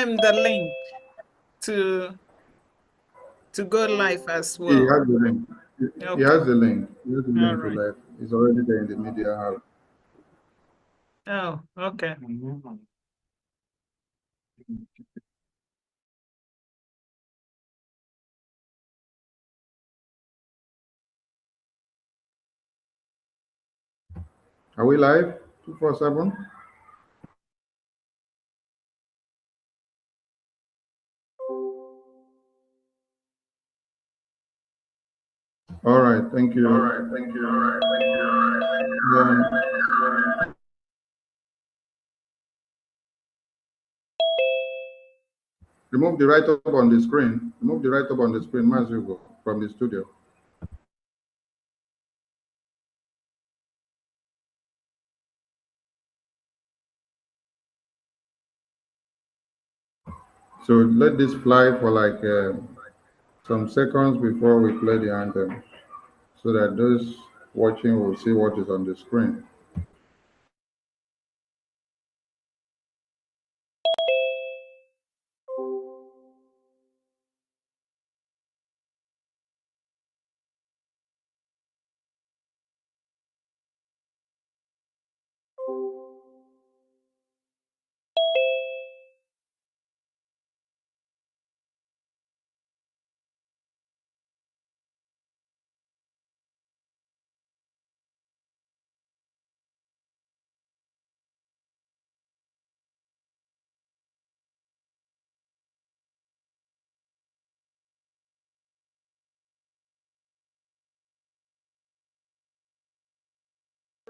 him the link to go live as well. He has the link. Okay. He has the link. He has the link to right. live. It's already there in the media house. Oh, okay. Are we live? 247? All right, thank you. All right, thank you. All right, thank you. All right, thank you. Remove the write-up on the screen. Remove the write-up on the screen, Mazugo, from the studio. So let this fly for like some seconds before we play the anthem, so that those watching will see what is on the screen.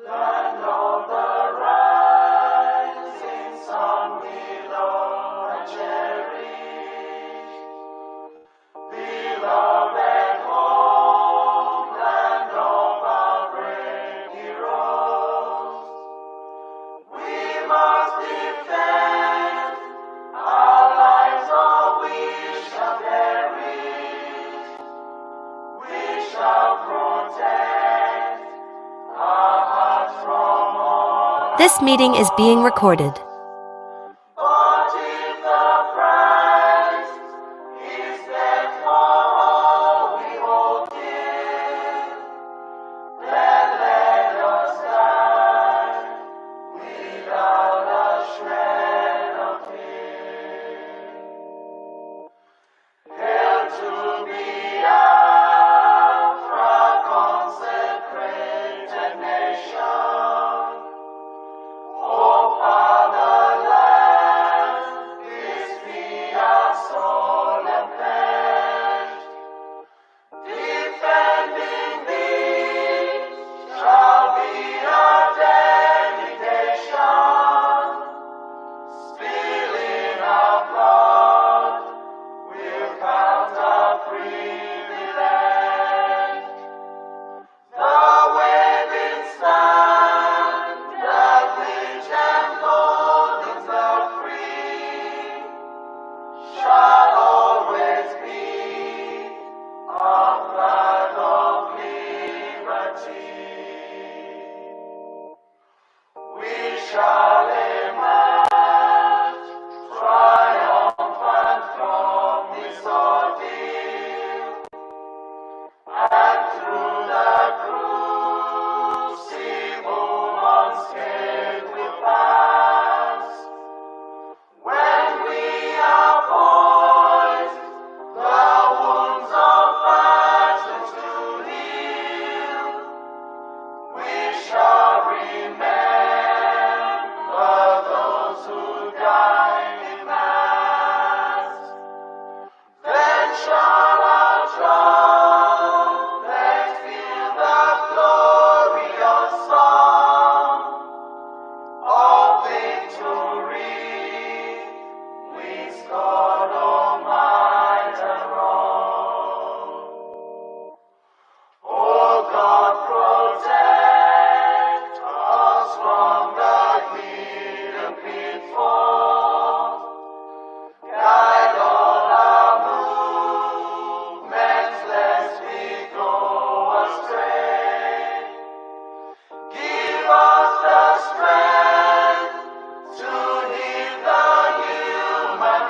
Land of the rising sun, willow and cherry, beloved home, land of our brave heroes. We must defend our lives, or we shall perish. We shall protect our hearts from all. This meeting is being recorded. But if the price is that for all we hold dear, then let us die without a shred of fear. Hail to Biafra, consecrated nation. O fatherland, this be our solemn pledge. Defending thee shall be our dedication. Spilling our blood will count our privilege. The waving standard which emboldens the free shall always be a flag of liberty. We shall emerge triumphant from this ordeal, and through the crucible unscathed we'll pass. When we are poised, the wounds of battle to heal, we shall remember those who died in mass. Then shall our trumpets fill the glorious song of victory. We scorn all might and wrong. Oh God, protect us from the hidden pitfalls. Guide all our movements, lest we go astray. Give us the strength to heal the human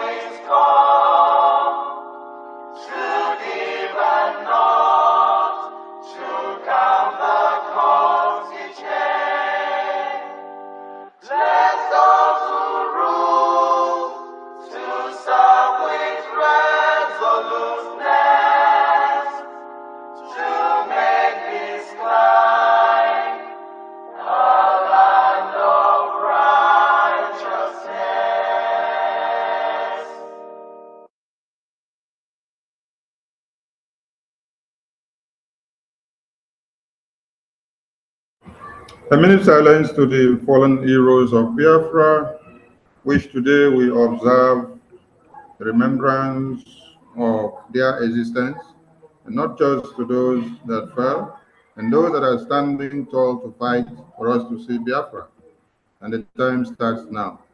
A minute silence to the fallen heroes of Biafra, which today we observe the remembrance of their existence, and not just to those that fell, and those that are standing tall to fight for us to see Biafra. And the time starts now.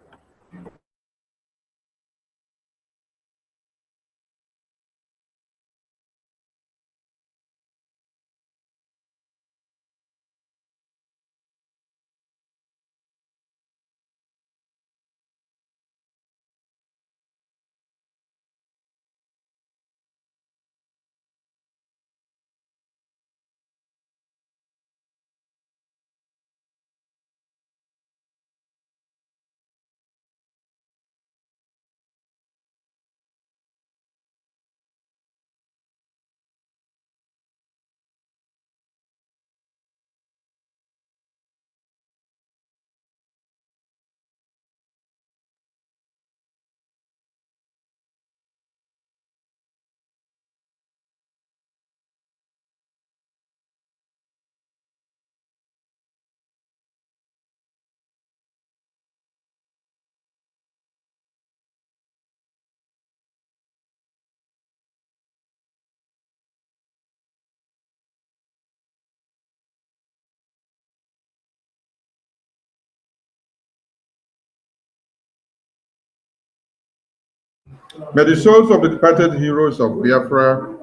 May the souls of the departed heroes of Biafra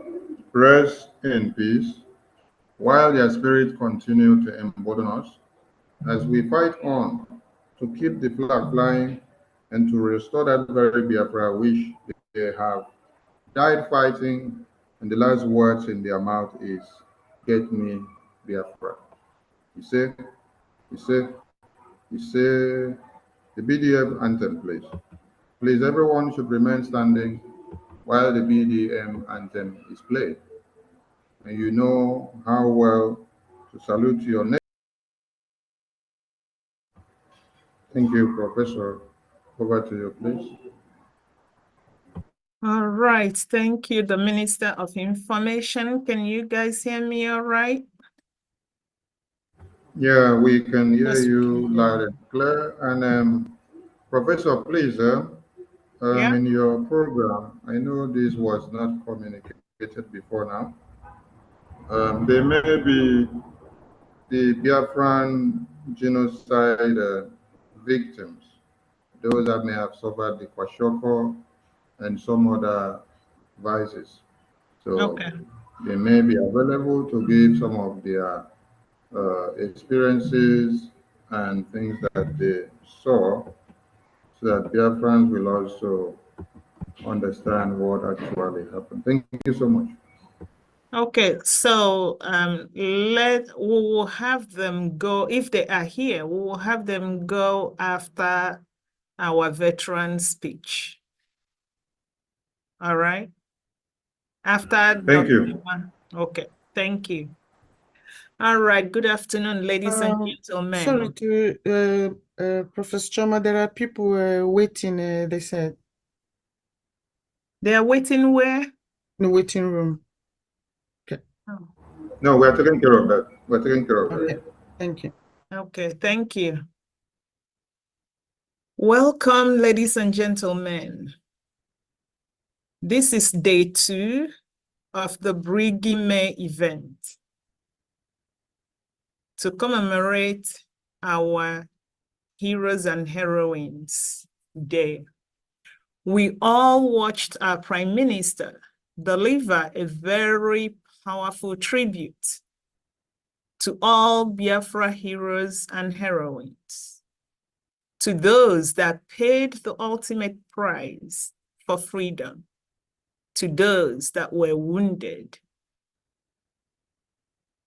rest in peace, while their spirits continue to embolden us as we fight on to keep the flag flying and to restore that very Biafra which they have died fighting, and the last words in their mouth is, "Get me Biafra." You say, you say, you say the BDF anthem, please. Please, everyone should remain standing while the BDM anthem is played. And you know how well to salute your name. Thank you, Professor. Over to you, please. All right. Thank you, the Minister of Information. Can you guys hear me all right? Yeah, we can hear Yes, we you can hear loud you. and clear. And Professor, please, Yeah. in your program, I know this was not communicated before now. There may be the Biafran genocide victims, those that may have suffered the kwashoko and some other vices. So Okay. they may be available to give some of their experiences and things that they saw, so that Biafrans will also understand what actually happened. Thank you so much. Okay, so we will have them go, if they are here, we will have them go after our veteran speech. All right? After Thank Dr. you. Okay, thank you. All right, good afternoon, ladies and Sorry gentlemen. to Professor Choma, there are people waiting, they said, They are waiting where? in the waiting room. Okay, Oh, No, we're taking care of that. We're taking care of okay, that. thank you. okay, thank you. Welcome, ladies and gentlemen. This is day 2 of the Bigins event to commemorate our Heroes and Heroines Day. We all watched our Prime Minister deliver a very powerful tribute to all Biafra heroes and heroines, to those that paid the ultimate price for freedom, to those that were wounded.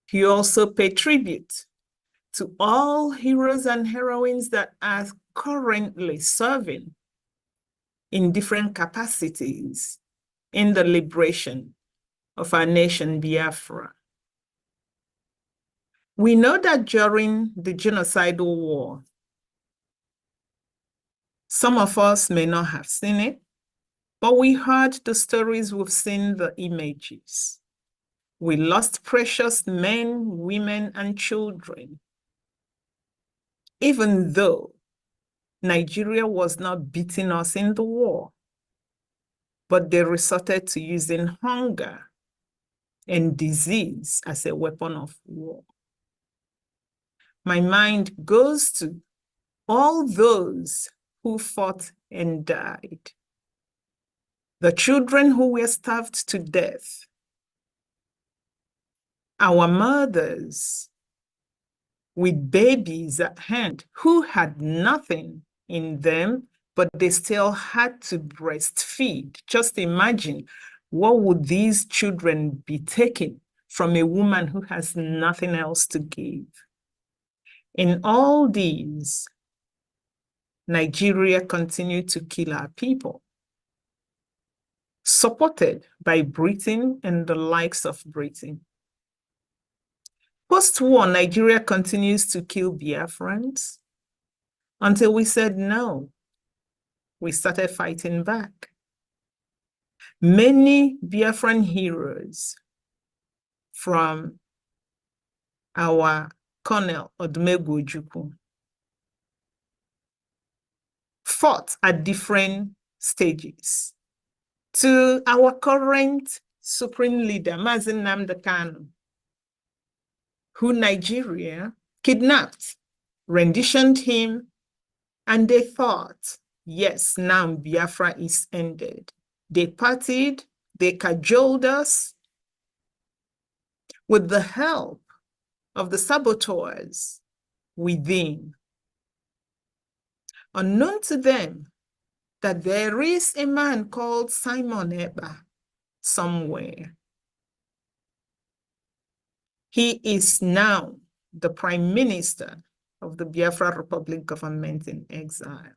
He also paid tribute to all heroes and heroines that are currently serving in different capacities in the liberation of our nation, Biafra. We know that during the genocidal war, some of us may not have seen it, but we heard the stories, we've seen the images. We lost precious men, women, and children. even though Nigeria was not beating us in the war, but they resorted to using hunger and disease as a weapon of war. My mind goes to all those who fought and died, the children who were starved to death, our mothers with babies at hand who had nothing in them, but they still had to breastfeed. Just imagine, what would these children be taking from a woman who has nothing else to give? In all these, Nigeria continued to kill our people, supported by Britain and the likes of Britain. Post-war, Nigeria continues to kill Biafrans until we said no. We started fighting back. Many Biafran heroes, from our Colonel Odumegwu Ojukwu, fought at different stages, to our current supreme leader, Mazi Nnamdi Kanu, who Nigeria kidnapped, renditioned him, and they thought, yes, now Biafra is ended. They partied, they cajoled us with the help of the saboteurs within. Unknown to them that there is a man called Simon Ekpa somewhere. He is now the Prime Minister of the Biafra Republic government in exile.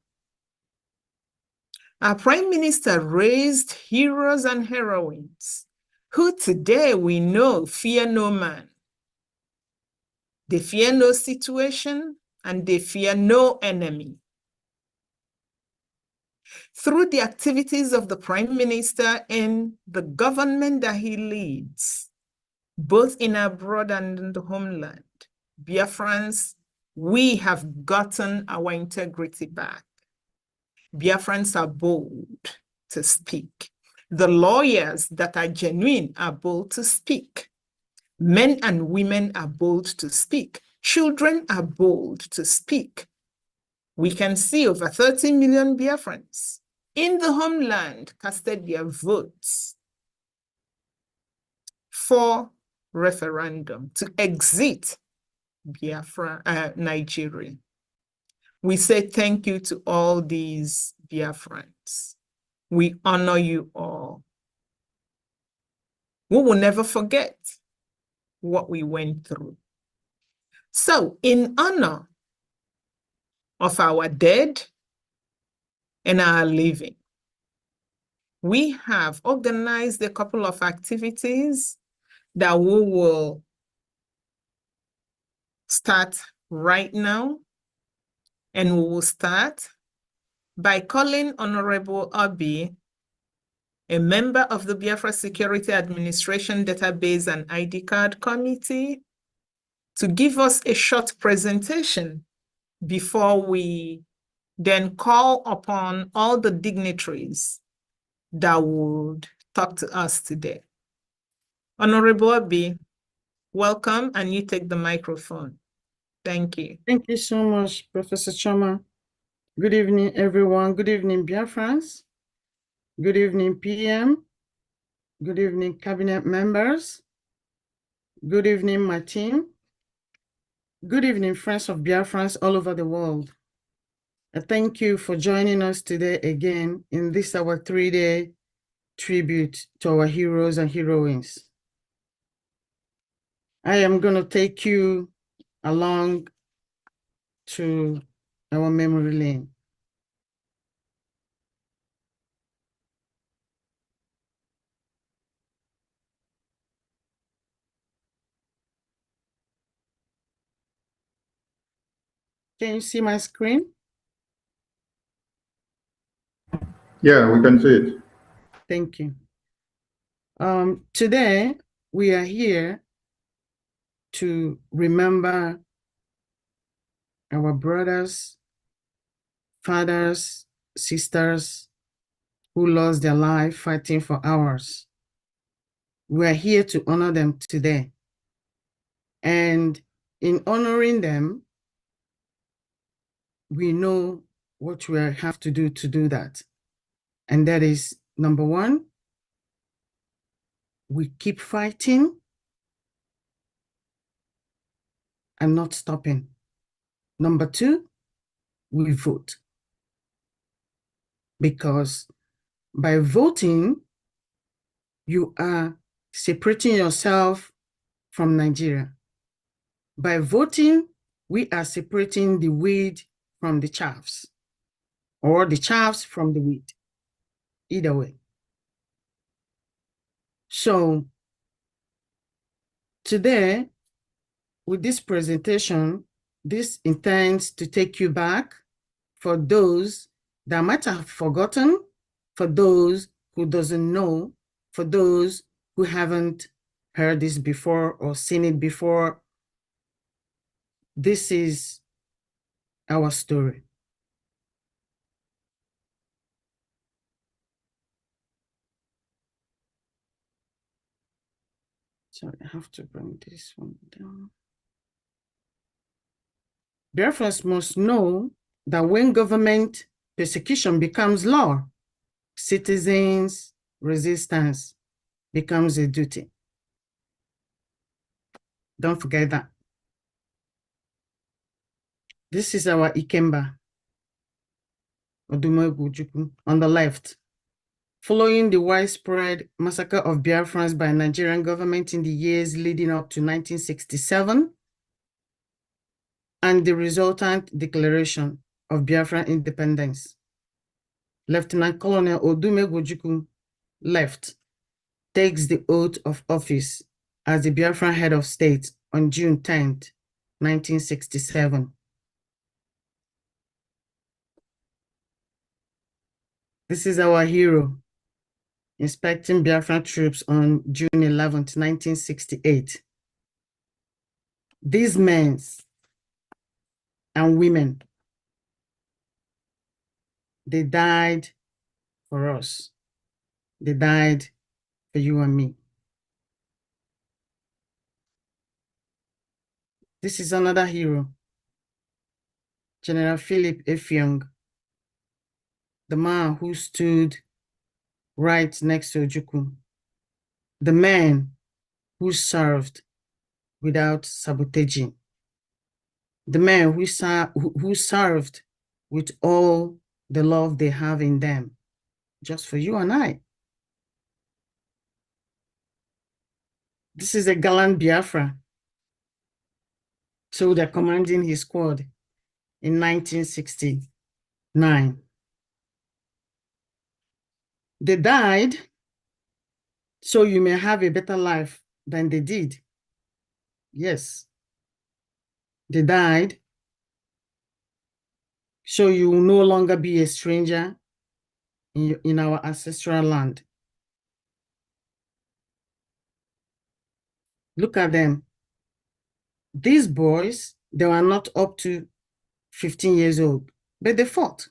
Our Prime Minister raised heroes and heroines who today we know fear no man. They fear no situation and they fear no enemy. Through the activities of the Prime Minister and the government that he leads, both in abroad and in the homeland, Biafrans, we have gotten our integrity back. Biafrans are bold to speak. The lawyers that are genuine are bold to speak. Men and women are bold to speak. Children are bold to speak. We can see over 30 million Biafrans in the homeland casted their votes for referendum to exit Biafra, Nigeria. We say thank you to all these Biafrans. We honor you all. We will never forget what we went through. So, in honor of our dead and our living, we have organized a couple of activities that we will start right now. And we will start by calling Honorable Obi, a member of the Biafra Security Administration Database and ID Card Committee, to give us a short presentation before we then call upon all the dignitaries that would talk to us today. Honorable Obi, welcome, and you take the microphone. Thank you. Thank you so much, Professor Choma. Good evening, everyone. Good evening, Biafrans. Good evening, PM. Good evening, cabinet members. Good evening, my team. Good evening, friends of Biafrans all over the world. I thank you for joining us today again in this our 3-day tribute to our heroes and heroines. I am going to take you along to our memory lane. Can you see my screen? Yeah, we can see it. Thank you. Today, we are here to remember our brothers, fathers, sisters who lost their life fighting for ours. We are here to honor them today. And in honoring them, we know what we have to do that. And that is, number one, we keep fighting and not stopping. Number two, we vote. Because by voting, you are separating yourself from Nigeria. By voting, we are separating the weed from the chaffs, or the chaffs from the wheat, either way. So today, with this presentation, this intends to take you back for those that might have forgotten, for those who doesn't know, for those who haven't heard this before or seen it before. This is our story. So I have to bring this one down. Biafrans must know that when government persecution becomes law, citizens' resistance becomes a duty. Don't forget that. This is our Ikemba, Odumegwu on the left. Following the widespread massacre of Biafrans by Nigerian government in the years leading up to 1967, and the resultant declaration of Biafran independence, Lieutenant Colonel Odumegwu left takes the oath of office as the Biafran head of state on June 10th, 1967. This is our hero, inspecting Biafran troops on June 11th, 1968. These men and women, they died for us. They died for you and me. This is another hero, General Philip Effiong, the man who stood right next to Ojukwu, the man who served without sabotaging, the man who served with all the love they have in them, just for you and I. This is a gallant Biafra. So they're commanding his squad in 1969. They died so you may have a better life than they did. Yes. They died so you will no longer be a stranger in our ancestral land. Look at them. These boys, they were not up to 15 years old, but they fought.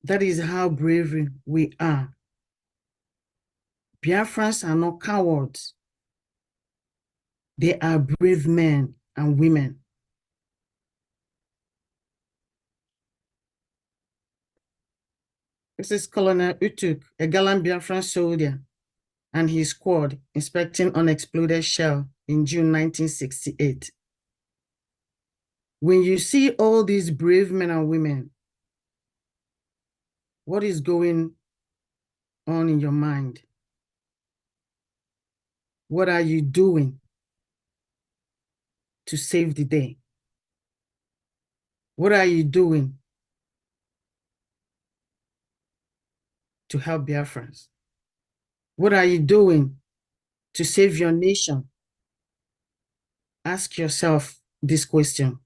That is how brave we are. Biafrans are not cowards. They are brave men and women. This is Colonel Utuk, a gallant Biafran soldier, and his squad inspecting unexploded shell in June 1968. When you see all these brave men and women, what is going on in your mind? What are you doing to save the day? What are you doing to help Biafrans? What are you doing to save your nation? Ask yourself this question.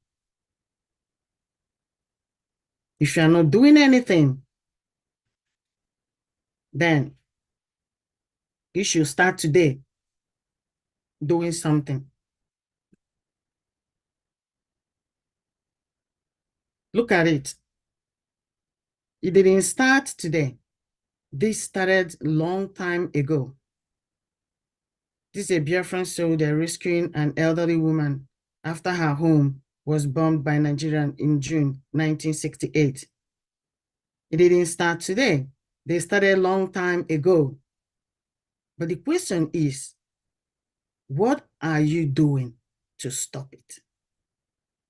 If you're not doing anything, then you should start today doing something. Look at it. It didn't start today. This started a long time ago. This is a Biafran soldier rescuing an elderly woman after her home was bombed by Nigerian in June 1968. It didn't start today. They started a long time ago. But the question is, what are you doing to stop it?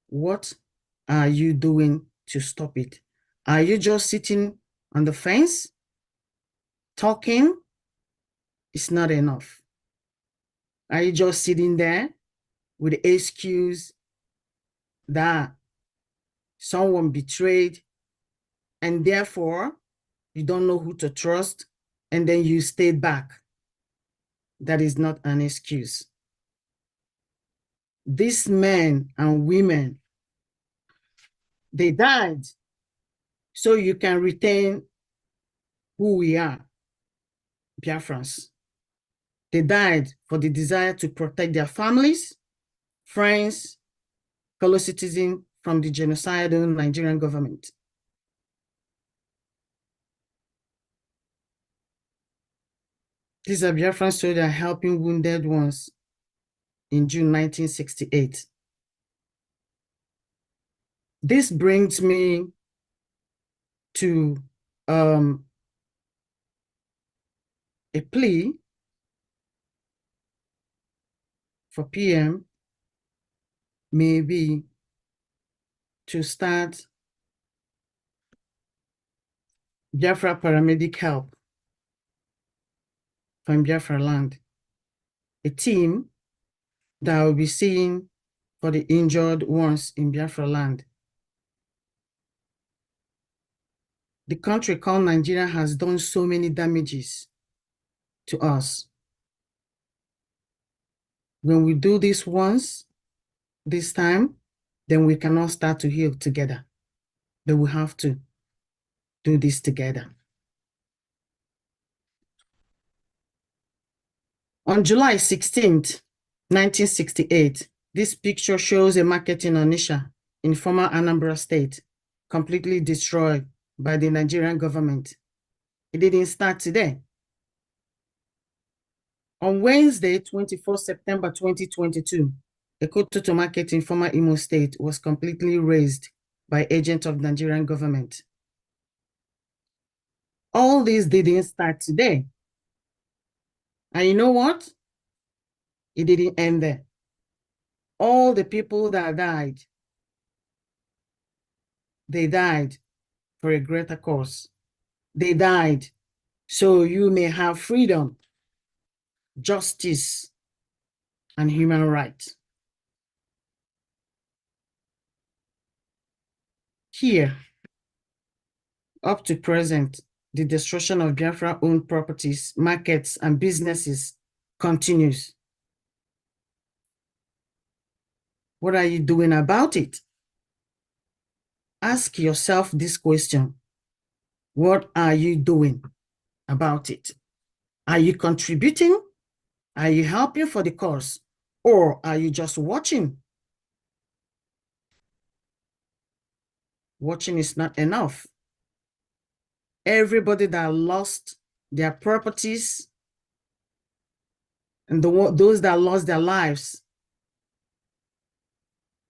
What are you doing to stop it? Are you just sitting on the fence, talking? It's not enough. Are you just sitting there with the excuse that someone betrayed and therefore you don't know who to trust and then you stayed back? That is not an excuse. These men and women, they died so you can retain who we are, Biafrans. They died for the desire to protect their families, friends, fellow citizens from the genocidal Nigerian government. These are Biafran soldiers helping wounded ones in June 1968. This brings me to a plea for PM, maybe to start Biafra paramedic help from Biafra land, a team that will be seeing for the injured ones in Biafra land. The country called Nigeria has done so many damages to us. When we do this once, this time, then we cannot start to heal together. But we have to do this together. On July 16th, 1968, this picture shows a market in Onitsha in former Anambra State, completely destroyed by the Nigerian government. It didn't start today. On Wednesday, 24 September 2022, a Kototo market in former Imo State was completely razed by agents of Nigerian government. All this didn't start today. And you know what? It didn't end there. All the people that died, they died for a greater cause. They died so you may have freedom, justice, and human rights. Here, up to present, the destruction of Biafra-owned properties, markets, and businesses continues. What are you doing about it? Ask yourself this question. What are you doing about it? Are you contributing? Are you helping for the cause? Or are you just watching? Watching is not enough. Everybody that lost their properties and those that lost their lives,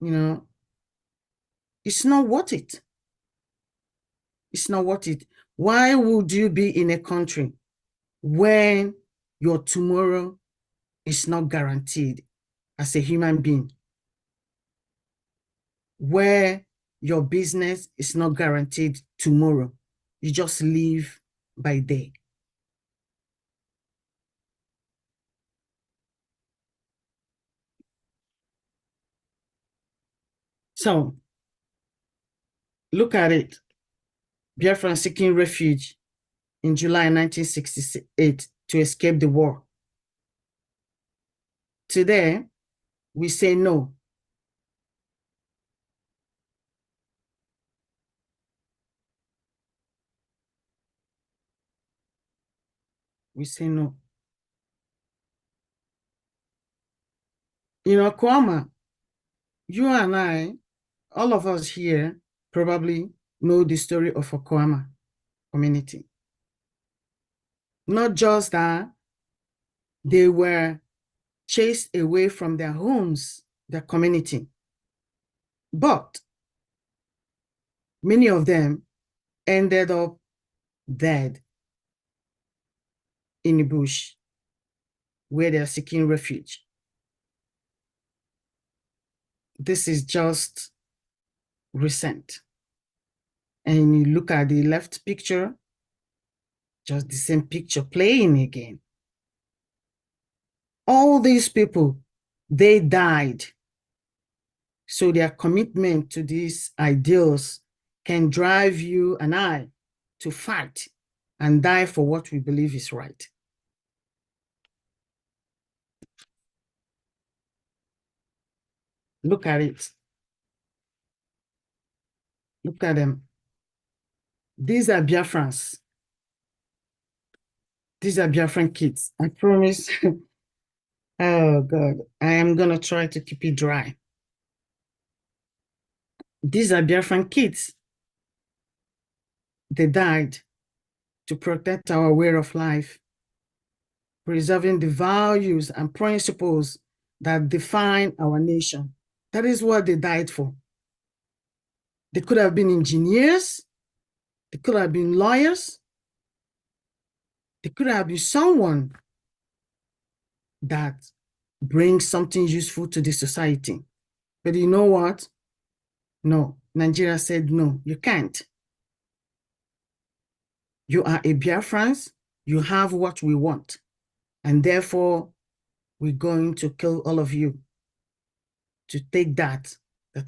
you know, it's not worth it. It's not worth it. Why would you be in a country when your tomorrow is not guaranteed as a human being? Where your business is not guaranteed tomorrow. You just live by day. So, look at it. Biafran seeking refuge in July 1968 to escape the war. Today, we say no. We say no. You know, Kwama, you and I, all of us here, probably know the story of Okwama community. Not just that, they were chased away from their homes, their community, but many of them ended up dead in the bush where they are seeking refuge. This is just recent. And you look at the left picture, just the same picture playing again. All these people, they died. So their commitment to these ideals can drive you and I to fight and die for what we believe is right. Look at it. Look at them. These are Biafrans. These are Biafran kids. I promise. Oh, God. I am going to try to keep it dry. These are Biafran kids. They died to protect our way of life, preserving the values and principles that define our nation. That is what they died for. They could have been engineers. They could have been lawyers. They could have been someone that brings something useful to the society. But you know what? No, Nigeria said, no, you can't. You are a Biafrans. You have what we want. And therefore, we're going to kill all of you to take that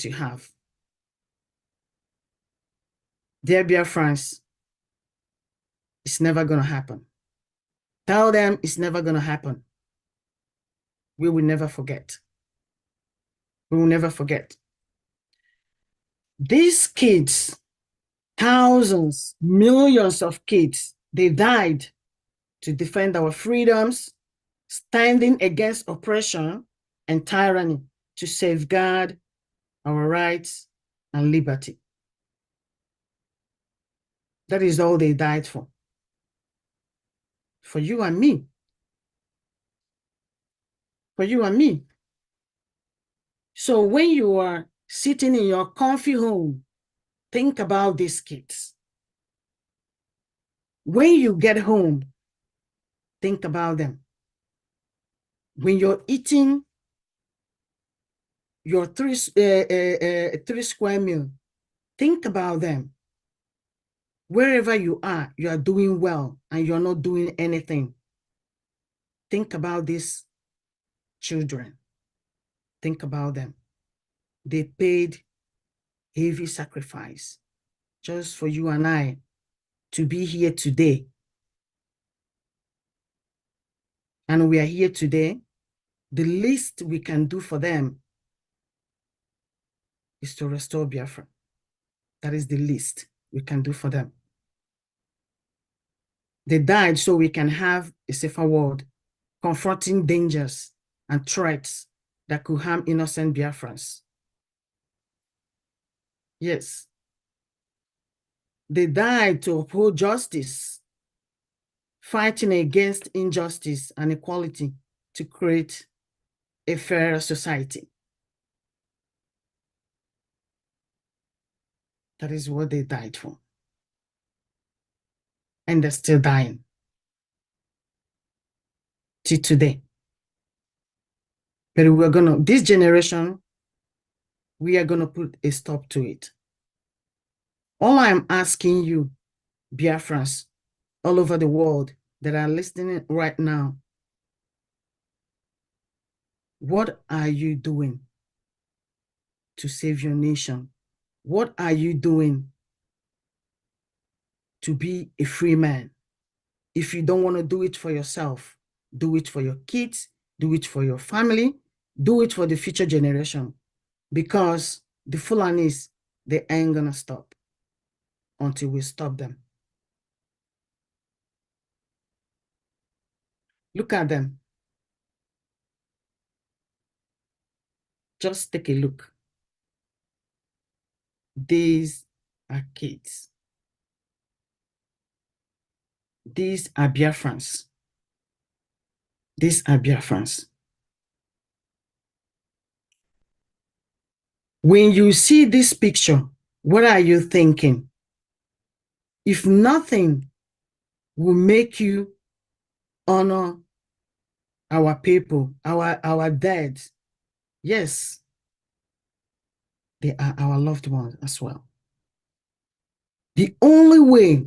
you have. Dear Biafrans, it's never going to happen. Tell them it's never going to happen. We will never forget. We will never forget. These kids, thousands, millions of kids, they died to defend our freedoms, standing against oppression and tyranny, to safeguard our rights and liberty. That is all they died for you and me. For you and me. So when you are sitting in your comfy home, think about these kids. When you get home, think about them. When you're eating your three square meal, think about them. Wherever you are doing well and you're not doing anything. Think about these children. Think about them. They paid heavy sacrifice just for you and I to be here today. And we are here today. The least we can do for them is to restore Biafra. That is the least we can do for them. They died so we can have a safer world, confronting dangers and threats that could harm innocent Biafrans. Yes. They died to uphold justice, fighting against injustice and equality to create a fairer society. That is what they died for. And they're still dying till today. But this generation, we are gonna put a stop to it. All I am asking you, Biafrans, all over the world that are listening right now, what are you doing to save your nation? What are you doing to be a free man? If you don't want to do it for yourself, do it for your kids, do it for your family, do it for the future generation, because the Fulanis, they ain't gonna stop until we stop them. Look at them. Just take a look. These are kids. These are Biafrans. These are Biafrans. When you see this picture, what are you thinking? If nothing will make you honor our people, our dead, yes, they are our loved ones as well. The only way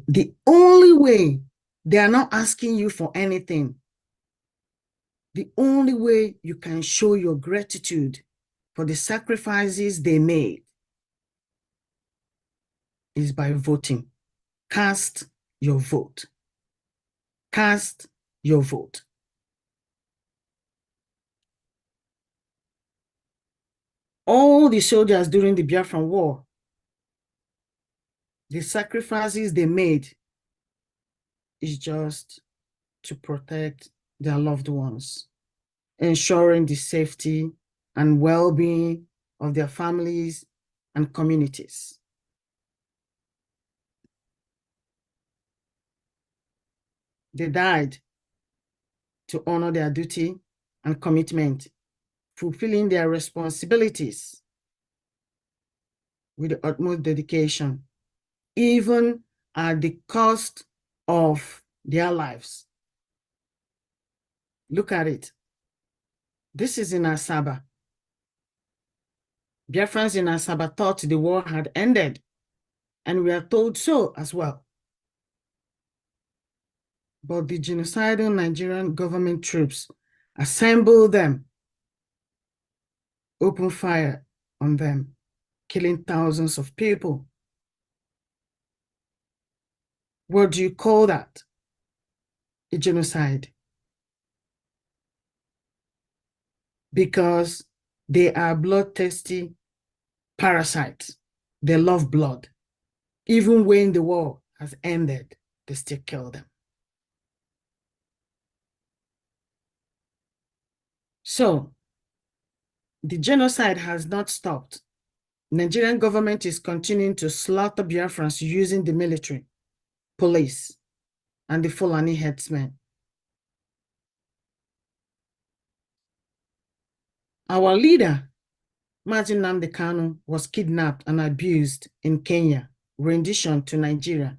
they are not asking you for anything. The only way you can show your gratitude for the sacrifices they made is by voting. Cast your vote. Cast your vote. All the soldiers during the Biafran War, the sacrifices they made is just to protect their loved ones, ensuring the safety and well-being of their families and communities. They died to honor their duty and commitment, fulfilling their responsibilities with the utmost dedication, even at the cost of their lives. Look at it. This is in Asaba. Biafrans in Asaba thought the war had ended, and we are told so as well. But the genocidal Nigerian government troops assembled them, opened fire on them, killing thousands of people. What do you call that? A genocide. Because they are bloodthirsty parasites. They love blood. Even when the war has ended, they still kill them. So, the genocide has not stopped. Nigerian government is continuing to slaughter Biafrans using the military, police, and the Fulani headsmen. Our leader, Martin Nnamdi Kanu, was kidnapped and abused in Kenya, rendition to Nigeria,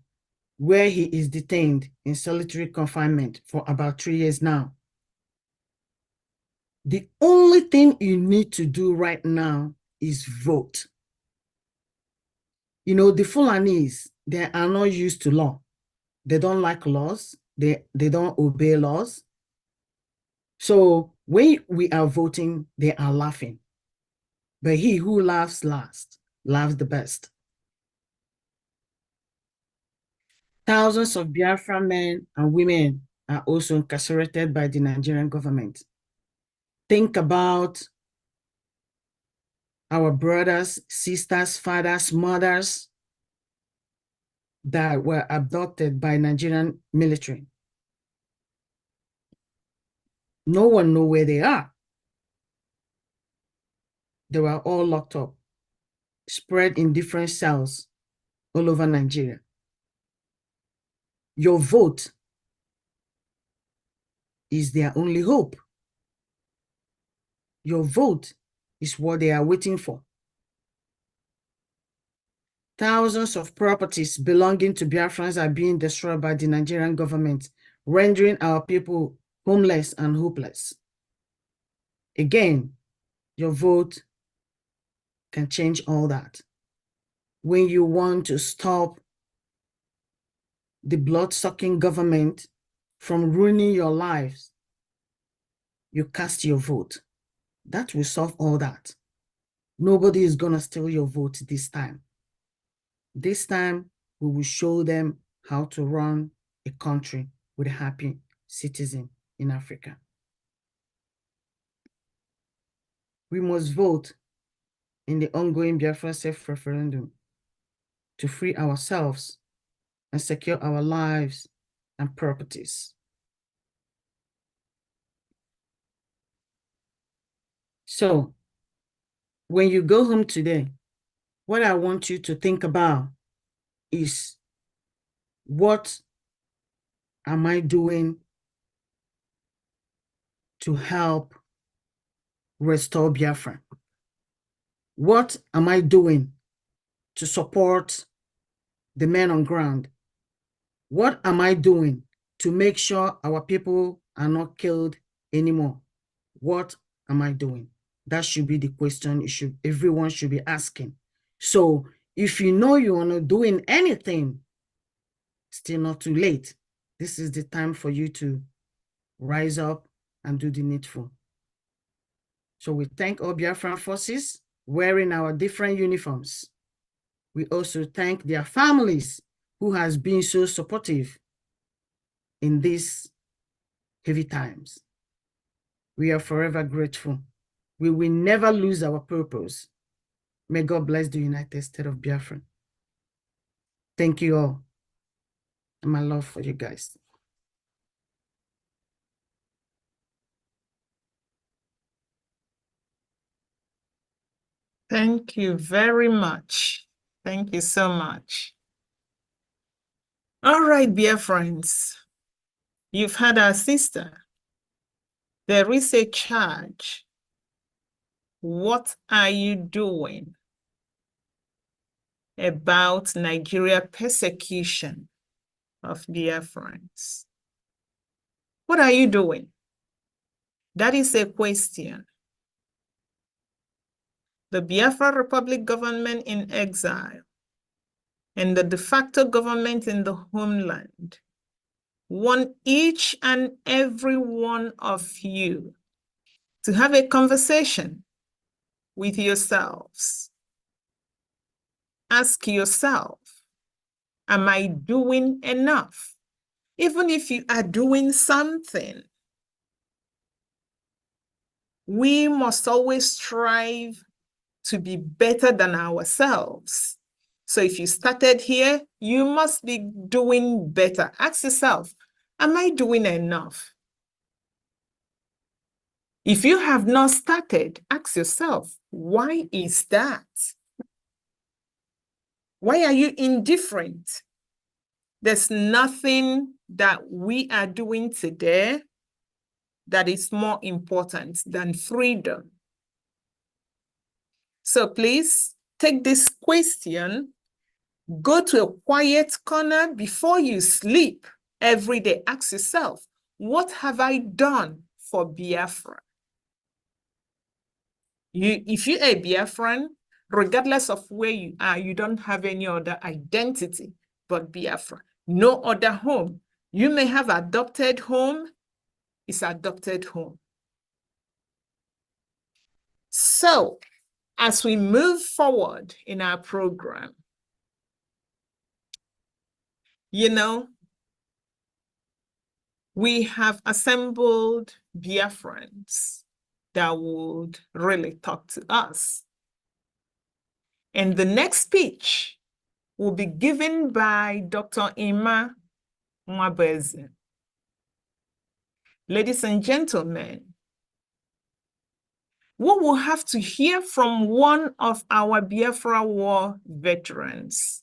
where he is detained in solitary confinement for about 3 years now. The only thing you need to do right now is vote. You know, the Fulanis, they are not used to law. They don't like laws. They don't obey laws. So when we are voting, they are laughing. But he who laughs last, laughs the best. Thousands of Biafra men and women are also incarcerated by the Nigerian government. Think about our brothers, sisters, fathers, mothers that were abducted by Nigerian military. No one knows where they are. They were all locked up, spread in different cells all over Nigeria. Your vote is their only hope. Your vote is what they are waiting for. Thousands of properties belonging to Biafrans are being destroyed by the Nigerian government, rendering our people homeless and hopeless. Again, your vote can change all that. When you want to stop the blood-sucking government from ruining your lives, you cast your vote. That will solve all that. Nobody is going to steal your vote this time. This time, we will show them how to run a country with a happy citizen in Africa. We must vote in the ongoing Biafra self-referendum to free ourselves and secure our lives and properties. So, when you go home today, what I want you to think about is, what am I doing to help restore Biafra? What am I doing to support the men on ground? What am I doing to make sure our people are not killed anymore? What am I doing? That should be the question everyone should be asking. So if you know you're not doing anything, still not too late. This is the time for you to rise up and do the needful. So we thank all Biafran forces wearing our different uniforms. We also thank their families who has been so supportive in these heavy times. We are forever grateful. We will never lose our purpose. May God bless the United States of Biafra. Thank you all. And my love for you guys. Thank you very much. Thank you so much. All right, dear friends, you've had our sister. There is a charge. What are you doing about Nigeria persecution of Biafrans? What are you doing? That is a question. The Biafra Republic government in exile and the de facto government in the homeland want each and every one of you to have a conversation with yourselves. Ask yourself, am I doing enough? Even if you are doing something, we must always strive to be better than ourselves. So if you started here, you must be doing better. Ask yourself, am I doing enough? If you have not started, ask yourself, why is that? Why are you indifferent? There's nothing that we are doing today that is more important than freedom. So please take this question, go to a quiet corner before you sleep every day. Ask yourself, what have I done for Biafra? If you're a Biafran, regardless of where you are, you don't have any other identity but Biafra. No other home. You may have adopted home, it's adopted home. So, as we move forward in our program, you know, we have assembled Biafrans that would really talk to us. And the next speech will be given by Dr. Immanuel Bez. Ladies and gentlemen, we will have to hear from one of our Biafra War veterans,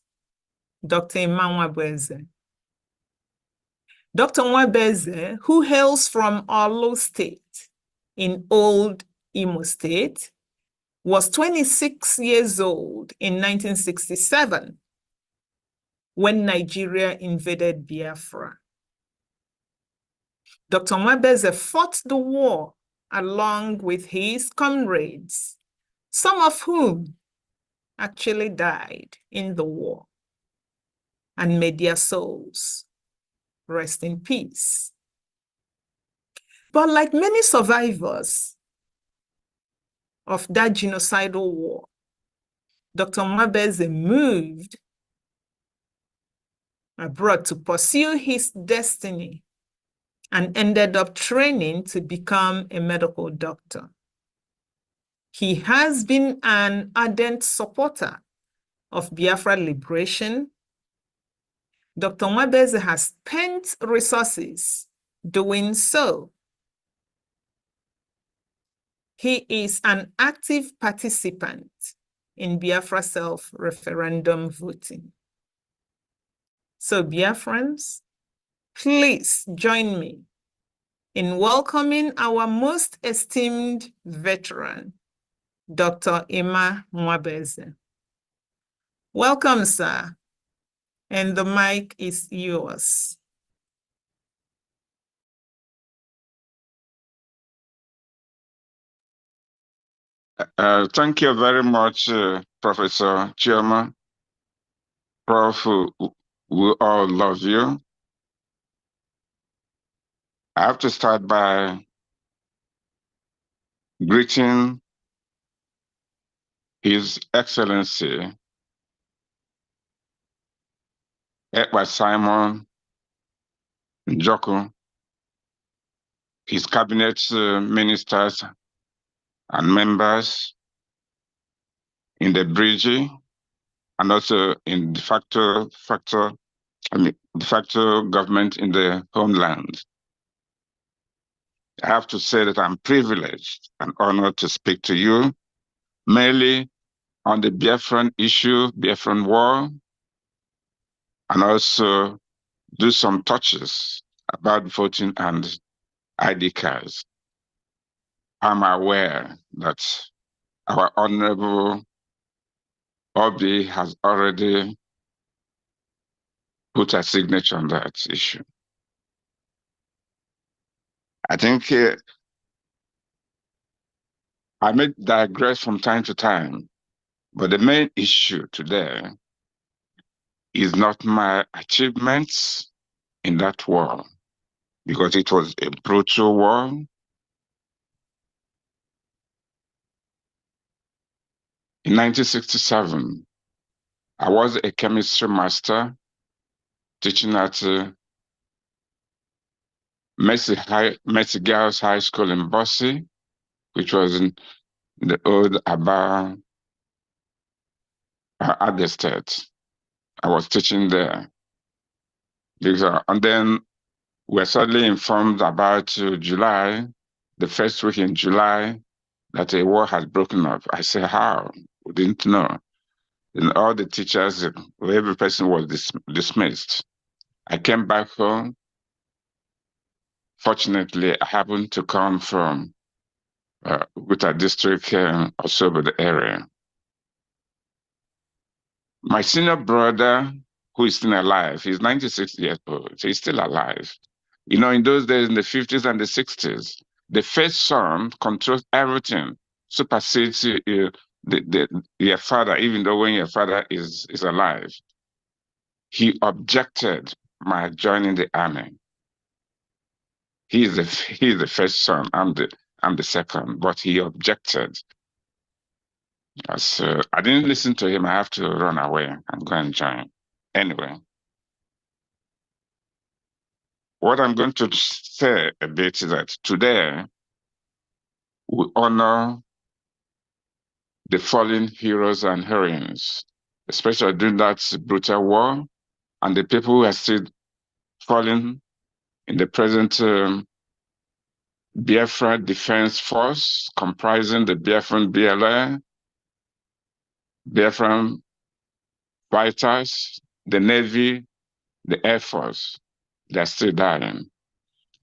Dr. Immanuel Bez. Dr. Nwabeze, who hails from Olo State in old Imo State, was 26 years old in 1967 when Nigeria invaded Biafra. Dr. Nwabeze fought the war along with his comrades, some of whom actually died in the war, and may their souls rest in peace. But like many survivors of that genocidal war, Dr. Nwabeze moved abroad to pursue his destiny and ended up training to become a medical doctor. He has been an ardent supporter of Biafra liberation. Dr. Nwabeze has spent resources doing so. He is an active participant in Biafra self-referendum voting. So, Biafrans, please join me in welcoming our most esteemed veteran, Dr. Immanuel Bez. Welcome, sir, and the mic is yours. Thank you very much, Professor Chioma. Prof, we all love you. I have to start by greeting His Excellency Ekpa Simon Njoku, his cabinet ministers and members in the bridge and also in de facto government in the homeland. I have to say that I'm privileged and honored to speak to you, mainly on the Biafran issue, Biafran war, and also do some touches about voting and ID cards. I'm aware that our Honorable Obi has already put a signature on that issue. I think I may digress from time to time, but the main issue today is not my achievements in that war, because it was a brutal war. In 1967, I was a chemistry master teaching at Mercy Girls High School in Bossy, which was in the old Aba Agda State. I was teaching there. And then we're suddenly informed about July, the first week in July, that a war has broken up. I said, how? We didn't know. And all the teachers, every person was dismissed. I came back home. Fortunately, I happened to come from Uguta district, Osobo the area. My senior brother, who is still alive, he's 96 years old, so he's still alive. You know, in those days, in the 50s and the 60s, the first son controls everything, supersedes your father, even though when your father is alive. He objected my joining the army. He's the first son, I'm the second, but he objected. So I didn't listen to him. I have to run away and go and join. Anyway, what I'm going to say a bit is that today we honor the fallen heroes and heroines, especially during that brutal war, and the people who are still falling in the present Biafra Defense Force, comprising the Biafran BLA, Biafran fighters, the Navy, the Air Force. They're still dying.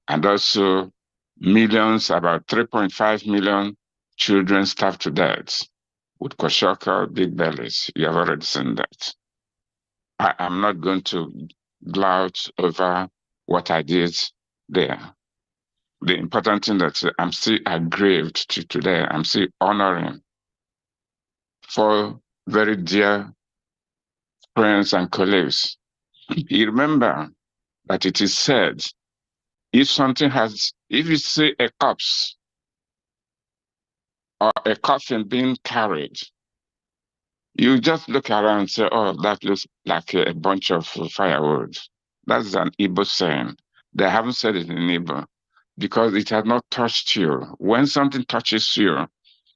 And also millions, about 3.5 million children starved to death with kwashiorkor, big bellies. You have already seen that. I am not going to gloat over what I did there. The important thing that I'm still aggrieved to today, I'm still honoring for very dear friends and colleagues. You remember that it is said, if you see a corpse or a coffin being carried, you just look around and say, oh, that looks like a bunch of firewood. That's an Igbo saying. They haven't said it in Igbo because it has not touched you. When something touches you,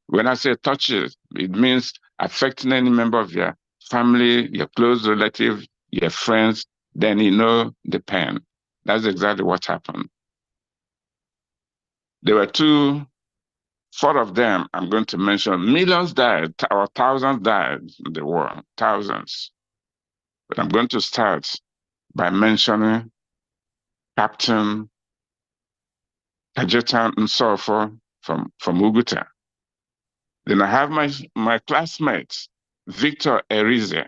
when I say touches, it means affecting any member of your family, your close relative, your friends, then you know the pain. That's exactly what happened. There were four of them I'm going to mention. Millions died, or thousands died in the war, thousands. But I'm going to start by mentioning Captain Kajetan Nsofo from Uguta. Then I have my classmate, Victor Erize,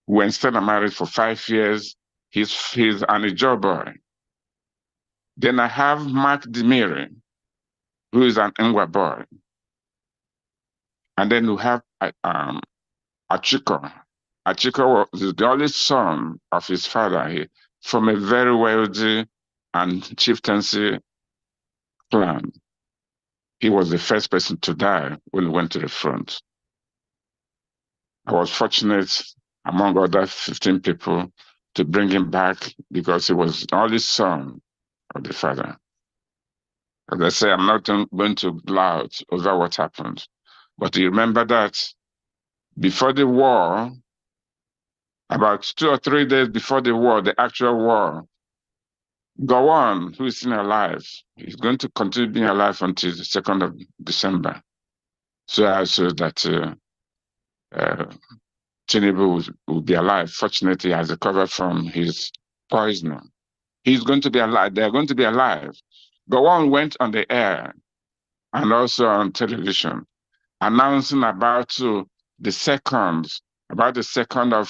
who went still married for 5 years. He's an Ijaw boy. Then I have Mark Demiri, who is an Ngwa boy. And then we have Achiko. Achiko was the only son of his father from a very wealthy and chieftaincy clan. He was the first person to die when he went to the front. I was fortunate, among other 15 people, to bring him back because he was the only son of the father. As I say, I'm not going to gloat over what happened. But you remember that before the war, about 2 or 3 days before the war, the actual war, Gowon, who is still alive, is going to continue being alive until the 2nd of December. So I said that Tinubu will be alive. Fortunately, he has recovered from his poisoning. He's going to be alive. They're going to be alive. Gowon went on the air and also on television, announcing about the 2nd of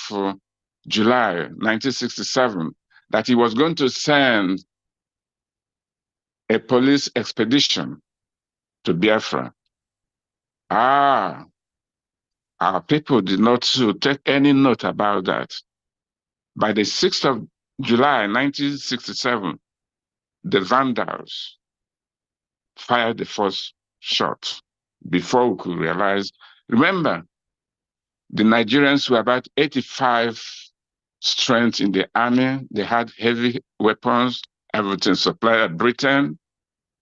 July 1967, that he was going to send a police expedition to Biafra. Our people did not take any note about that. By the 6th of July 1967, the Vandals fired the first shot before we could realize. Remember, the Nigerians were about 85 strength in the army. They had heavy weapons, everything supplied at Britain.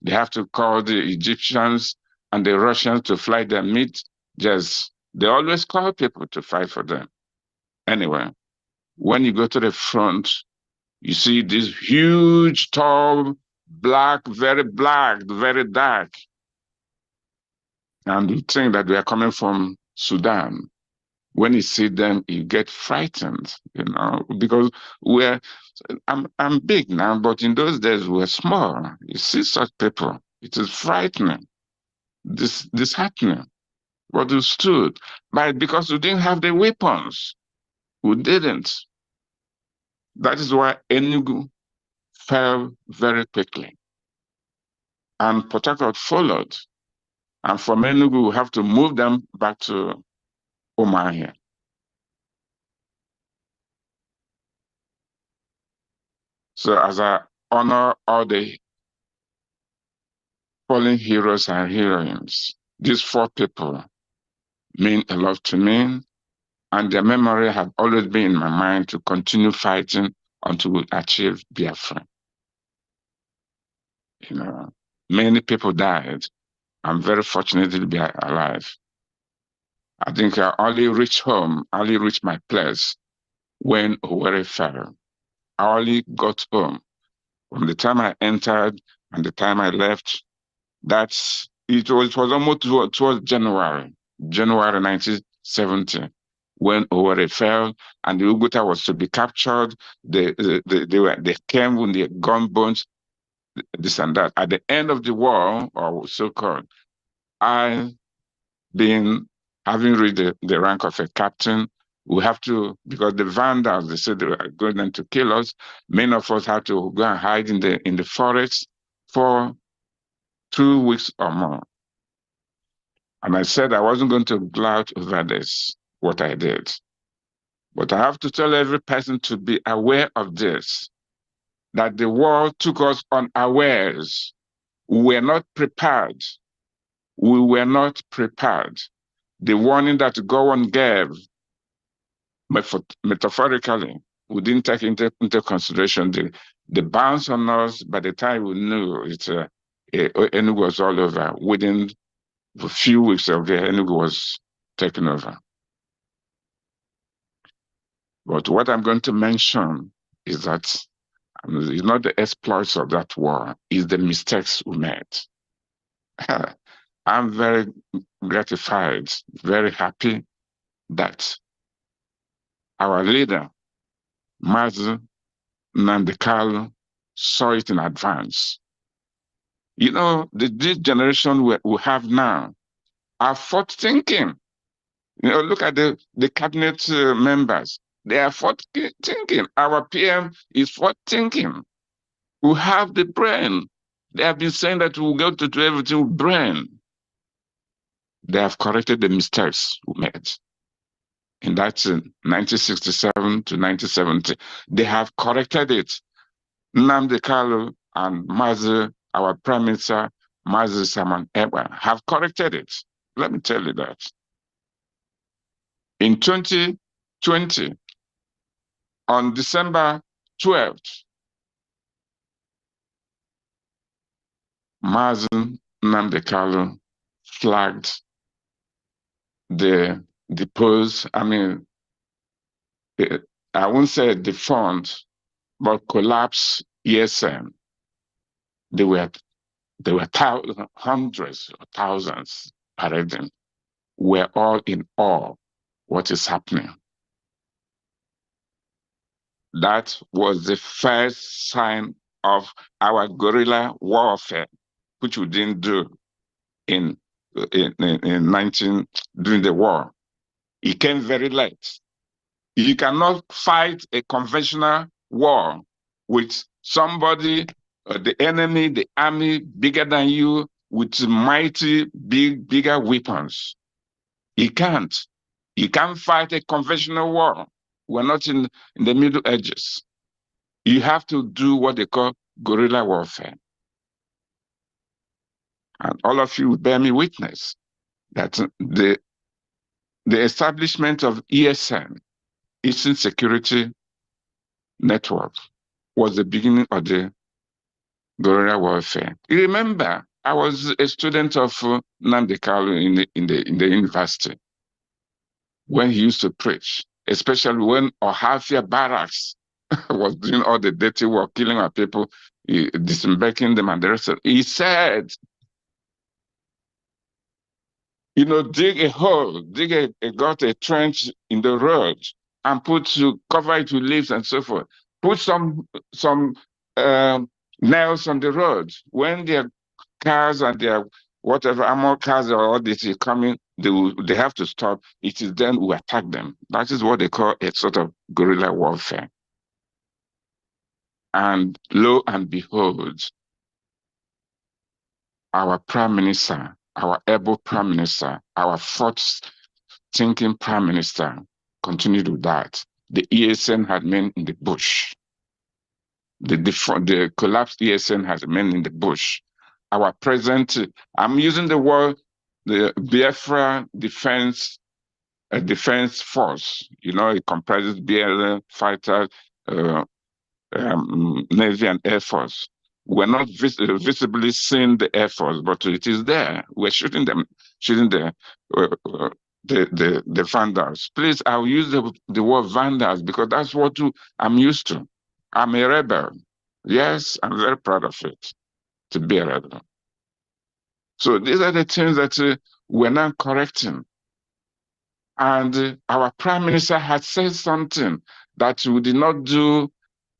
They have to call the Egyptians and the Russians to fly their meat. They always call people to fight for them. Anyway, when you go to the front, you see this huge, tall, black, very dark. And you think that they are coming from Sudan. When you see them, you get frightened, because I'm big now, but in those days we were small. You see such people, it is frightening. This happening. But we stood, because we didn't have the weapons. We didn't. That is why Enugu fell very quickly. And Port Harcourt followed. And from Enugu, we have to move them back to Umuahia. So as I honor all the fallen heroes and heroines, these 4 people mean a lot to me, and their memory have always been in my mind to continue fighting until we achieve Biafra. Many people died. I'm very fortunate to be alive. I think I only reached my place when Owerri fell. I only got home. From the time I entered and the time I left, it was almost towards January 1970, when Owerri fell and the Uguta was to be captured. They came with their gunboats, this and that. At the end of the war, or so-called, having reached the rank of a captain, we have to, because the Vandals, they said they were going to kill us, many of us had to go and hide in the forest for 2 weeks or more. And I said I wasn't going to gloat over this, what I did. But I have to tell every person to be aware of this, that the war took us unawares. We were not prepared. The warning that Gowon gave, metaphorically, we didn't take into consideration the bounce on us. By the time we knew Enugu was all over, within a few weeks of there, Enugu was taken over. But what I'm going to mention is that it's not the exploits of that war, it's the mistakes we made. I'm very gratified, very happy that our leader, Mazi Nnamdi Kanu saw it in advance. You know, this generation we have now are forward thinking. You know, look at the cabinet members. They are forward thinking. Our PM is forward thinking. We have the brain. They have been saying that we'll go to do everything with brain. They have corrected the mistakes we made. And that's in 1967 to 1970. They have corrected it. Nnamdi Kanu and Mazi, our Prime Minister, Mazi Salman Ekpa, have corrected it. Let me tell you that. In 2020, on December 12th, Mazi Nnamdi Kanu flagged the pose, I mean, I won't say the fund, but collapse ESN. There were hundreds of thousands parading. We're all in awe what is happening. That was the first sign of our guerrilla warfare, which we didn't do in 19 during the war. It came very late. You cannot fight a conventional war with somebody, the enemy, the army bigger than you, with mighty, bigger weapons. You can't. You can't fight a conventional war. We're not in the Middle Ages. You have to do what they call guerrilla warfare. And all of you bear me witness that the establishment of ESN, Eastern Security Network, was the beginning of the guerrilla warfare. You remember, I was a student of Nnamdi Kanu in the university when he used to preach, especially when Ohafia Barracks was doing all the dirty work, killing our people, disembarking them and the rest of it. He said, you know, dig a hole, got a trench in the road and cover it with leaves and so forth. Put some nails on the road. When their cars and their whatever armor cars or all this is coming, they have to stop. It is then we attack them. That is what they call a sort of guerrilla warfare. And lo and behold, our Prime Minister, our able Prime Minister, our forward-thinking Prime Minister continued with that. The ESN had men in the bush. The collapsed ESN has men in the bush. Our present, I'm using the word, the Briafra defense force. You know, it comprises BLM fighters, Navy and Air Force. We're not visibly seeing the Air Force, but it is there. We're shooting the vandals. Please, I'll use the word vandals because that's what I'm used to. I'm a rebel. Yes, I'm very proud of it, to be a rebel. So these are the things that we're now correcting. And our Prime Minister had said something that we did not do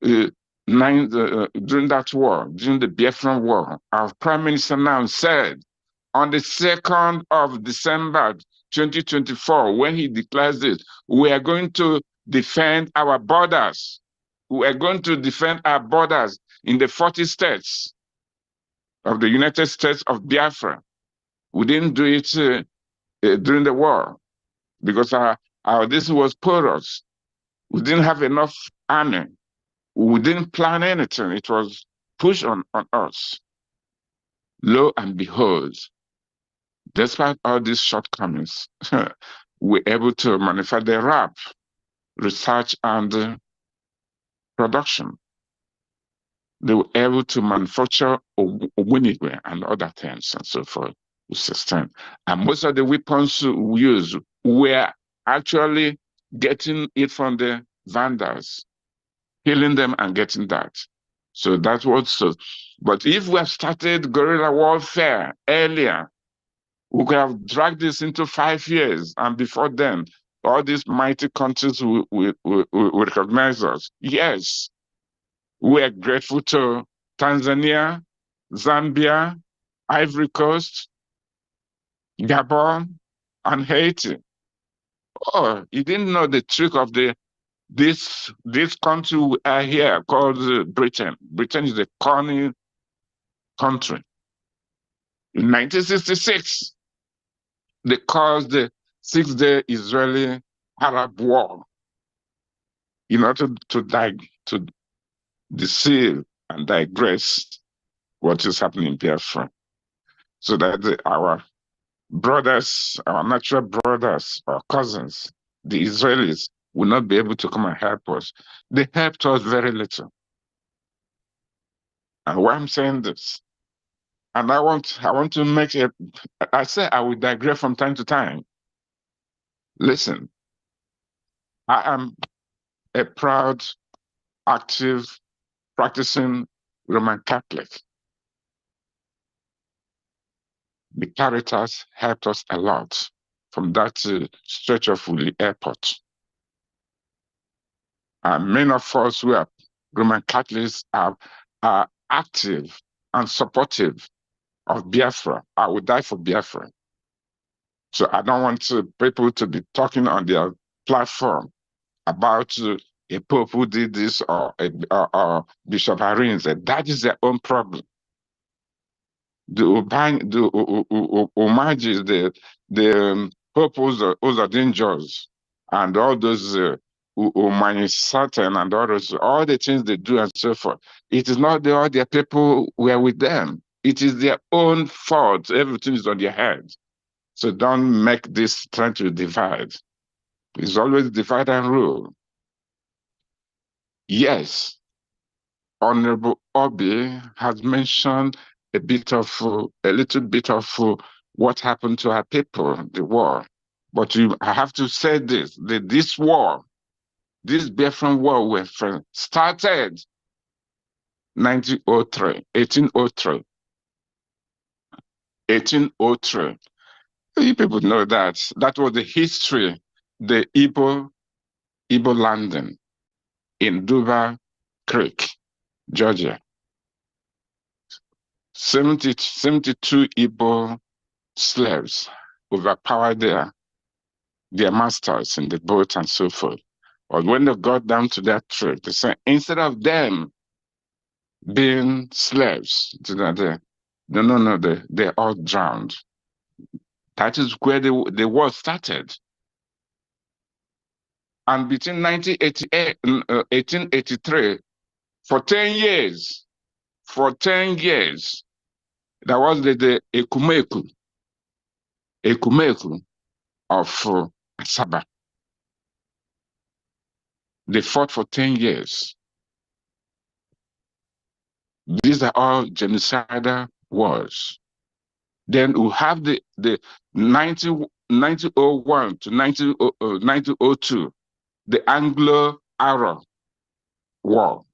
during that war, during the Biafran war. Our Prime Minister now said on the 2nd of December 2024, when he declares this, we are going to defend our borders. We are going to defend our borders in the 40 states of the United States of Biafra. We didn't do it during the war because this was porous. We didn't have enough army. We didn't plan anything. It was pushed on us. Lo and behold, despite all these shortcomings, we're able to manufacture the RAP, research and production. They were able to manufacture Winigwe and other things and so forth to sustain. And most of the weapons we use were actually getting it from the vandals, killing them and getting that. So that was so. But if we have started guerrilla warfare earlier, we could have dragged this into 5 years. And before then, all these mighty countries will recognize us. Yes, we are grateful to Tanzania, Zambia, Ivory Coast, Gabon, and Haiti. Oh, you didn't know the trick of this country we are here called Britain. Britain is a colony country. In 1966, they caused the Six-Day Israeli-Arab War in order to deceive and digress what is happening in Biafra, so that our brothers, our natural brothers, our cousins, the Israelis, will not be able to come and help us. They helped us very little. And why I'm saying this, and I want to make it, I say I will digress from time to time. Listen, I am a proud, active, practicing Roman Catholic. The Caritas helped us a lot from that stretch of Uli Airport. And many of us who are Roman Catholics are active and supportive of Biafra. I would die for Biafra. So I don't want people to be talking on their platform about a pope who did this or Bishop Harin said that is their own problem. The homages, the pope who's are dangerous, and all those Satan and all the things they do and so forth. It is not all their people were with them. It is their own fault. Everything is on their head. So don't make this trying to divide. It's always divide and rule. Yes, Honorable Obi has mentioned a little bit of what happened to our people, the war. But I have to say this: this war, this Biafran war, started 1803. You people know that. That was the history, the Igbo landing in Duba Creek, Georgia. 72 Igbo slaves overpowered their masters in the boat and so forth. But when they got down to that trip, they said, instead of them being slaves, they all drowned. That is where the war started. And between 1988 and 1883, for 10 years, there was the Ekumeku of Asaba. They fought for 10 years. These are all genocidal wars. Then we have the 1901 to 1902, the Anglo-Arab War.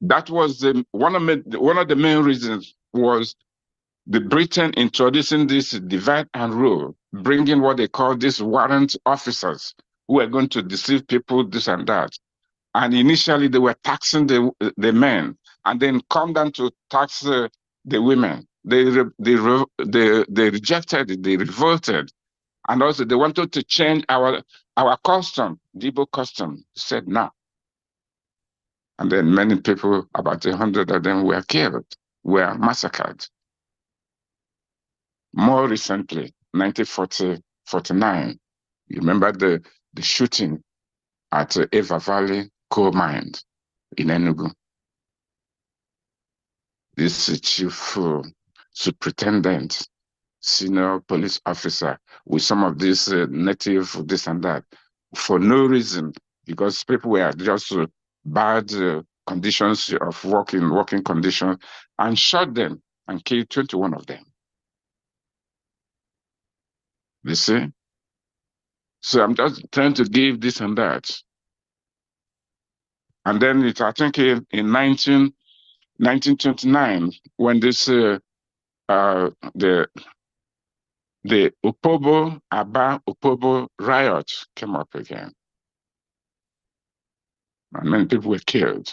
That was one of the main reasons was the Britain introducing this divide and rule, bringing what they call these warrant officers who are going to deceive people, this and that. And initially they were taxing the men, and then come down to tax the women. They rejected it, they revolted. And also they wanted to change our custom, the Igbo custom, said no. And then many people, about 100 of them were killed, were massacred. More recently, 1949, you remember the shooting at Eva Valley coal mine in Enugu. This chief superintendent, senior police officer, with some of these native this and that, for no reason, because people were just bad conditions of working conditions, and shot them and killed 21 of them. You see? So I'm just trying to give this and that. And then I think in 1929, when this the the Aba-Opobo riot came up again. And many people were killed.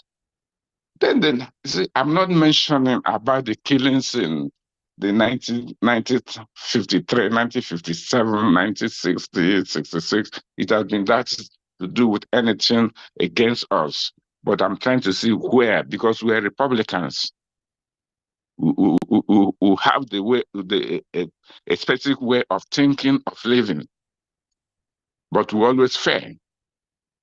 Then see, I'm not mentioning about the killings in the 1953, 1957, 1960, 66. It has been that to do with anything against us. But I'm trying to see where, because we're Republicans who have the way, a specific way of thinking, of living. But we're always fair.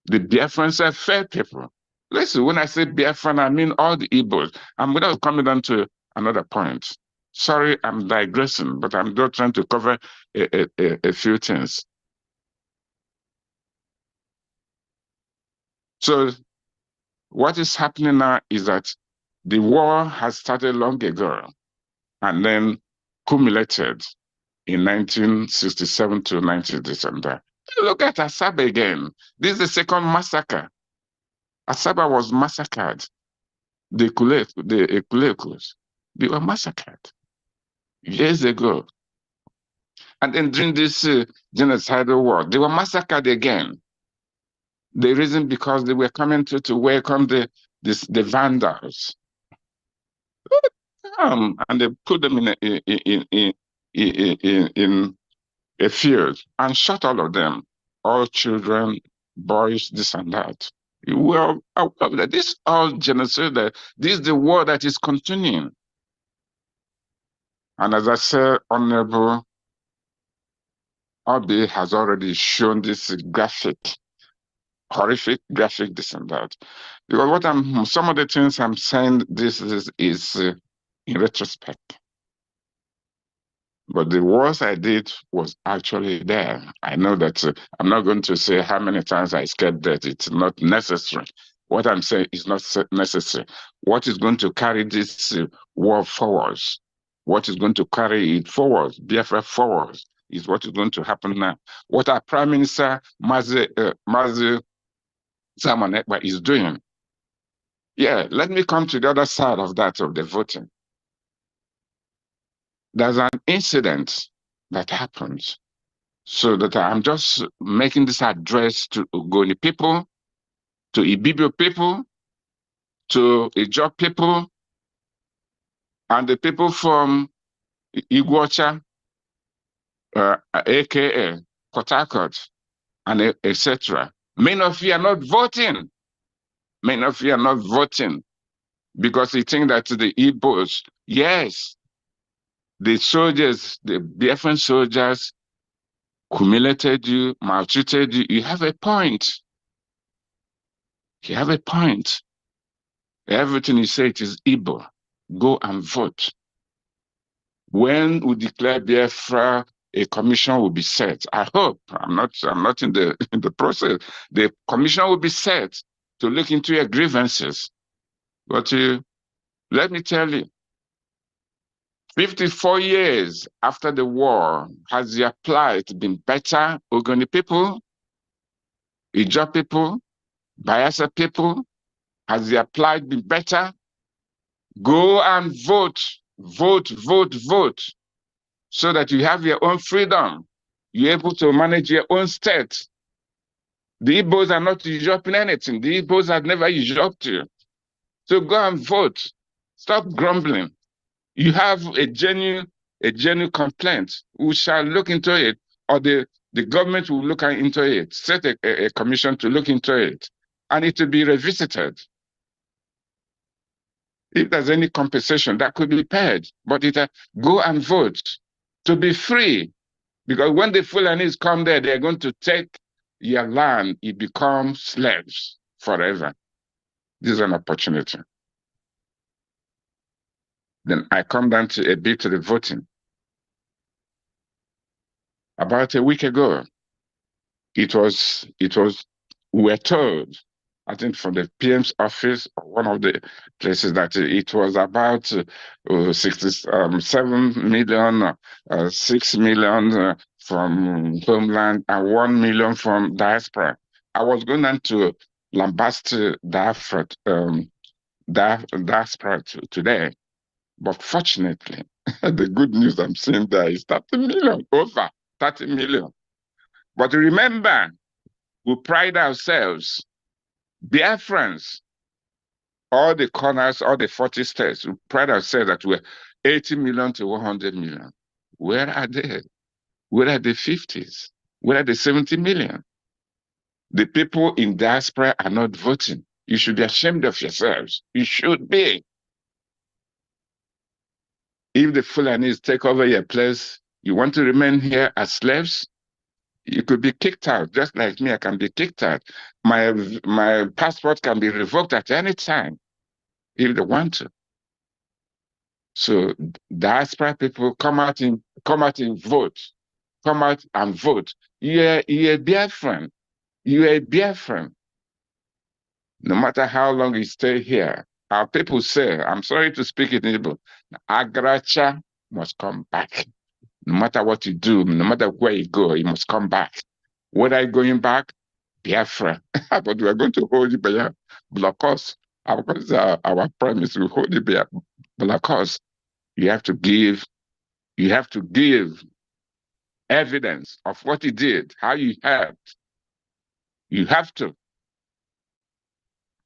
The Biafrans are fair people. Listen, when I say Biafran, I mean all the Igbos. I'm without coming down to another point. Sorry, I'm digressing, but I'm just trying to cover a few things. So what is happening now is that the war has started long ago and then culminated in 1967 to 19 December. Look at Asaba again. This is the second massacre. Asaba was massacred. The Ekulekos, they were massacred years ago. And then during this genocidal war, they were massacred again. The reason because they were coming to welcome the Vandals. And they put them in a field and shot all of them, all children, boys, this and that. Well, this all genocide, this is the war that is continuing. And as I said, Honorable Obi has already shown this horrific graphic, this and that. Because some of the things I'm saying, this is in retrospect. But the worst I did was actually there. I know that I'm not going to say how many times I scared death. It's not necessary. What I'm saying is not necessary. What is going to carry this war forward? What is going to carry it forward, Biafra forward, is what is going to happen now. What our Prime Minister, Mazi Simon Ekpa, is doing. Yeah, let me come to the other side of that, of the voting. There's an incident that happens. So that I'm just making this address to Ogoni people, to Ibibio people, to Ijaw people, and the people from Iguacha, aka Port Harcourt, and etc. Many of you are not voting. Many of you are not voting because you think that the Igbos, yes, the soldiers, the Biafran soldiers, humiliated you, maltreated you. You have a point. You have a point. Everything you say, it is Igbo. Go and vote. When we declare Biafra, a commission will be set. I hope. I'm not in the process. The commission will be set to look into your grievances. But let me tell you, 54 years after the war, has your plight been better? Ogoni people, Ijaw people, Bayelsa people, has your plight been better? Go and vote, vote, vote, vote, so that you have your own freedom. You're able to manage your own state. The Igbos are not usurping anything. The Igbos have never usurped you. So go and vote. Stop grumbling. You have a genuine complaint. We shall look into it, or the government will look into it, set a commission to look into it, and it will be revisited. If there's any compensation that could be paid, but go and vote to be free. Because when the Fulanis come there, they're going to take your land. You become slaves forever. This is an opportunity. Then I come down to a bit to the voting. About a week ago, we were told, I think from the PM's office, or one of the places, that it was about 67 million, 6 million from homeland, and 1 million from diaspora. I was going down to lambast diaspora today, But fortunately, the good news I'm seeing there is 30 million, over 30 million. But remember, we pride ourselves, Biafrans, all the corners, all the 40 states, we pride ourselves that we're 80 million to 100 million. Where are they? Where are the 50s? Where are the 70 million? The people in diaspora are not voting. You should be ashamed of yourselves. You should be. If the Fulanis take over your place, you want to remain here as slaves, you could be kicked out. Just like me, I can be kicked out. My passport can be revoked at any time if they want to. So diaspora people, come out and vote. Come out and vote. You're a Biafran. You're a Biafran. No matter how long you stay here, our people say, I'm sorry to speak in Igbo, Agracha must come back. No matter what you do, no matter where you go, you must come back. When are you going back? Biafra. But we are going to hold you by block us. Our promise, we hold you by block us. You have to give evidence of what he did, how you helped. You have to.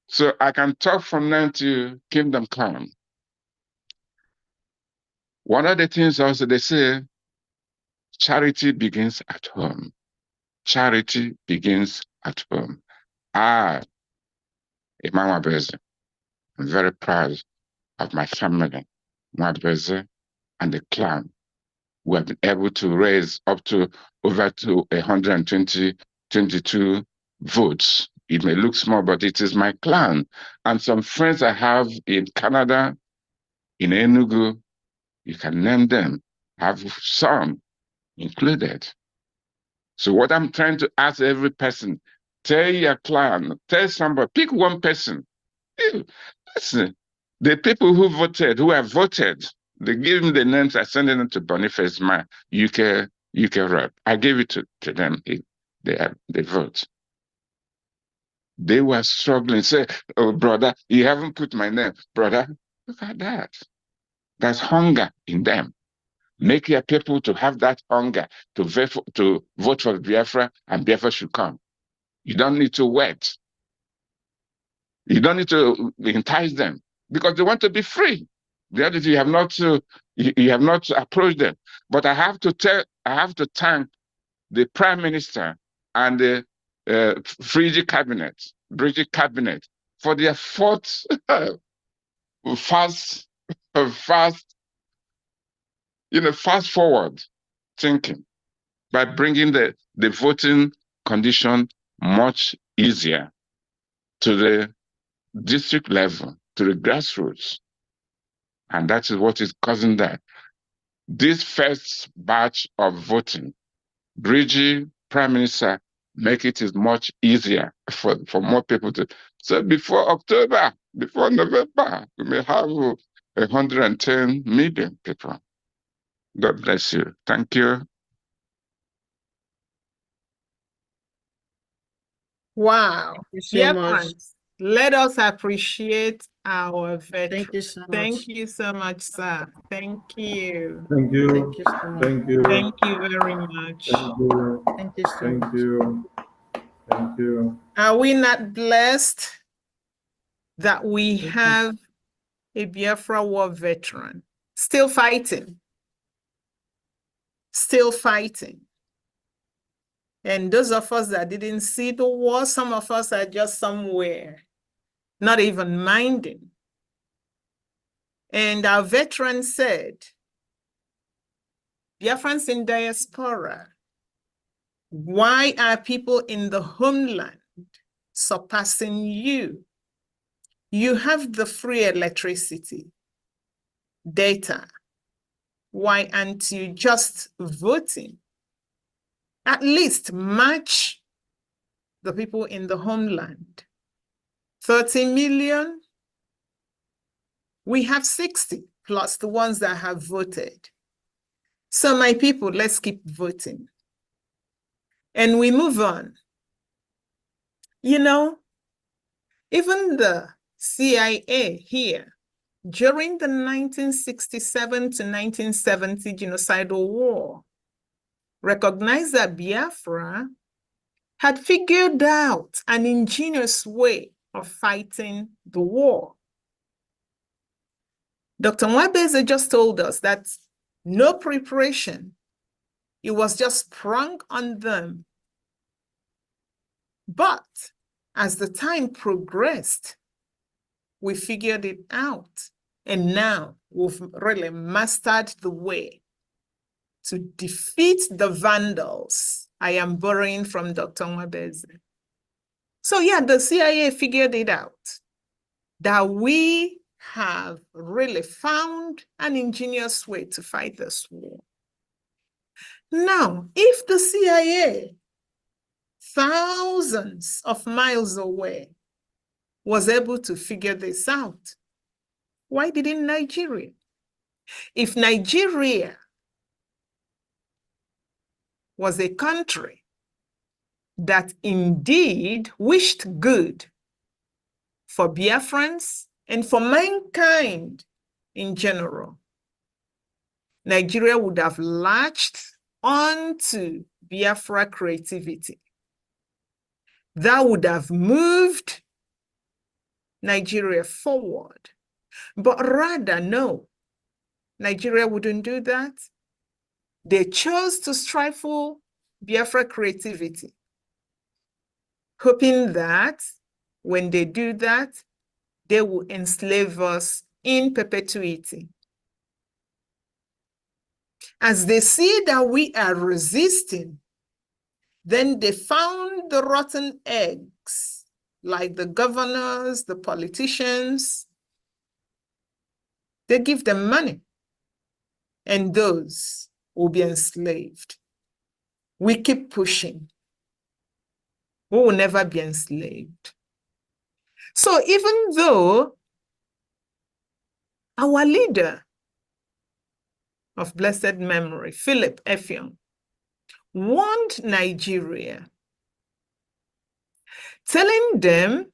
So I can talk from now to kingdom come. One of the things also they say, charity begins at home. Charity begins at home. Immanuel Bez, I'm very proud of my family, Mua Bez and the clan. We have been able to raise up to over to 122 votes. It may look small, but it is my clan. And some friends I have in Canada, in Enugu, you can name them, have some included. So what I'm trying to ask every person, tell your clan, tell somebody, pick one person. Listen, the people who have voted, they give them the names, I send them to Boniface, my UK rep. I gave it to them. They vote. They were struggling. Say, oh, brother, you haven't put my name. Brother, look at that. There's hunger in them. Make your people to have that hunger to vote for Biafra, and Biafra should come. You don't need to wait. You don't need to entice them because they want to be free. The other thing, you have not approached them. But I have to thank the Prime Minister and the British cabinet for their fast forward thinking by bringing the voting condition much easier to the district level, to the grassroots. And that is what is causing that. This first batch of voting, Bridgie, Prime Minister, make it is much easier for more people to. So before October, before November, we may have 110 million people. God bless you. Thank you. Wow. Thank you so much. Friends, let us appreciate our veterans. Thank you so much. Thank you so much, sir. Thank you. Thank you. Thank you so much. Thank you. Thank you very much. Thank you. Thank you so Thank much. you. Thank you. Are we not blessed that we have a Biafra war veteran still fighting? Still fighting. And those of us that didn't see the war, some of us are just somewhere, not even minding. And our veteran said, Biafrans in diaspora, why are people in the homeland surpassing you? You have the free electricity, data. Why aren't you just voting? At least match the people in the homeland. 30 million, we have 60 plus the ones that have voted. So my people, let's keep voting. And we move on. You know, even the CIA here during the 1967 to 1970 genocidal war, recognized that Biafra had figured out an ingenious way of fighting the war. Dr. Immanuel Bez just told us that no preparation, it was just sprung on them. But as the time progressed, we figured it out. And now we've really mastered the way to defeat the Vandals. I am borrowing from Dr. Immanuel Bez. So yeah, the CIA figured it out, that we have really found an ingenious way to fight this war. Now, if the CIA, thousands of miles away, was able to figure this out, why didn't Nigeria? If Nigeria was a country that indeed wished good for Biafrans and for mankind in general, Nigeria would have latched onto Biafra creativity. That would have moved Nigeria forward. But rather, no, Nigeria wouldn't do that. They chose to stifle Biafra creativity, hoping that when they do that, they will enslave us in perpetuity. As they see that we are resisting, then they found the rotten eggs, like the governors, the politicians. They give them money, and those will be enslaved. We keep pushing. We will never be enslaved. So even though our leader of blessed memory, Philip Effiong, warned Nigeria, telling them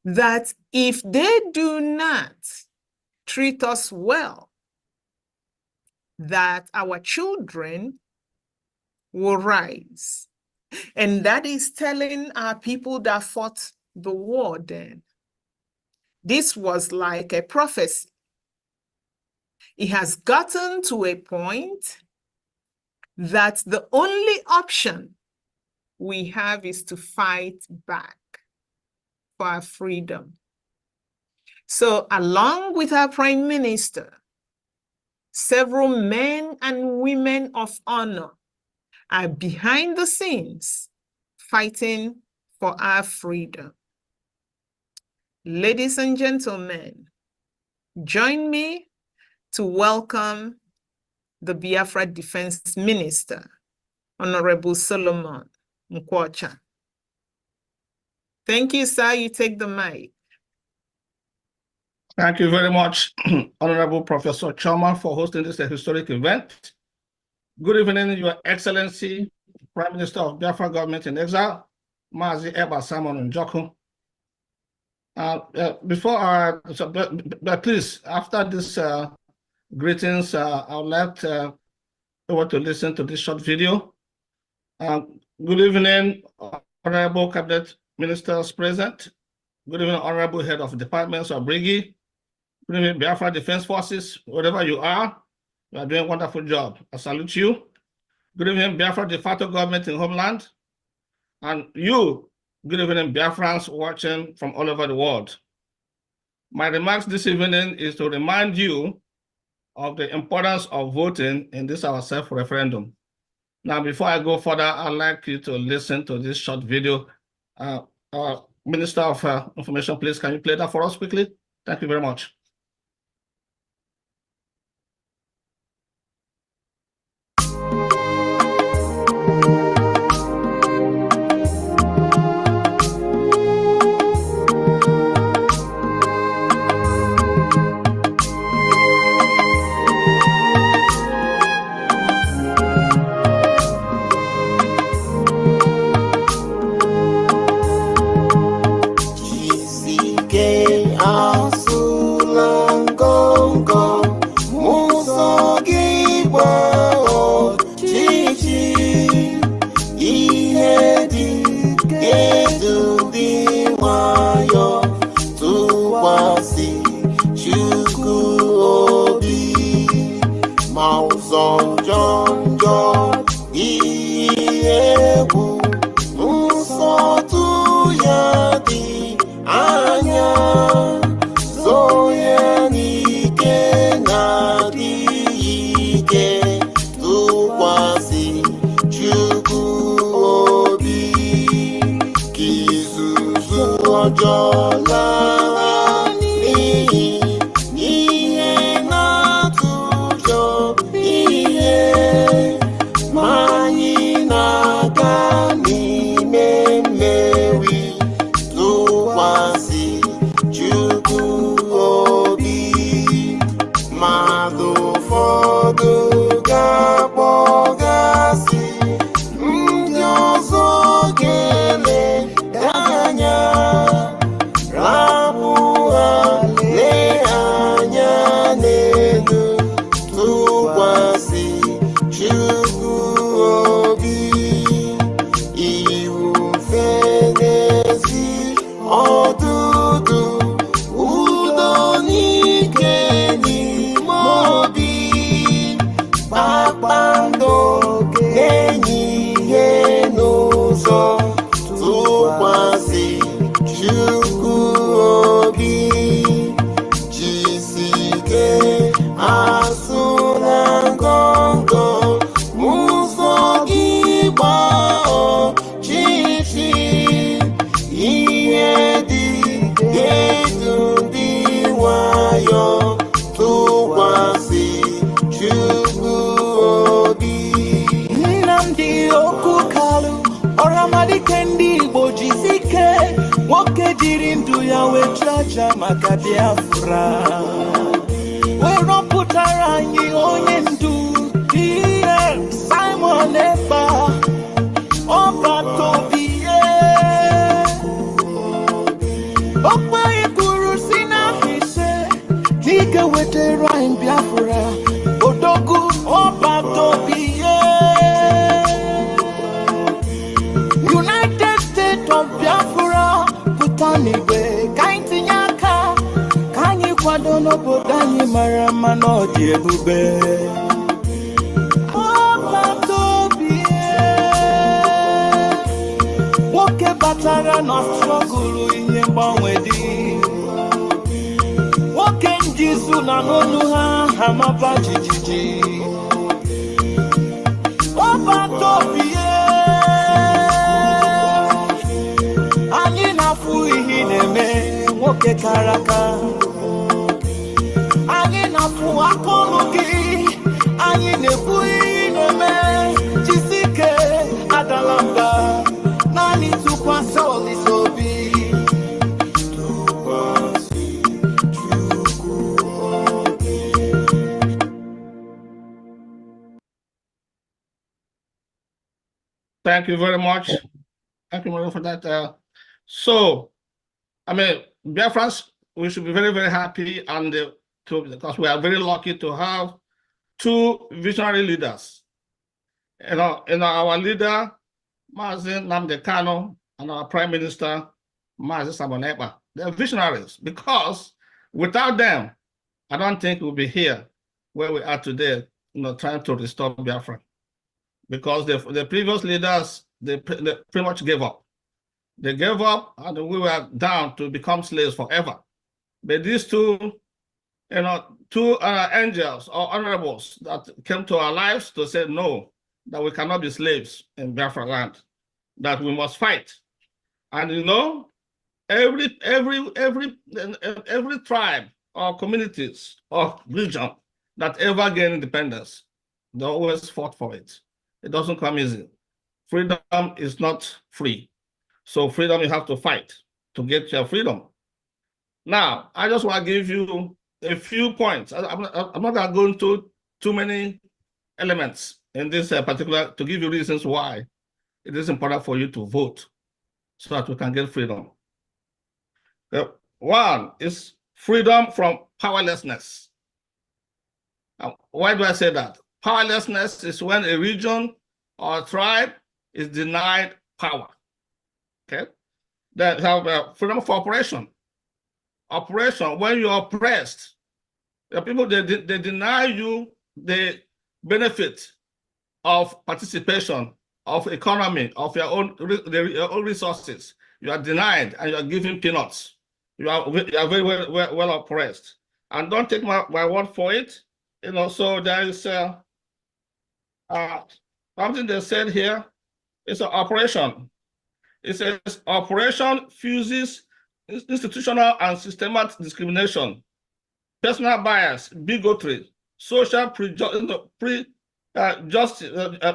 that if they do not treat us well, that our children will rise. And that is telling our people that fought the war then. This was like a prophecy. It has gotten to a point that the only option we have is to fight back for our freedom. So along with our Prime Minister, several men and women of honor are behind the scenes fighting for our freedom. Ladies and gentlemen, join me to welcome the Biafra Defense Minister, Honorable Solomon Mua. Thank you, sir. You take the mic. Thank you very much, Honorable Professor Choma, for hosting this historic event. Good evening, Your Excellency, Prime Minister of Biafra Government in Exile, Mazi Ekpa Simon Njoku. Please, after this greetings, I would like over to listen to this short video. Good evening, Honorable Cabinet Ministers present. Good evening, Honorable Head of Departments of Brigade. Good evening, Biafra Defense Forces, wherever you are doing a wonderful job. I salute you. Good evening, Biafra de facto government in homeland. And you, good evening, Biafrans watching from all over the world. My remarks this evening is to remind you of the importance of voting in this our self-referendum. Now, before I go further, I'd like you to listen to this short video. Minister of Information, please, can you play that for us quickly? Thank you very much. Asula ụzọ njọ ihe egwu nsọtụ ya dị anya zonye n'ike na-adịghị ike tụkwasị Chukwu obi ka izuzu ọjọọ laa n'ihi ihe na-atụ ụjọ ihe ma anyị na-aga n'ime mmeri tụkwasị Chukwu obi mmadụ ụfọdụ ga-akpọgasị ndị ọzọ ga-eleda anya rapụ ha lee anya n'elu tụkwasị Chukwu obi iwu mfe n'ezi ọdụdụ udo n'ike n'ime obi kpakpando na-enye ihe n'ụzọ tụkwasị Chukwu obi jisike asụla ngọngọ ụzọ gị gbaa ọchịchị ihe dị edu dị nwayọ tụkwasị Chukwu obi Nnamdi Okukalu ọramadike ndị Igbo jisike nwoke jiri ndụ ya wee chacha maka Biafra wee rọpụtara anyị onye ndu ihe Simon Ekpa ọbatobie okpere kwuru si n'ahịse n'ike wetara anyị Biafra odogwu ọbatobie United States of Biafra pụta n'igwe ka anyị tinye aka ka anyị kwado n'obodo anyị mara mma na ọ dị ebube ọbatobie nwoke batara na strọgụlụ ihe mgbanwe dị nwoke njizu na n'onu ha hamaba jijiji ọbatobie anyị na-afụ ihe na-eme nwoke kara aka anyị na-afụ aka ọrụ gị anyị na-ekwu ihe na-eme jisike adala mba naanị tụkwasị Olise obi Thank you very much. Thank you very much for that. So, I mean, Biafrans, we should be very, very happy and because we are very lucky to have two visionary leaders. You know, our leader, Mazi Nnamdi Kanu, and our Prime Minister, Mazi Solomon Ekpa. They're visionaries because without them, I don't think we'll be here where we are today, trying to restore Biafra. Because the previous leaders, they pretty much gave up. They gave up and we were down to become slaves forever. But these two angels or honorables that came to our lives to say no, that we cannot be slaves in Biafra land, that we must fight. And every tribe or communities or region that ever gained independence, they always fought for it. It doesn't come easy. Freedom is not free. So freedom, you have to fight to get your freedom. Now, I just want to give you a few points. I'm not going to go into too many elements in this particular, to give you reasons why it is important for you to vote so that we can get freedom. One is freedom from powerlessness. Why do I say that? Powerlessness is when a region or a tribe is denied power. Okay, they have freedom for operation. Operation, when you're oppressed, the people they deny you the benefit of participation, of economy, of your own resources. You are denied and you are given peanuts. You are very well oppressed. And don't take my word for it. So there is something they said here. It's an operation. It says operation fuses institutional and systematic discrimination, personal bias, bigotry, social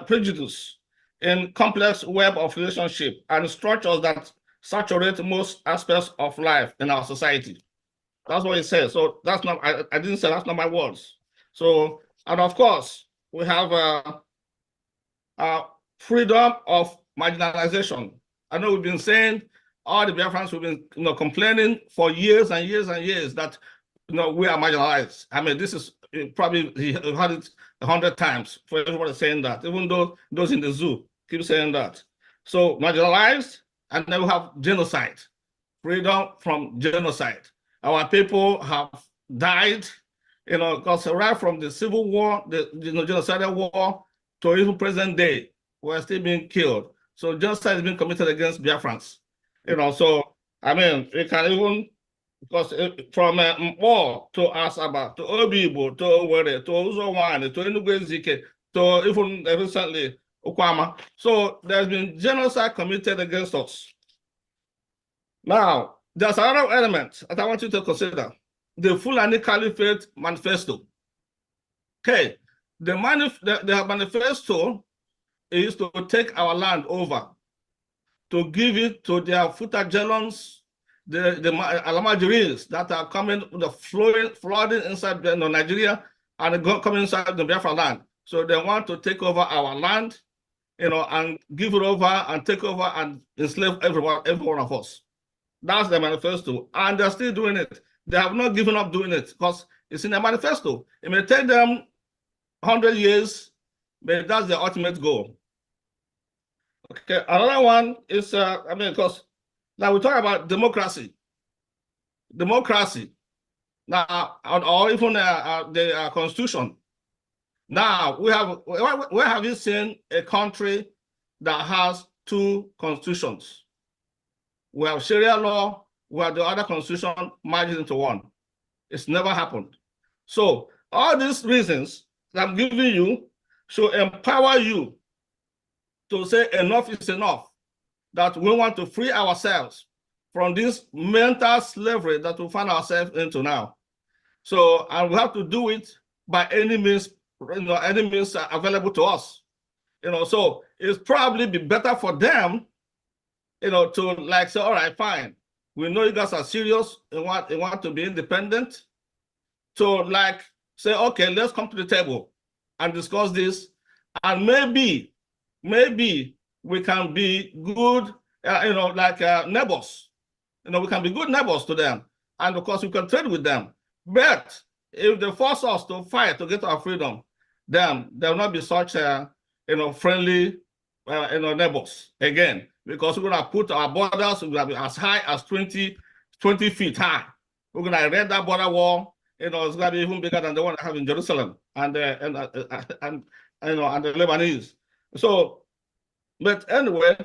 prejudice in complex web of relationship and structures that saturate most aspects of life in our society. That's what it says. So that's not, I didn't say, that's not my words. So, and of course, we have freedom of marginalization. I know we've been saying, all the Biafrans have been complaining for years and years and years that we are marginalized. I mean, this is probably, he heard it 100 times for everybody saying that, even though those in the zoo keep saying that. So marginalized, and then we have genocide, freedom from genocide. Our people have died, because right from the Civil War, the genocidal war, to even present day, we're still being killed. So genocide has been committed against Biafrans. So, I mean, we can even, because from Mpo to Asaba, to Obibo, to Owerri, to Uzowani, to Enugu-Ezike, to even recently, Okwama. So there's been genocide committed against us. Now, there's another element that I want you to consider. The Fulani Caliphate Manifesto. Okay, the manifesto is to take our land over, to give it to their Futajelons, the Alamajiris that are coming, flooding inside Nigeria and coming inside the Biafra land. So they want to take over our land, and give it over and take over and enslave every one of us. That's the manifesto, and they're still doing it. They have not given up doing it because it's in the manifesto. It may take them 100 years, but that's the ultimate goal. Okay, another one is, because now we talk about democracy. Democracy, now, or even the constitution. Now, where have you seen a country that has two constitutions? We have Sharia law, we have the other constitution merged into one. It's never happened. So all these reasons that I'm giving you should empower you to say enough is enough, that we want to free ourselves from this mental slavery that we find ourselves into now. So, and we have to do it by any means, any means available to us. So it's probably be better for them, to like say, all right, fine. We know you guys are serious and want to be independent. So like say, okay, let's come to the table and discuss this. And maybe we can be good, neighbors. We can be good neighbors to them. And of course we can trade with them. But if they force us to fight to get our freedom, then there will not be such friendly neighbors again, because we're going to put our borders, we're going to be as high as 20 feet high. We're going to erect that border wall. It's going to be even bigger than the one I have in Jerusalem and the Lebanese. So, but anyway,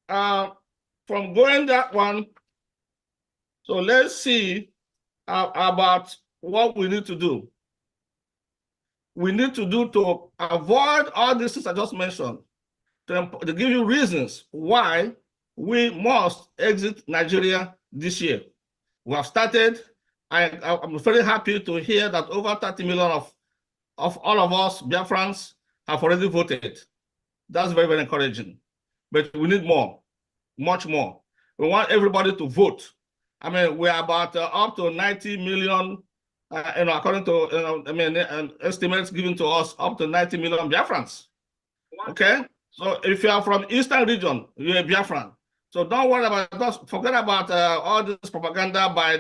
from going that one, so let's see about what we need to do. We need to do to avoid all these things I just mentioned, to give you reasons why we must exit Nigeria this year. We have started. I'm very happy to hear that over 30 million of all of us Biafrans have already voted. That's very, very encouraging. But we need more, much more. We want everybody to vote. I mean, we're about up to 90 million, according to estimates given to us, up to 90 million Biafrans. Okay? So if you are from Eastern region, you're a Biafran. So don't worry about that. Forget about all this propaganda by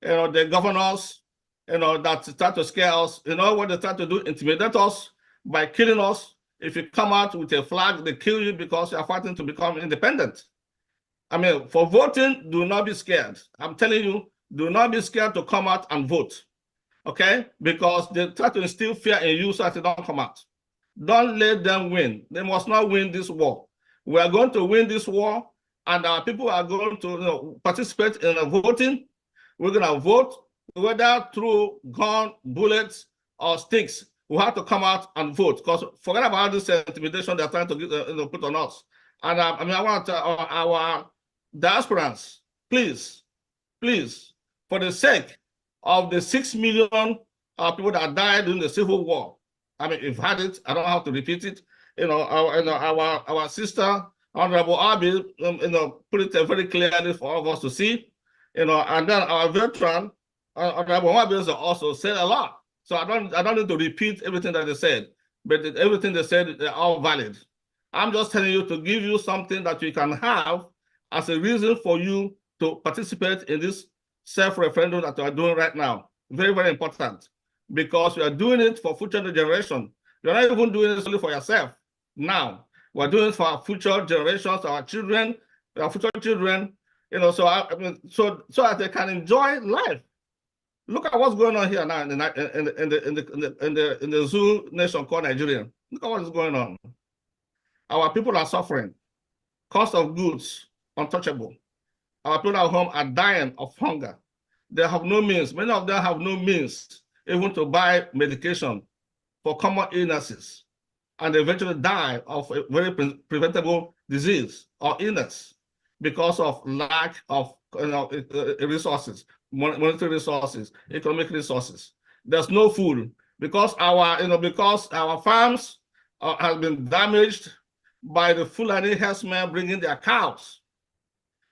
the governors, that start to scare us. What they try to do, intimidate us by killing us. If you come out with a flag, they kill you because you are fighting to become independent. I mean, for voting, do not be scared. I'm telling you, do not be scared to come out and vote. Okay? Because they try to instill fear in you so that you don't come out. Don't let them win. They must not win this war. We are going to win this war, and our people are going to participate in the voting. We're going to vote, whether through gun, bullets, or sticks. We have to come out and vote, because forget about this intimidation they're trying to put on us. And I want our diasporans, please, for the sake of the 6 million people that died during the Civil War. I mean, you've had it. I don't have to repeat it. Our sister, Honorable Abi, put it very clearly for all of us to see. And then our veteran, Honorable Abi, also said a lot. So I don't need to repeat everything that they said, but everything they said, they're all valid. I'm just telling you to give you something that you can have as a reason for you to participate in this self-referendum that we are doing right now. Very, very important, because we are doing it for future generation. You're not even doing this only for yourself now. We're doing it for our future generations, our children, our future children, so that they can enjoy life. Look at what's going on here now in the Zulu nation called Nigerian. Look at what is going on. Our people are suffering. Cost of goods, untouchable. Our people at home are dying of hunger. They have no means. Many of them have no means even to buy medication for common illnesses, and they eventually die of a very preventable disease or illness because of lack of resources, monetary resources, economic resources. There's no food because our farms have been damaged by the Fulani herdsmen bringing their cows.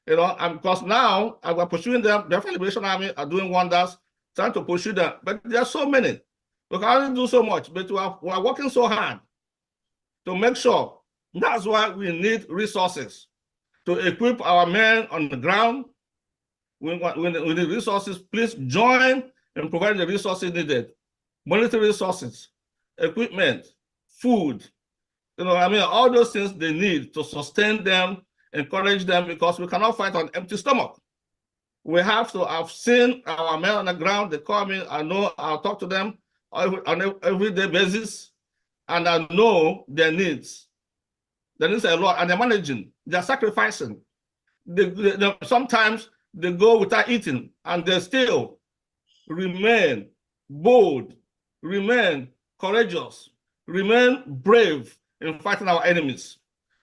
And because now we're pursuing them. The Liberation Army are doing wonders, trying to pursue them, but there are so many. We can only do so much, but we are working so hard to make sure. That's why we need resources to equip our men on the ground. We need resources. Please join in providing the resources needed. Monetary resources, equipment, food, all those things they need to sustain them, encourage them, because we cannot fight on empty stomach. We have to have seen our men on the ground. They call me, I know, I'll talk to them on an everyday basis, and I know their needs. There is a lot, and they're managing, they're sacrificing. Sometimes they go without eating, and they still remain bold, remain courageous, remain brave in fighting our enemies.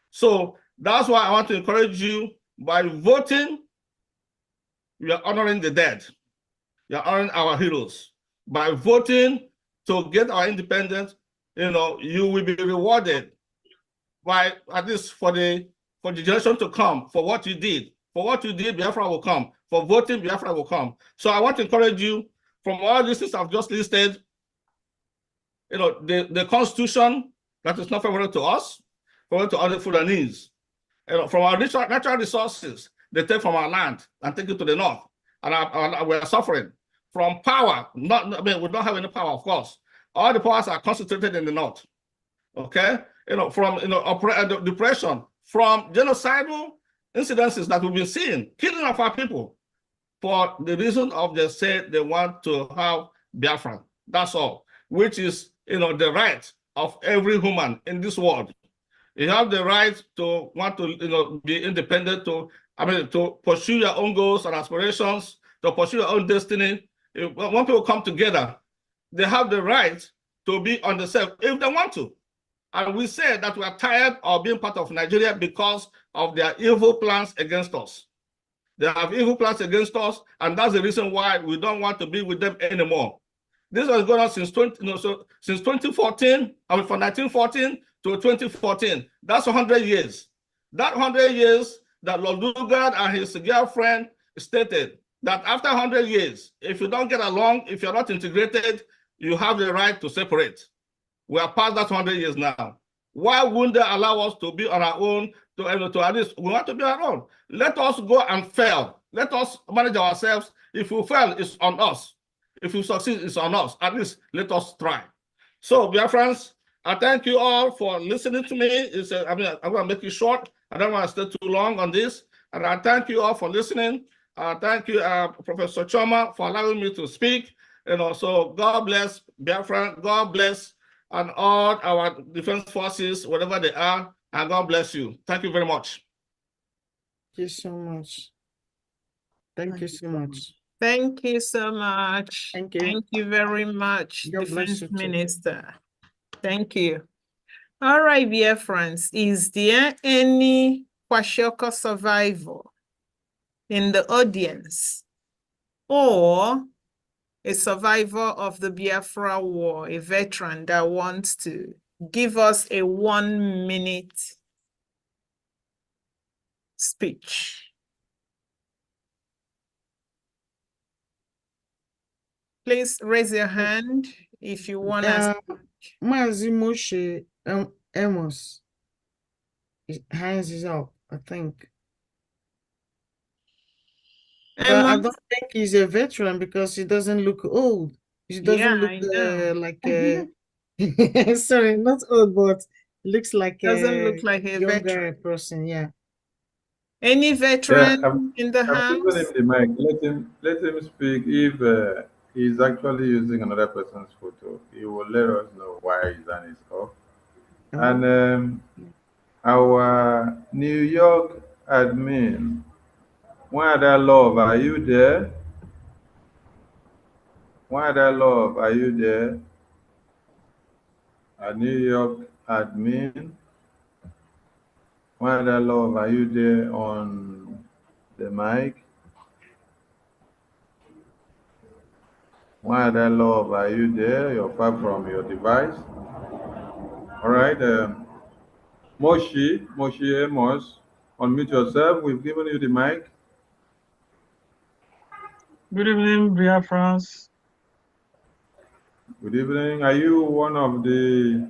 So that's why I want to encourage you, by voting, you are honoring the dead. You are honoring our heroes. By voting to get our independence, you will be rewarded by, at least for the generation to come, for what you did. For what you did, Biafra will come. For voting, Biafra will come. So I want to encourage you, from all these things I've just listed, the Constitution that is not favorable to us, favorable to other Fulanese. From our natural resources, they take from our land and take it to the north, and we're suffering from power. We don't have any power, of course. All the powers are concentrated in the north. Okay, from depression, from genocidal incidences that we've been seeing, killing of our people, for the reason of they say they want to have Biafra. That's all, which is the right of every human in this world. You have the right to want to be independent, to pursue your own goals and aspirations, to pursue your own destiny. When people come together, they have the right to be on the self if they want to. And we say that we are tired of being part of Nigeria because of their evil plans against us. They have evil plans against us, and that's the reason why we don't want to be with them anymore. This has gone on since 2014. From 1914 to 2014. That's 100 years. That 100 years that Lord Lugard and his girlfriend stated that after 100 years, if you don't get along, if you're not integrated, you have the right to separate. We are past that 100 years now. Why wouldn't they allow us to be on our own? To at least we want to be our own. Let us go and fail. Let us manage ourselves. If we fail, it's on us. If we succeed, it's on us. At least let us try. So, dear friends, I thank you all for listening to me. I'm going to make it short. I don't want to stay too long on this. And I thank you all for listening. Thank you, Professor Choma, for allowing me to speak. So God bless Biafra. God bless and all our defense forces, whatever they are, and God bless you. Thank you very much. Thank you so much. Thank you so much. Thank you so much. Thank you. Thank you very much, God bless Defense you too. Minister. Thank you. All right, dear friends, is there any Kwashiorkor survivor in the audience or a survivor of the Biafra War, a veteran that wants to give us a 1-minute speech? Please raise your hand if you want to. Mazi Moshe Amos. His hands is up, I think. But I don't think he's a veteran because he doesn't look old. He doesn't look like sorry, not old, but looks like doesn't look like a younger veteran person. Yeah. Any veteran in the I've given him house? the mic. Let him speak. If he's actually using another person's photo, he will let us know why his hand is off. And our New York admin, Wanda Love, are you there? Wanda Love, are you there? Our New York admin, Wanda Love, are you there on the mic? Wanda Love, are you there? You're far from your device. All right. Moshi Amos, unmute yourself. We've given you the mic. Good evening, Briafrans. Good evening. Are you one of the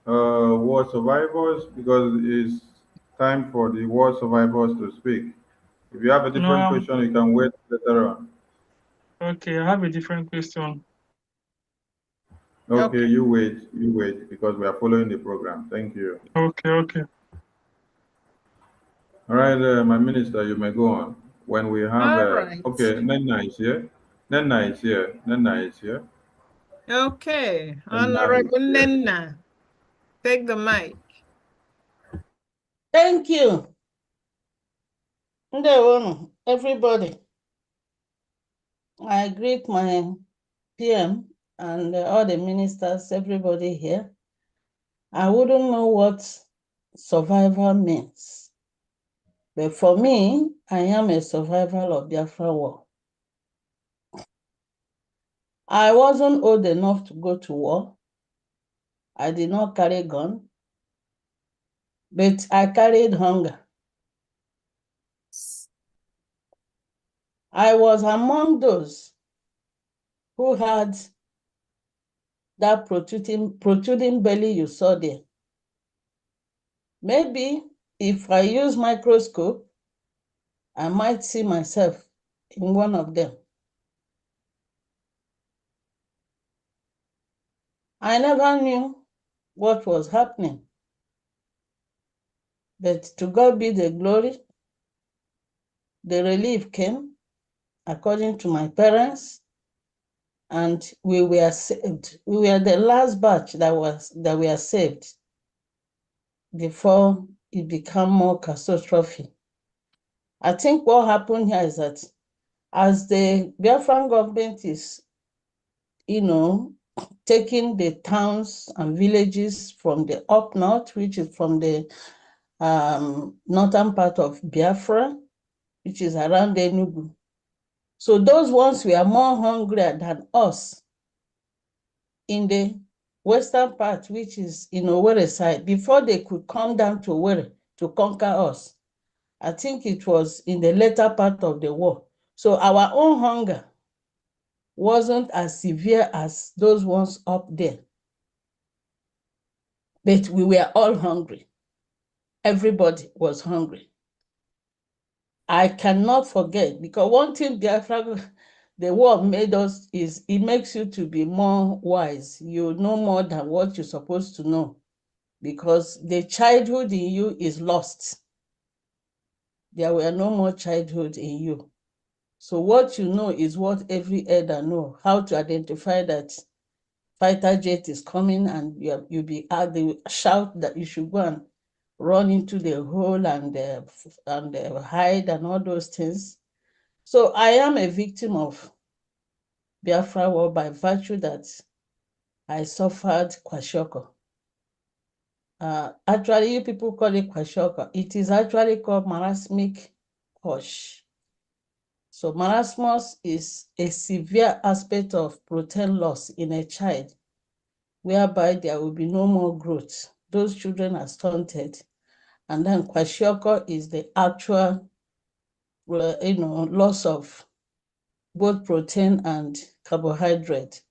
war survivors? Because it's time for the war survivors to speak. If you have a different question, you can wait later on. Okay, I have a different question. Okay, you wait, because we are following the program. Thank you. Okay. All right, my minister, you may go on. When we have, okay, Nenna is here. Nenna is here. Okay, Honorable Nenna, take the mic. Thank you. Everybody. I greet my PM and all the ministers, everybody here. I wouldn't know what survivor means. But for me, I am a survivor of Biafra War. I wasn't old enough to go to war. I did not carry gun, but I carried hunger. I was among those who had that protruding belly you saw there. Maybe if I use microscope, I might see myself in one of them. I never knew what was happening. But to God be the glory, the relief came according to my parents, and we were saved. We were the last batch that were saved before it became more catastrophic. I think what happened here is that as the Biafran government is, taking the towns and villages from the up north, which is from the northern part of Biafra, which is around Enugu. So those ones were more hungry than us in the western part, which is in Owerri side, before they could come down to Owerri to conquer us. I think it was in the later part of the war. So our own hunger wasn't as severe as those ones up there. But we were all hungry. Everybody was hungry. I cannot forget, because one thing Biafra, the war made us is it makes you to be more wise. You know more than what you're supposed to know, because the childhood in you is lost. There were no more childhood in you. So what you know is what every elder knows, how to identify that fighter jet is coming and you'll be out, they will shout that you should go and run into the hole and hide and all those things. So I am a victim of Biafra war by virtue that I suffered kwashiorkor. Actually, you people call it kwashiorkor. It is actually called marasmic hush. So marasmus is a severe aspect of protein loss in a child, whereby there will be no more growth. Those children are stunted. And then kwashiorkor is the actual, loss of both protein and carbohydrate,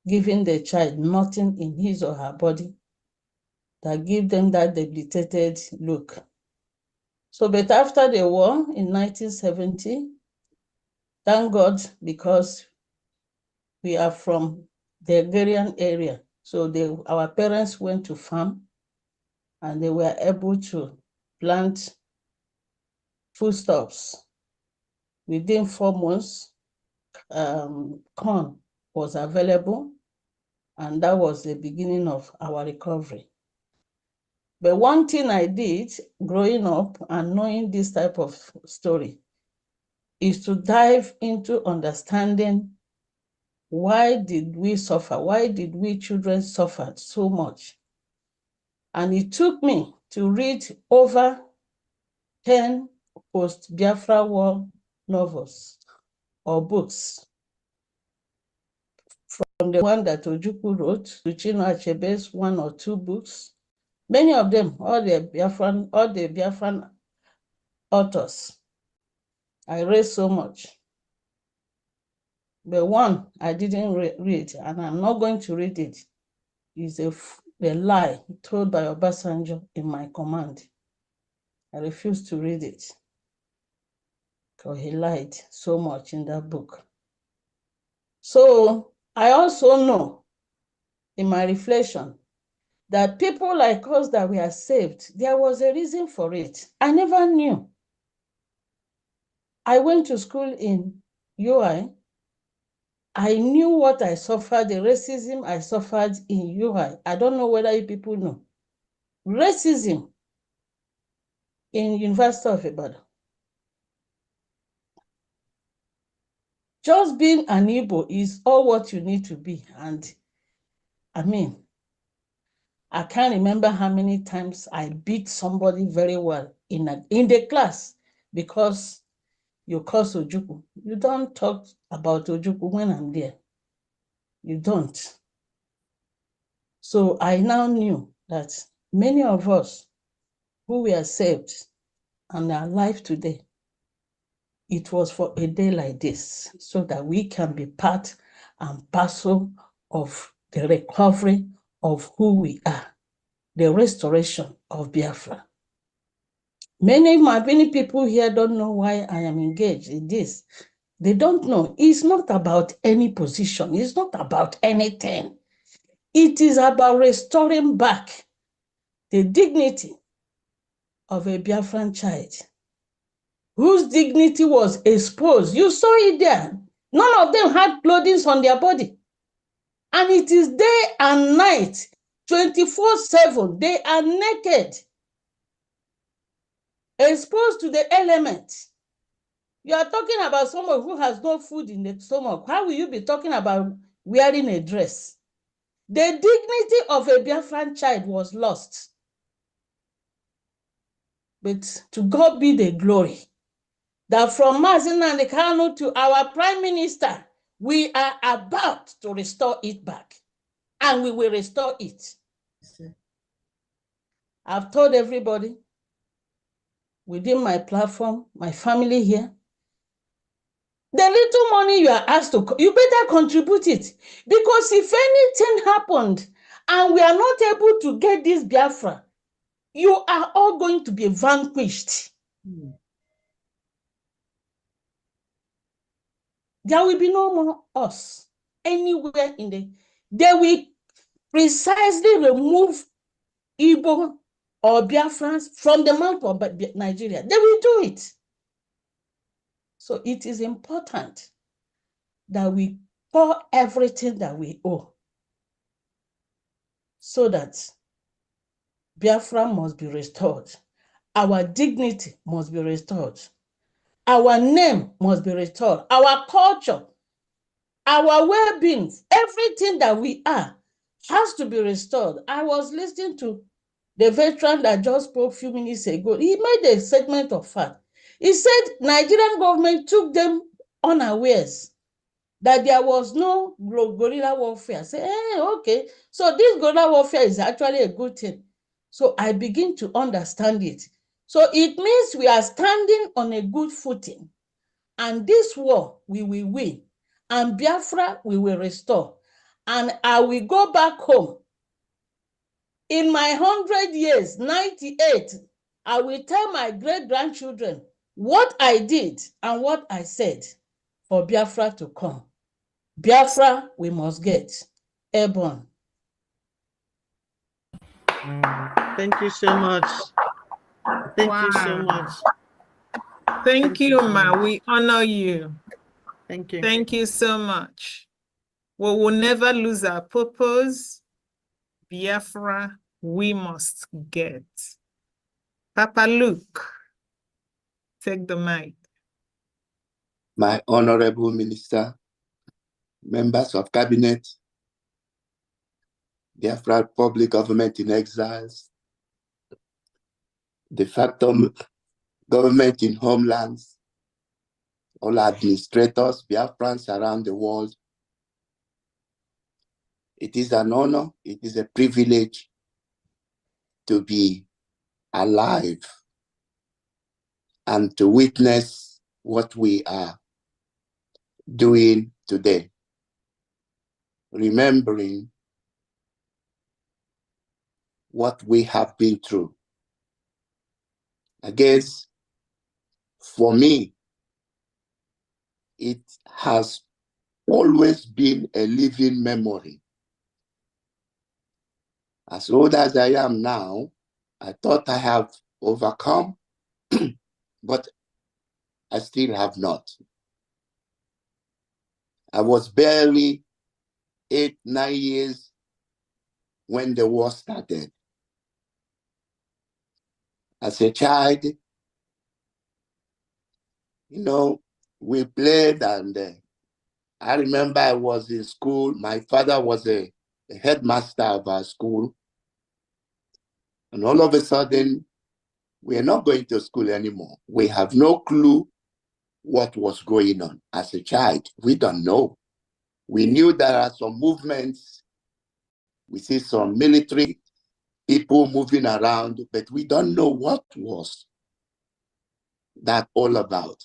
giving the child nothing in his or her body that give them that debilitated look. So, but after the war in 1970, thank God, because we are from the agrarian area. So our parents went to farm and they were able to plant foodstuffs. Within 4 months, corn was available, and that was the beginning of our recovery. But one thing I did growing up and knowing this type of story is to dive into understanding why did we suffer? Why did we children suffer so much? And it took me to read over 10 post-Biafra war novels or books. From the one that Ojukwu wrote, to Chinua Achebe's 1 or 2 books, many of them, all the Biafran authors. I read so much. But one I didn't read, and I'm not going to read it, is a lie told by Obasanjo in my command. I refuse to read it because he lied so much in that book. So I also know in my reflection that people like us that were saved, there was a reason for it. I never knew. I went to school in UI. I knew what I suffered, the racism I suffered in UI. I don't know whether you people know. Racism in University of Ibadan. Just being an Igbo is all what you need to be. And I mean, I can't remember how many times I beat somebody very well in the class because you curse Ojukwu. You don't talk about Ojukwu when I'm there. You don't. So I now knew that many of us who were saved and are alive today, it was for a day like this, so that we can be part and parcel of the recovery of who we are, the restoration of Biafra. Many people here don't know why I am engaged in this. They don't know. It's not about any position. It's not about anything. It is about restoring back the dignity of a Biafran child whose dignity was exposed. You saw it there. None of them had clothing on their body. And it is day and night, 24/7. They are naked, exposed to the elements. You are talking about someone who has no food in the stomach. How will you be talking about wearing a dress? The dignity of a Biafran child was lost. But to God be the glory that from Mazi Nnamdi Kanu to our Prime Minister, we are about to restore it back. And we will restore it. I've told everybody within my platform, my family here, the little money you are asked to, you better contribute it. Because if anything happened and we are not able to get this Biafra, you are all going to be vanquished. There will be no more us anywhere in they will precisely remove Igbo or Biafrans from the map of Nigeria. They will do it. So it is important that we pour everything that we owe so that Biafra must be restored. Our dignity must be restored. Our name must be restored. Our culture, our well-being, everything that we are has to be restored. I was listening to the veteran that just spoke a few minutes ago. He made a segment of fact. He said Nigerian government took them unawares that there was no guerrilla warfare. I say, okay, so this guerrilla warfare is actually a good thing. So I begin to understand it. So it means we are standing on a good footing, and this war we will win, and Biafra we will restore, and I will go back home. In my 100 years, 98, I will tell my great-grandchildren what I did and what I said for Biafra to come. Biafra we must get. Airborne. Thank you so much. Thank you so much. Thank you, so Ma. much. We honor you. Thank you. Thank you so much. We will never lose our purpose. Biafra, we must get. Papa Luke, take the mic. My honorable minister, members of cabinet, Biafra public government in exiles, de facto government in homelands, all administrators, Biafrans around the world. It is an honor, it is a privilege to be alive and to witness what we are doing today. Remembering what we have been through. I guess for me, it has always been a living memory. As old as I am now, I thought I have overcome, but I still have not. I was barely 8, 9 years when the war started. As a child, we played, and I remember I was in school. My father was a headmaster of our school. And all of a sudden, we are not going to school anymore. We have no clue what was going on. As a child, we don't know. We knew there are some movements. We see some military people moving around, but we don't know what was that all about.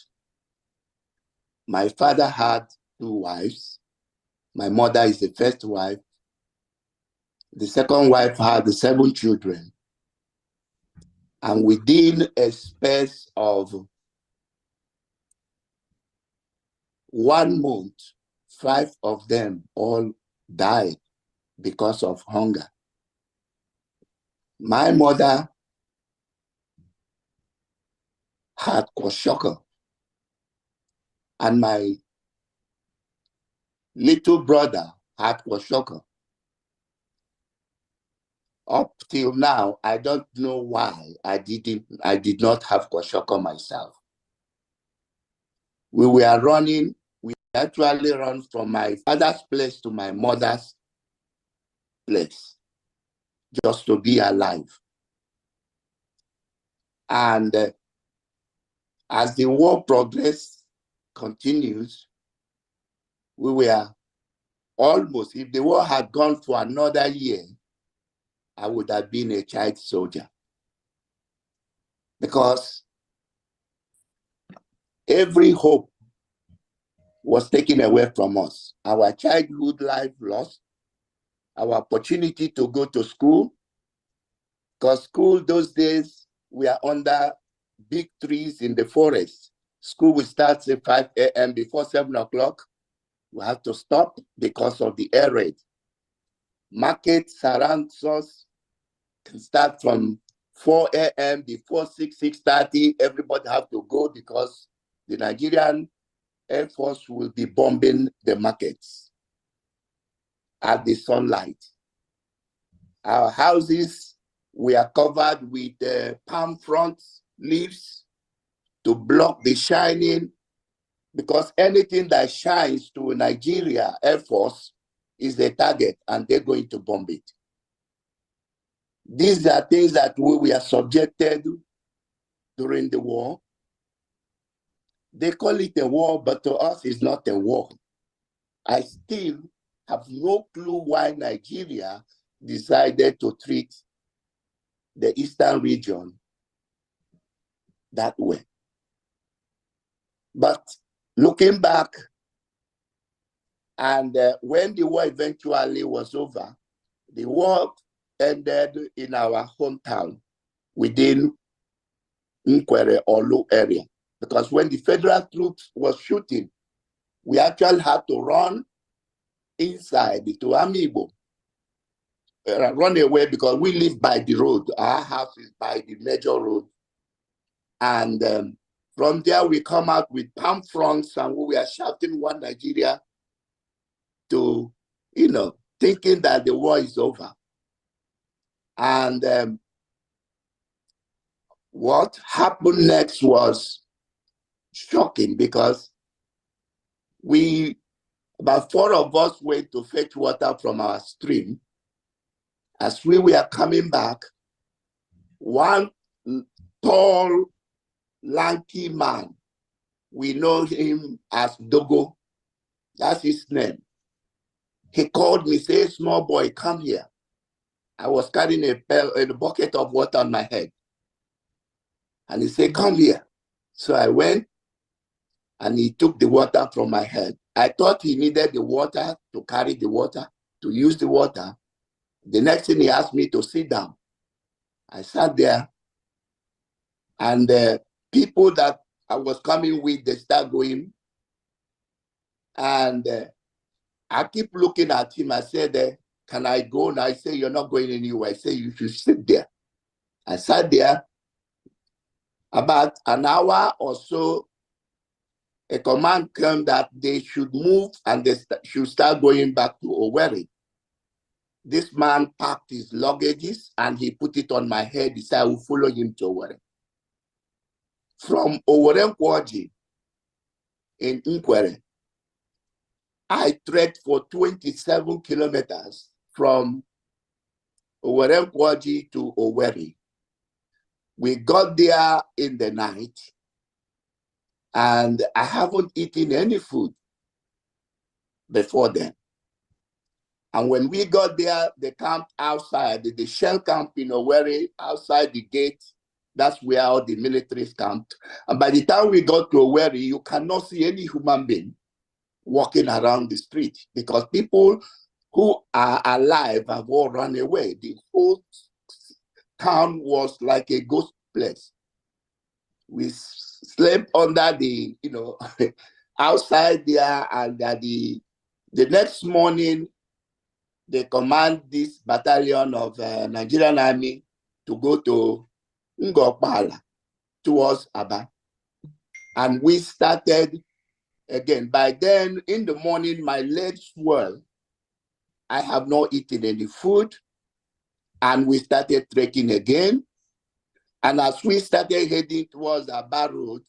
My father had 2 wives. My mother is the first wife. The second wife had 7 children. And within a space of 1 month, 5 of them all died because of hunger. My mother had kwashiorkor, and my little brother had kwashiorkor. Up till now, I don't know why I did not have kwashiorkor myself. We were running. We actually ran from my father's place to my mother's place just to be alive. And as the war progress continues, we were almost, if the war had gone for another year, I would have been a child soldier. Because every hope was taken away from us. Our childhood life lost, our opportunity to go to school, because school those days, we are under big trees in the forest. School will start at 5 a.m. Before 7 o'clock. We have to stop because of the air raid. Market surrounds us, can start from 4 a.m. Before 6:30. Everybody have to go because the Nigerian Air Force will be bombing the markets at the sunlight. Our houses were covered with palm front leaves to block the shining, because anything that shines to Nigeria Air Force is the target and they're going to bomb it. These are things that we were subjected during the war. They call it a war, but to us it's not a war. I still have no clue why Nigeria decided to treat the Eastern region that way. But looking back, and when the war eventually was over, the war ended in our hometown within Nkwere Olu area. Because when the federal troops were shooting, we actually had to run inside to Amibo, run away, because we live by the road. Our house is by the major road. And from there, we come out with palm fronts and we were shouting "One Nigeria" to, thinking that the war is over. And what happened next was shocking, because about 4 of us went to fetch water from our stream. As we were coming back, one tall, lanky man, we know him as Dogo, that's his name. He called me, say, "Small boy, come here." I was carrying a bucket of water on my head. And he said, "Come here." So I went, and he took the water from my head. I thought he needed the water to carry the water, to use the water. The next thing, he asked me to sit down. I sat there, and the people that I was coming with, they start going. And I keep looking at him. I said, "Can I go?" And I say, "You're not going anywhere." I say, "You should sit there." I sat there. About an hour or so, a command came that they should move and they should start going back to Owerri. This man packed his luggages and he put it on my head. He said, "I will follow him to Owerri." From Owerri in Nkwere, I trekked for 27 kilometers from Owerri to Owerri. We got there in the night, and I haven't eaten any food before then. And when we got there, they camped outside, the shell camp in Owerri, outside the gate. That's where all the militaries camped. And by the time we got to Owerri, you cannot see any human being walking around the street, because people who are alive have all run away. The whole town was like a ghost place. We slept under the, outside there, and the next morning, they command this battalion of Nigerian army to go to Ngokpala towards Aba. And we started again. By then, in the morning, my legs swelled. I have not eaten any food. And we started trekking again. And as we started heading towards Aba Road,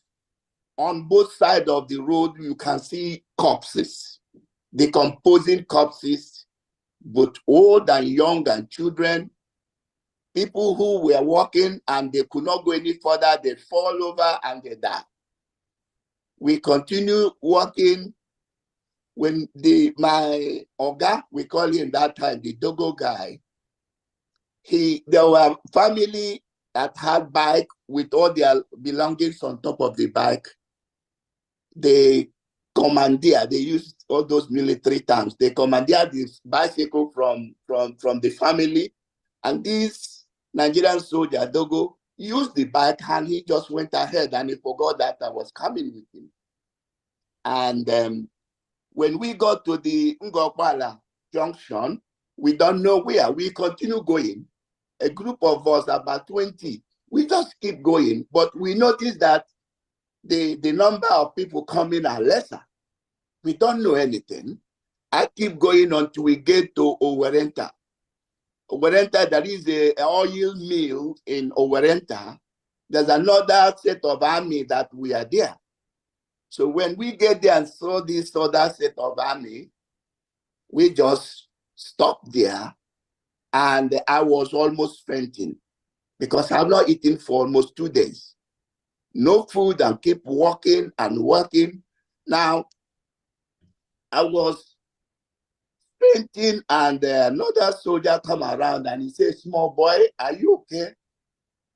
on both sides of the road, you can see corpses, decomposing corpses, both old and young and children. People who were walking and they could not go any further, they fall over and they die. We continue walking. When my Oga, we call him that time, the Dogo guy, there were family that had bike with all their belongings on top of the bike. They commandeer, they used all those military terms. They commandeered this bicycle from the family, and this Nigerian soldier, Dogo, used the bike and he just went ahead and he forgot that I was coming with him. And when we got to the Ngokpala junction, we don't know where. We continue going. A group of us, about 20, we just keep going. But we noticed that the number of people coming are lesser. We don't know anything. I keep going until we get to Owerenta. Owerenta, there is a oil mill in Owerenta. There's another set of army that we are there. So when we get there and saw this other set of army, we just stopped there, and I was almost fainting because I've not eaten for almost 2 days. No food, and keep walking and walking. Now, I was fainting, and another soldier come around and he said, "Small boy, are you okay?"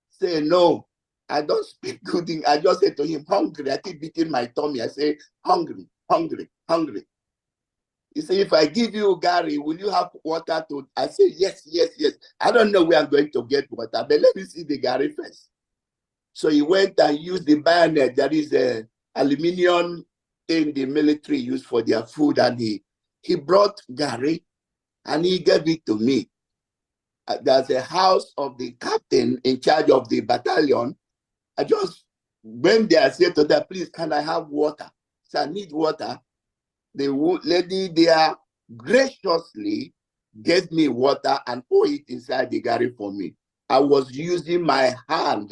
Say, "No, I don't speak good English." I just said to him, "Hungry." I keep beating my tummy. I say, "Hungry, hungry, hungry." He said, "If I give you Gary, will you have water to?" I say, "Yes, yes, yes." I don't know where I'm going to get water, but let me see the Gary first. So he went and used the bayonet. There is a aluminium thing the military use for their food, and he brought Gary and he gave it to me. There's a house of the captain in charge of the battalion. I just went there and said to them, "Please, can I have water?" So I need water. The lady there graciously gave me water and poured it inside the Gary for me. I was using my hand,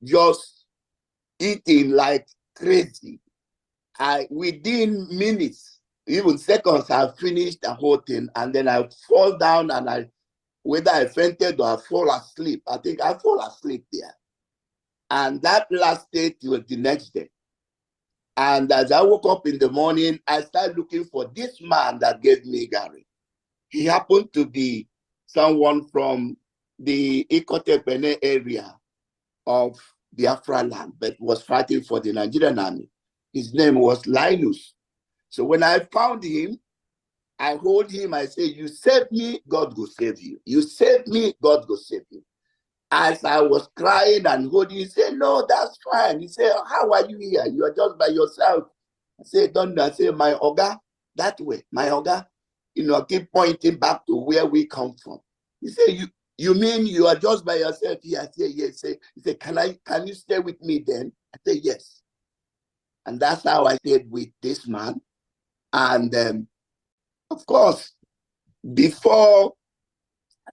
just eating like crazy. Within minutes, even seconds, I finished the whole thing, and then I fall down, and whether I fainted or I fall asleep, I think I fall asleep there. And that lasted till the next day. And as I woke up in the morning, I started looking for this man that gave me Gary. He happened to be someone from the Ikotepene area of Biafra land, but was fighting for the Nigerian army. His name was Linus. So when I found him, I hold him, I say, "You saved me, God will save you. You saved me, God will save you." As I was crying and holding, he said, "No, that's fine." He said, "How are you here? You are just by yourself." I said, "Don't." I said, "My Oga, that way, my Oga." Keep pointing back to where we come from. He said, You mean you are just by yourself here?" I said, "Yes." He said, Can you stay with me then?" I said, "Yes." And that's how I stayed with this man. And of course, before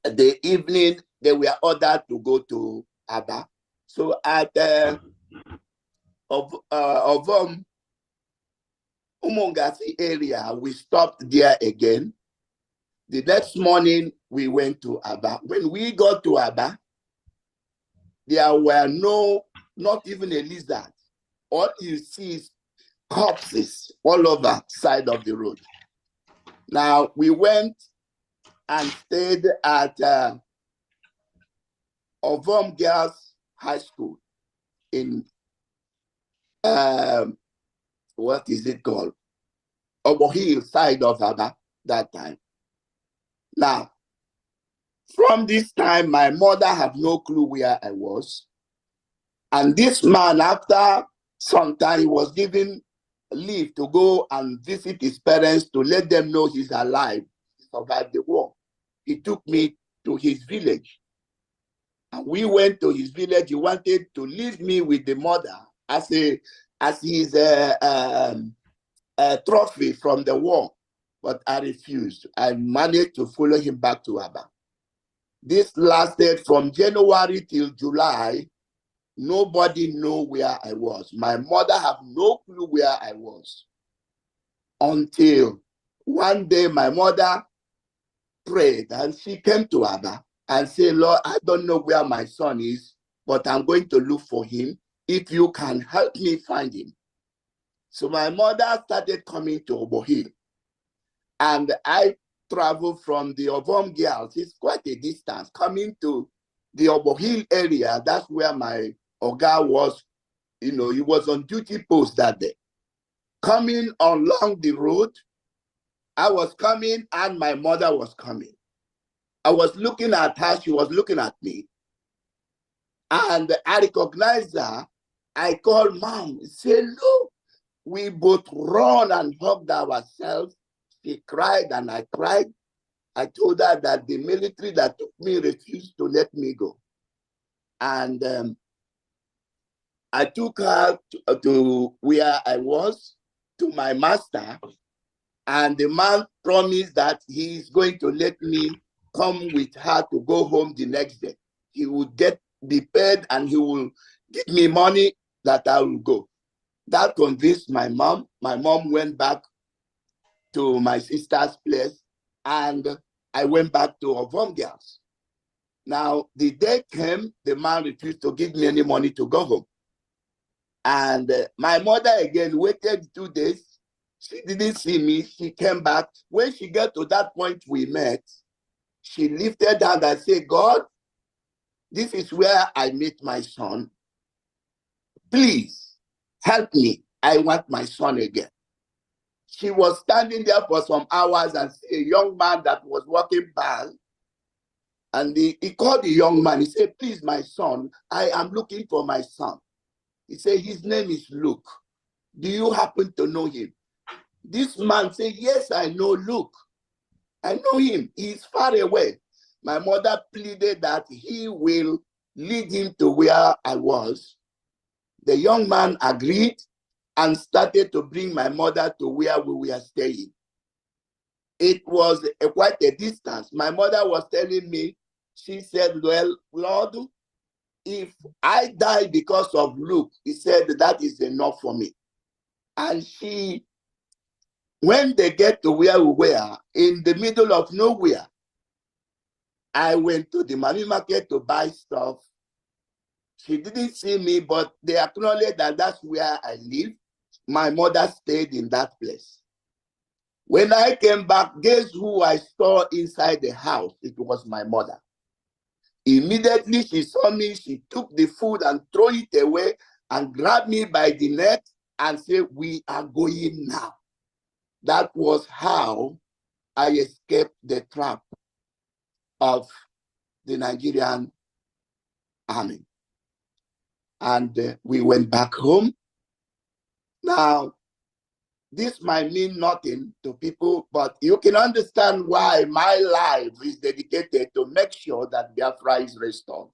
the evening, they were ordered to go to Aba. So at Umongasi area, we stopped there again. The next morning, we went to Aba. When we got to Aba, there were not even a lizard. All you see is corpses all over side of the road. Now, we went and stayed at Ovom Girls High School in, what is it called? Obohil side of Aba that time. Now, from this time, my mother had no clue where I was. And this man, after some time, he was given leave to go and visit his parents to let them know he's alive, he survived the war. He took me to his village. And we went to his village. He wanted to leave me with the mother as his trophy from the war. But I refused. I managed to follow him back to Aba. This lasted from January till July. Nobody knew where I was. My mother had no clue where I was. Until one day my mother prayed and she came to Aba and said, "Lord, I don't know where my son is, but I'm going to look for him. If you can help me find him." So my mother started coming to Obohil. And I traveled from the Ovom Girls. It's quite a distance. Coming to the Obohil area, that's where my Oga was. He was on duty post that day. Coming along the road, I was coming and my mother was coming. I was looking at her, she was looking at me. And I recognized her. I called Mom, said, "Look." We both run and hugged ourselves. She cried and I cried. I told her that the military that took me refused to let me go. And I took her to where I was, to my master. And the man promised that he is going to let me come with her to go home the next day. He would be paid and he will give me money that I will go. That convinced my mom. My mom went back to my sister's place and I went back to Ovom Girls. Now, the day came, the man refused to give me any money to go home. And my mother again waited 2 days. She didn't see me. She came back. When she got to that point we met, she lifted her and said, God, this is where I meet my son. Please help me. I want my son again. She was standing there for some hours and a young man that was walking by. And he called the young man. He said, please, my son, I am looking for my son. He said, his name is Luke. Do you happen to know him? This man said, yes, I know Luke. I know him. He's far away. My mother pleaded that he will lead him to where I was. The young man agreed and started to bring my mother to where we were staying. It was quite a distance. My mother was telling me, she said, well, Lord, if I die because of Luke, he said that is enough for me. And when they get to where we were, in the middle of nowhere, I went to the money market to buy stuff. She didn't see me, but they acknowledged that that's where I live. My mother stayed in that place. When I came back, guess who I saw inside the house? It was my mother. Immediately she saw me, she took the food and threw it away and grabbed me by the neck and said, we are going now. That was how I escaped the trap of the Nigerian army. And we went back home. Now, this might mean nothing to people, but you can understand why my life is dedicated to make sure that Biafra is restored.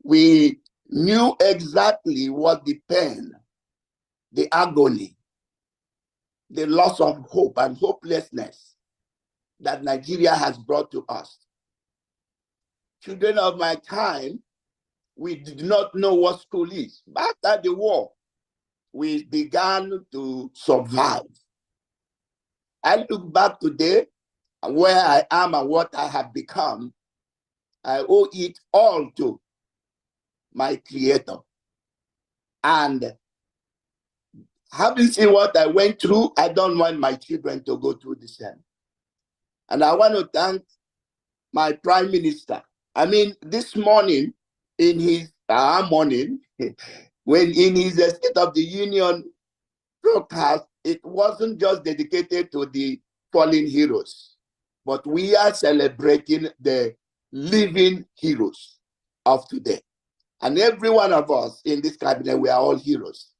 We knew exactly what the pain, the agony, the loss of hope and hopelessness that Nigeria has brought to us. Children of my time, we did not know what school is. After the war, we began to survive. I look back today where I am and what I have become. I owe it all to my Creator. And having seen what I went through, I don't want my children to go through the same. And I want to thank my Prime Minister. I mean, this morning, in his morning, when in his State of the Union broadcast, it wasn't just dedicated to the fallen heroes, but we are celebrating the living heroes of today. And every one of us in this cabinet, we are all heroes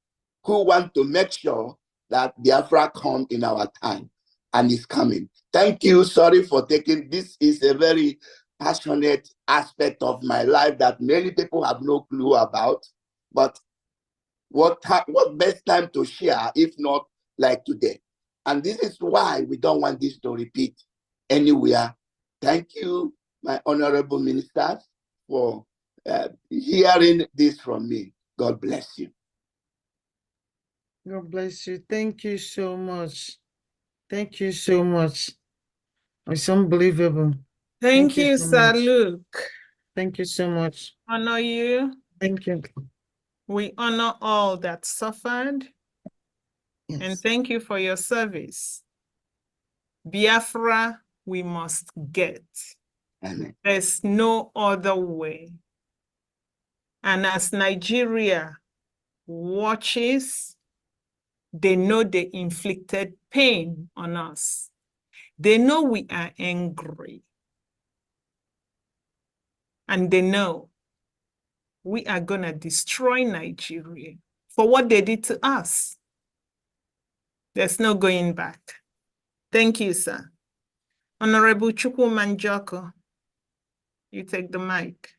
who want to make sure that Biafra come in our time, and is coming. Thank you. Sorry for taking, this is a very passionate aspect of my life that many people have no clue about, but what best time to share if not like today? And this is why we don't want this to repeat anywhere. Thank you, my honorable ministers, for hearing this from me. God bless you. God bless you. Thank you so much. Thank you so much. It's unbelievable. Thank you, so Sir much. Luke. Thank you so much. Honor you. Thank you. We honor all that suffered. Yes. And thank you for your service. Biafra, we must get. Amen. There's no other way. And as Nigeria watches, they know they inflicted pain on us. They know we are angry. And they know we are going to destroy Nigeria for what they did to us. There's no going back. Thank you, sir. Honorable Chukwu Manjoko, you take the mic.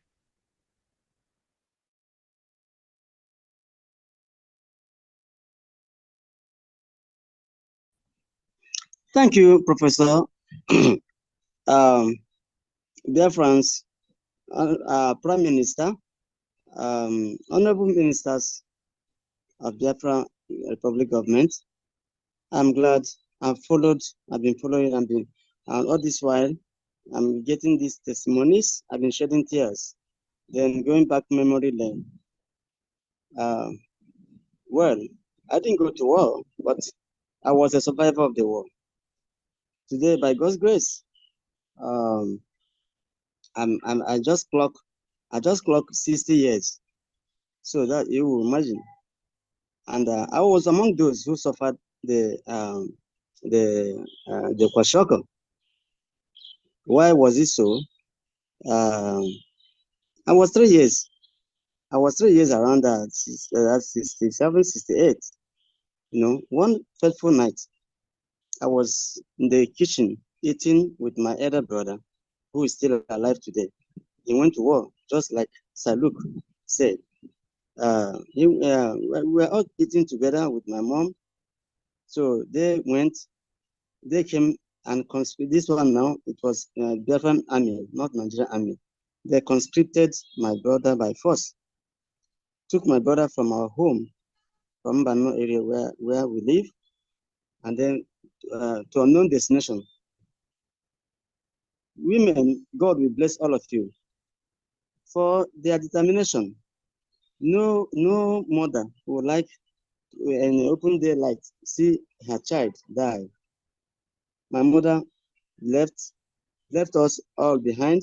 Thank you, Professor. Dear friends, Prime Minister, honorable ministers of Biafra Republic government, I'm glad I've been following, and all this while, I'm getting these testimonies, I've been shedding tears, then going back memory lane. Well, I didn't go to war, but I was a survivor of the war. Today, by God's grace, I just clocked 60 years. So that you will imagine. And I was among those who suffered the kwashiorkor. Why was it so? I was 3 years. I was 3 years around that 67, 68. You know, one fateful night, I was in the kitchen eating with my elder brother, who is still alive today. He went to war, just like Saluk said. We were all eating together with my mom. So they came and conscripted. This one now, it was Biafran army, not Nigerian army. They conscripted my brother by force. Took my brother from our home, from Bano area where we live, and then to unknown destination. Women, God will bless all of you for their determination. No mother would like in open daylight see her child die. My mother left us all behind.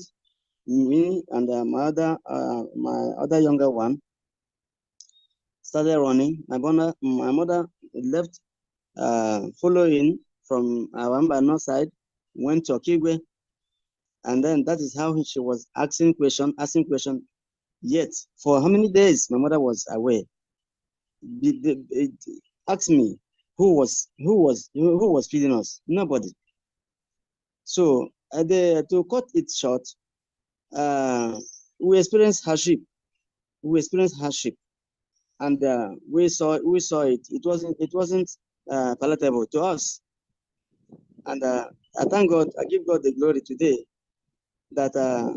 Me and my other younger one started running. My mother left, following from our north side, went to Okigwe, and then that is how she was asking question. Yet for how many days my mother was away? Ask me who was feeding us? Nobody. So to cut it short, we experienced hardship. And we saw it. It wasn't palatable to us. And I thank God. I give God the glory today that I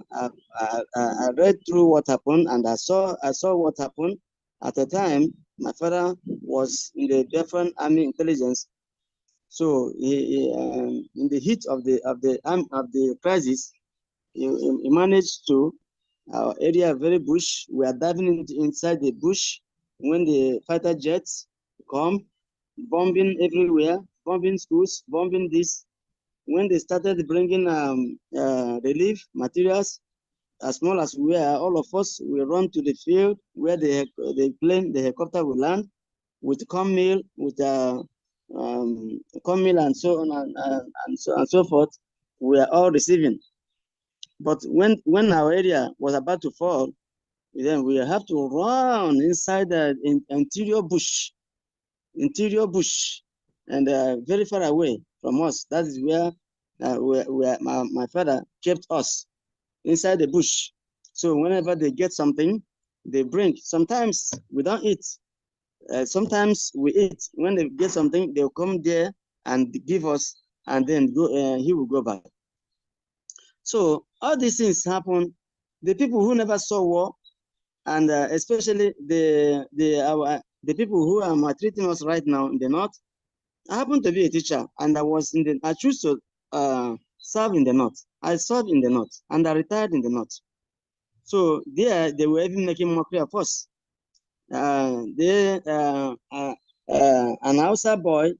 read through what happened, and I saw what happened. At the time, my father was in the Biafran Army intelligence. So in the heat of the crisis, he managed to. Our area very bush. We are diving inside the bush when the fighter jets come, bombing everywhere, bombing schools, bombing this. When they started bringing relief materials, as small as we are, all of us, we run to the field where the helicopter will land with corn meal, with corn meal and so on and so forth. We are all receiving. But when our area was about to fall, then we have to run inside the interior bush, and very far away from us. That is where my father kept us, inside the bush. So whenever they get something, they bring. Sometimes we don't eat. Sometimes we eat. When they get something, they'll come there and give us, and then go. He will go back. So all these things happen. The people who never saw war, and especially the people who are maltreating us right now in the north. I happen to be a teacher, and I choose to serve in the north. I served in the north, and I retired in the north. So there, they were even making mockery of us. An outside boy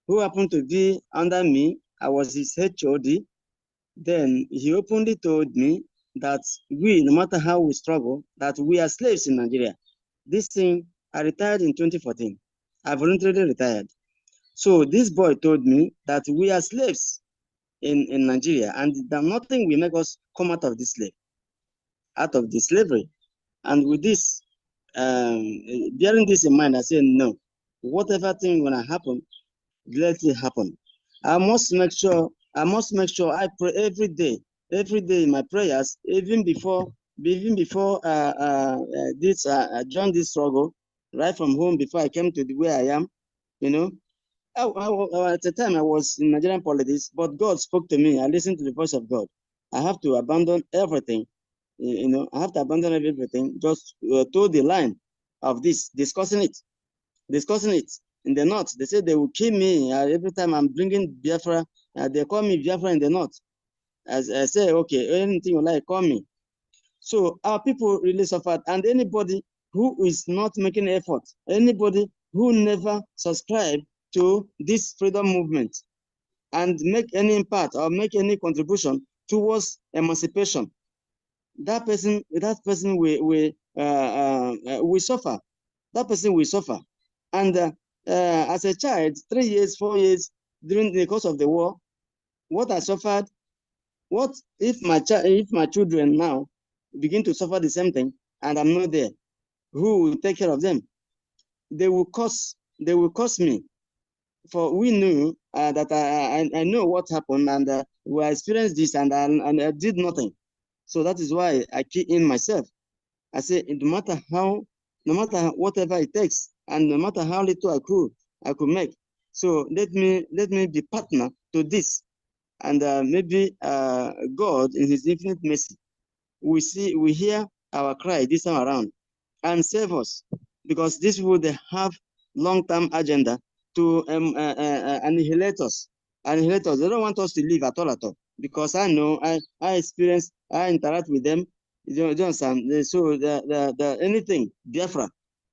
who happened to be under me, I was his HOD. Then he openly told me that we, no matter how we struggle, that we are slaves in Nigeria. This thing, I retired in 2014. I voluntarily retired. So this boy told me that we are slaves in Nigeria, and that nothing will make us come out of this slavery. And with this, bearing this in mind, I said, no, whatever thing gonna happen, let it happen. I must make sure I pray every day in my prayers, even before this join this struggle, right from home before I came to where I am. You know, at the time I was in Nigerian politics, but God spoke to me. I listened to the voice of God. I have to abandon everything. You know, I have to abandon everything just to the line of this, discussing it in the north. They say they will kill me every time I'm bringing Biafra. They call me Biafra in the north. As I say, okay, anything you like, call me. So our people really suffered, and anybody who is not making effort, anybody who never subscribe to this freedom movement and make any impact or make any contribution towards emancipation, that person will suffer. That person will suffer. And as a child, 3 years, 4 years during the course of the war, what I suffered, what if my children now begin to suffer the same thing and I'm not there? Who will take care of them? They will curse me. For we knew that I know what happened, and we experienced this, and I did nothing. So that is why I keep in myself. I say, no matter whatever it takes, and no matter how little I could make. So let me be partner to this, and maybe God in His infinite mercy, we hear our cry this time around, and save us, because this would have long-term agenda to annihilate us. They don't want us to live at all, because I know I experience, I interact with them. You know, so anything Biafra,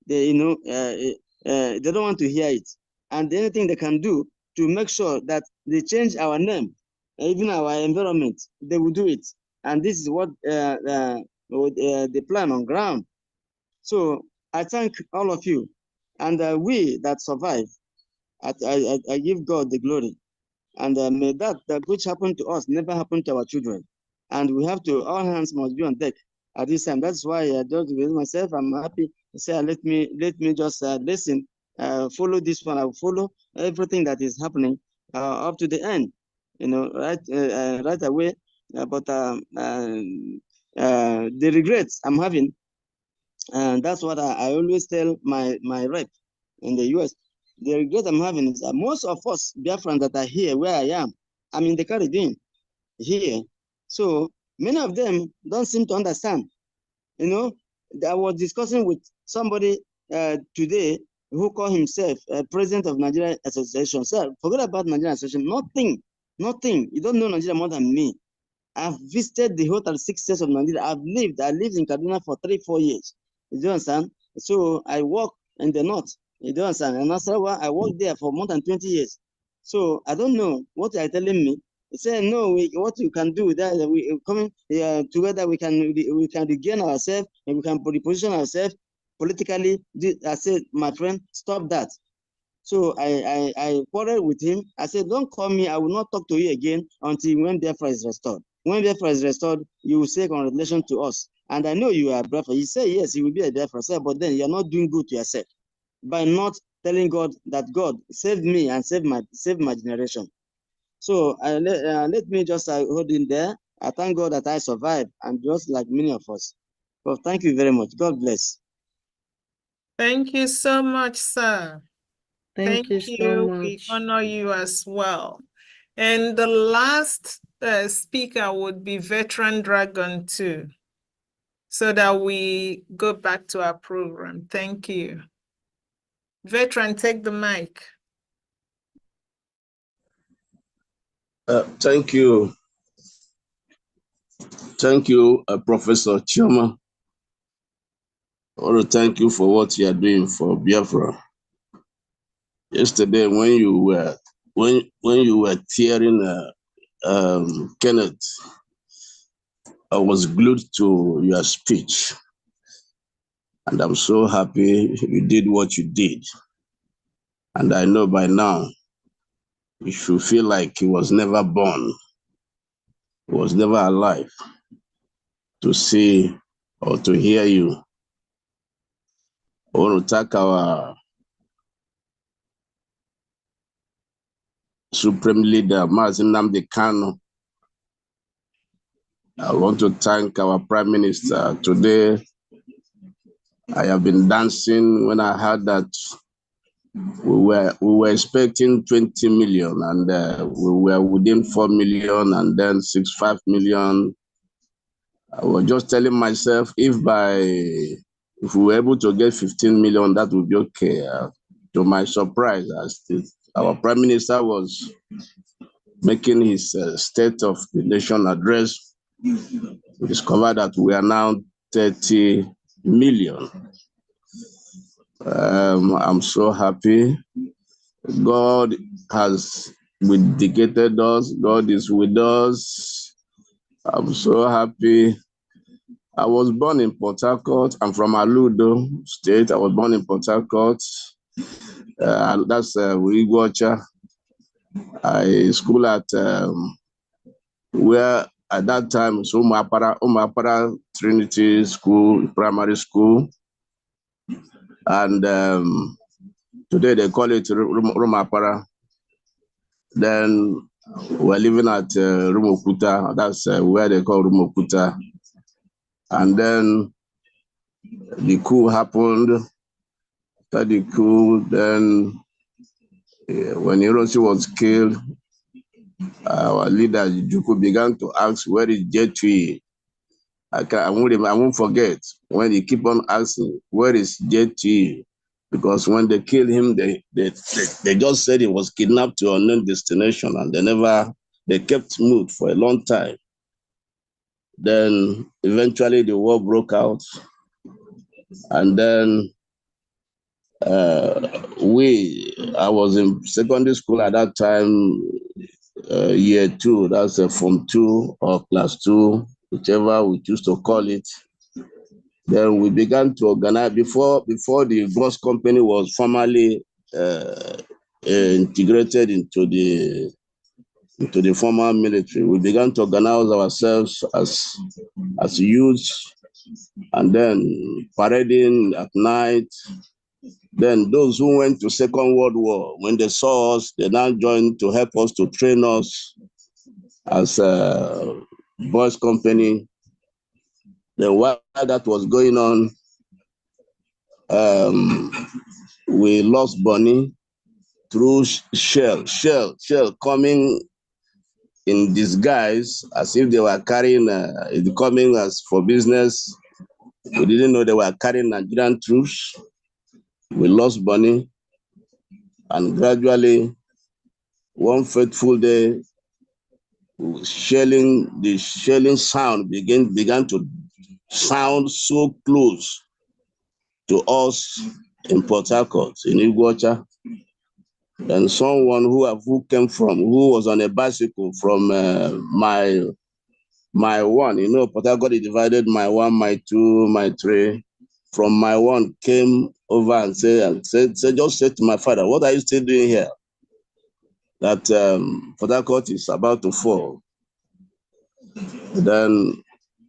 they they don't want to hear it, and anything they can do to make sure that they change our name, even our environment, they will do it. And this is what they plan on ground. So I thank all of you, and we that survive, I give God the glory, and may that which happened to us never happen to our children. And we have to, all hands must be on deck at this time. That's why I just with myself, I'm happy to say, let me just listen, follow this one. I will follow everything that is happening up to the end, you know, right away. But the regrets I'm having, and that's what I always tell my rep in the US. The regret I'm having is that most of us Biafrans that are here where I am, I'm in the Caribbean here. So many of them don't seem to understand. You know, I was discussing with somebody today who called himself president of Nigerian Association. Sir, forget about Nigerian Association. Nothing. You don't know Nigeria more than me. I've visited the whole 36 states of Nigeria. I lived in Kaduna for 3-4 years. You do understand? So I work in the north. You do understand? And Nasarawa, I worked there for more than 20 years. So I don't know what you're telling me. They say, no, what you can do, that we coming together, we can regain ourselves, and we can reposition ourselves politically. I said, my friend, stop that. So I quarreled with him. I said, don't call me. I will not talk to you again until when Biafra is restored. When Biafra is restored, you will say congratulations to us. And I know you are Biafra. You say, yes, you will be a Biafra, but then you're not doing good to yourself by not telling God that God saved me and save my generation. So let me just hold in there. I thank God that I survived, and just like many of us. So thank you very much. God bless. Thank you so much, sir. Thank you so We much. honor you as well. And the last speaker would be Veteran Dragon 2, so that we go back to our program. Thank you. Veteran, take the mic. Thank you. Thank you, Professor Chioma. I want to thank you for what you are doing for Biafra. Yesterday, when you were tearing Kenneth, I was glued to your speech, and I'm so happy you did what you did. And I know by now you should feel like he was never born, he was never alive to see or to hear you. I want to thank our Supreme Leader, Mazi Nnamdi Kanu. I want to thank our Prime Minister. Today, I have been dancing when I heard that we were expecting 20 million, and we were within 4 million, and then 5 million. I was just telling myself, if we were able to get 15 million, that would be okay. To my surprise, our Prime Minister was making his State of the Nation address, we discovered that we are now 30 million. I'm so happy. God has vindicated us. God is with us. I'm so happy. I was born in Port Harcourt. I'm from Aludo State. I was born in Port Harcourt. That's Wigwacha. I school at where at that time was Umapara Trinity School, primary school. And today they call it Rumapara. Then we're living at Rumokuta. That's where they call Rumokuta. And then the coup happened. After the coup, then when Hiroshi was killed, our leader Juku began to ask, where is J3? I won't forget when he keep on asking, where is J3? Because when they killed him, they just said he was kidnapped to an unknown destination, and they kept mute for a long time. Then eventually the war broke out, and then I was in secondary school at that time, year 2, that's Form 2 or Class 2, whichever we choose to call it. Then we began to organize, before the bus company was formally integrated into the formal military. We began to organize ourselves as youths, and then parading at night. Then those who went to Second World War, when they saw us, they now joined to help us, to train us as a boys company. Then while that was going on, we lost Bonnie through shell coming in disguise, as if they were carrying, coming as for business. We didn't know they were carrying Nigerian troops. We lost Bonnie, and gradually, one fateful day, the shelling sound began to sound so close to us in Port Harcourt, in Iguacha. And someone who was on a bicycle from my one, Port Harcourt is divided, my 1, my 2, my 3. From my 1 came over and said, just said to my father, what are you still doing here? That Port Harcourt is about to fall. Then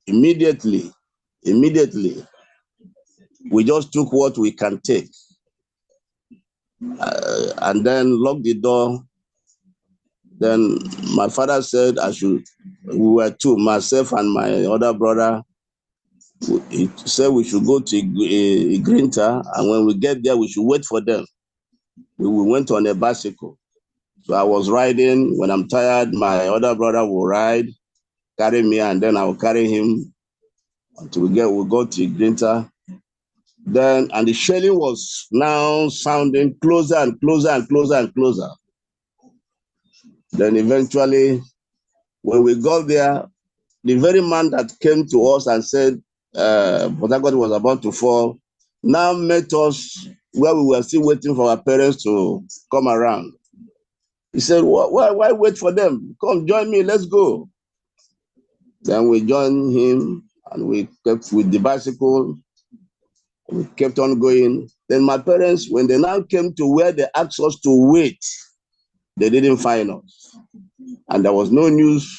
immediately, we just took what we can take, and then locked the door. Then my father said we were 2, myself and my other brother. He said we should go to Grinta, and when we get there, we should wait for them. We went on a bicycle. So I was riding. When I'm tired, my other brother will ride, carry me, and then I will carry him until we go to Grinta. Then, and the shelling was now sounding closer and closer and closer and closer. Then eventually, when we got there, the very man that came to us and said Port Harcourt was about to fall now met us where we were still waiting for our parents to come around. He said, why wait for them? Come join me, let's go. Then we joined him, and we kept with the bicycle. We kept on going. Then my parents, when they now came to where they asked us to wait, they didn't find us. And there was no news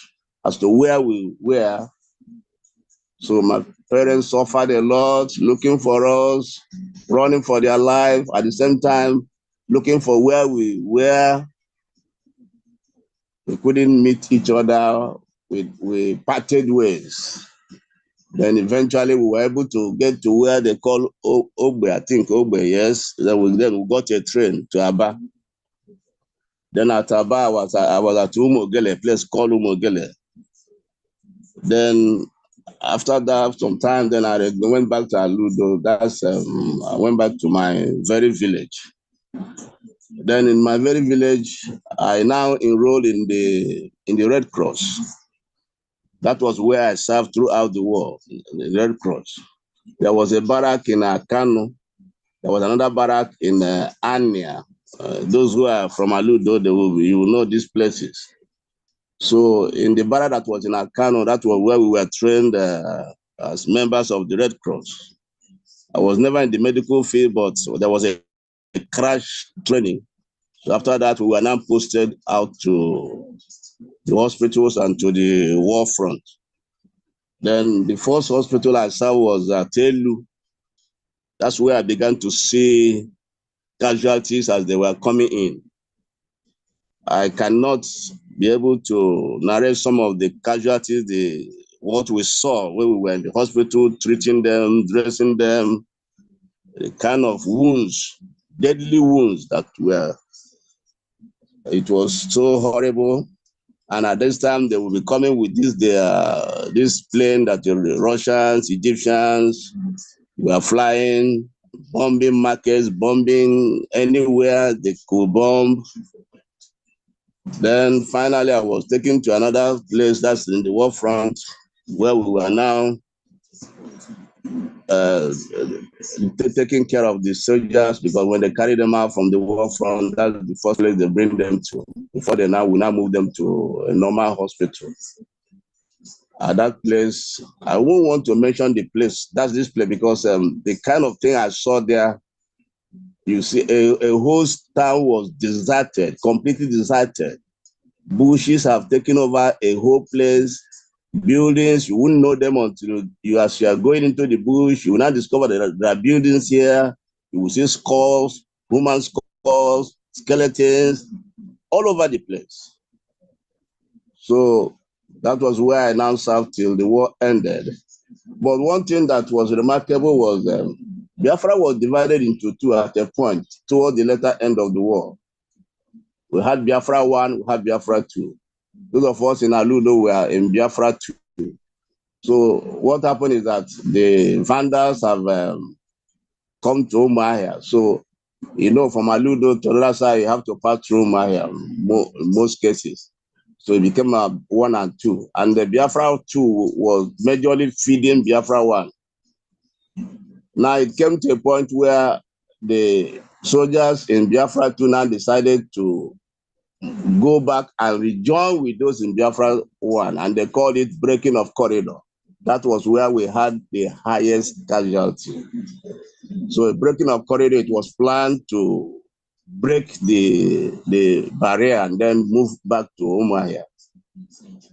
as to where we were. So my parents suffered a lot, looking for us, running for their life, at the same time, looking for where we were. We couldn't meet each other. We parted ways. Then eventually we were able to get to where they call Ogbe, I think Ogbe, yes. Then we got a train to Aba. Then at Aba, I was at Umogele, a place called Umogele. Then after that, some time, then I went back to Aludo. I went back to my very village. Then in my very village, I now enrolled in the Red Cross. That was where I served throughout the war, in the Red Cross. There was a barrack in Kano. There was another barrack in Anya. Those who are from Aludo, you will know these places. So in the barrack that was in Akano, that was where we were trained as members of the Red Cross. I was never in the medical field, but there was a crash training. So after that, we were now posted out to the hospitals and to the war front. Then the first hospital I saw was Telu. That's where I began to see casualties as they were coming in. I cannot be able to narrate some of the casualties, what we saw when we were in the hospital, treating them, dressing them, the kind of wounds, deadly wounds that were. It was so horrible. And at this time, they will be coming with this plane that the Russians, Egyptians were flying, bombing markets, bombing anywhere they could bomb. Then finally, I was taken to another place that's in the war front, where we were now taking care of the soldiers, because when they carry them out from the war front, that's the first place they bring them to. Before we now move them to a normal hospital. At that place, I won't want to mention the place. That's this place because the kind of thing I saw there, you see, a whole town was deserted, completely deserted. Bushes have taken over a whole place. Buildings, you wouldn't know them until as you are going into the bush, you will not discover that there are buildings here. You will see skulls, human skulls, skeletons, all over the place. So that was where I now served till the war ended. But one thing that was remarkable was Biafra was divided into two at a point toward the latter end of the war. We had Biafra 1, we had Biafra 2. Those of us in Aludo were in Biafra 2. So what happened is that the Vandals have come to Umahia. So, you know, from Aludo to the other side, you have to pass through Umahia in most cases. So it became 1 and 2. And the Biafra 2 was majorly feeding Biafra 1. Now it came to a point where the soldiers in Biafra 2 now decided to go back and rejoin with those in Biafra 1, and they called it breaking of corridor. That was where we had the highest casualty. So breaking of corridor, it was planned to break the barrier and then move back to Umahia.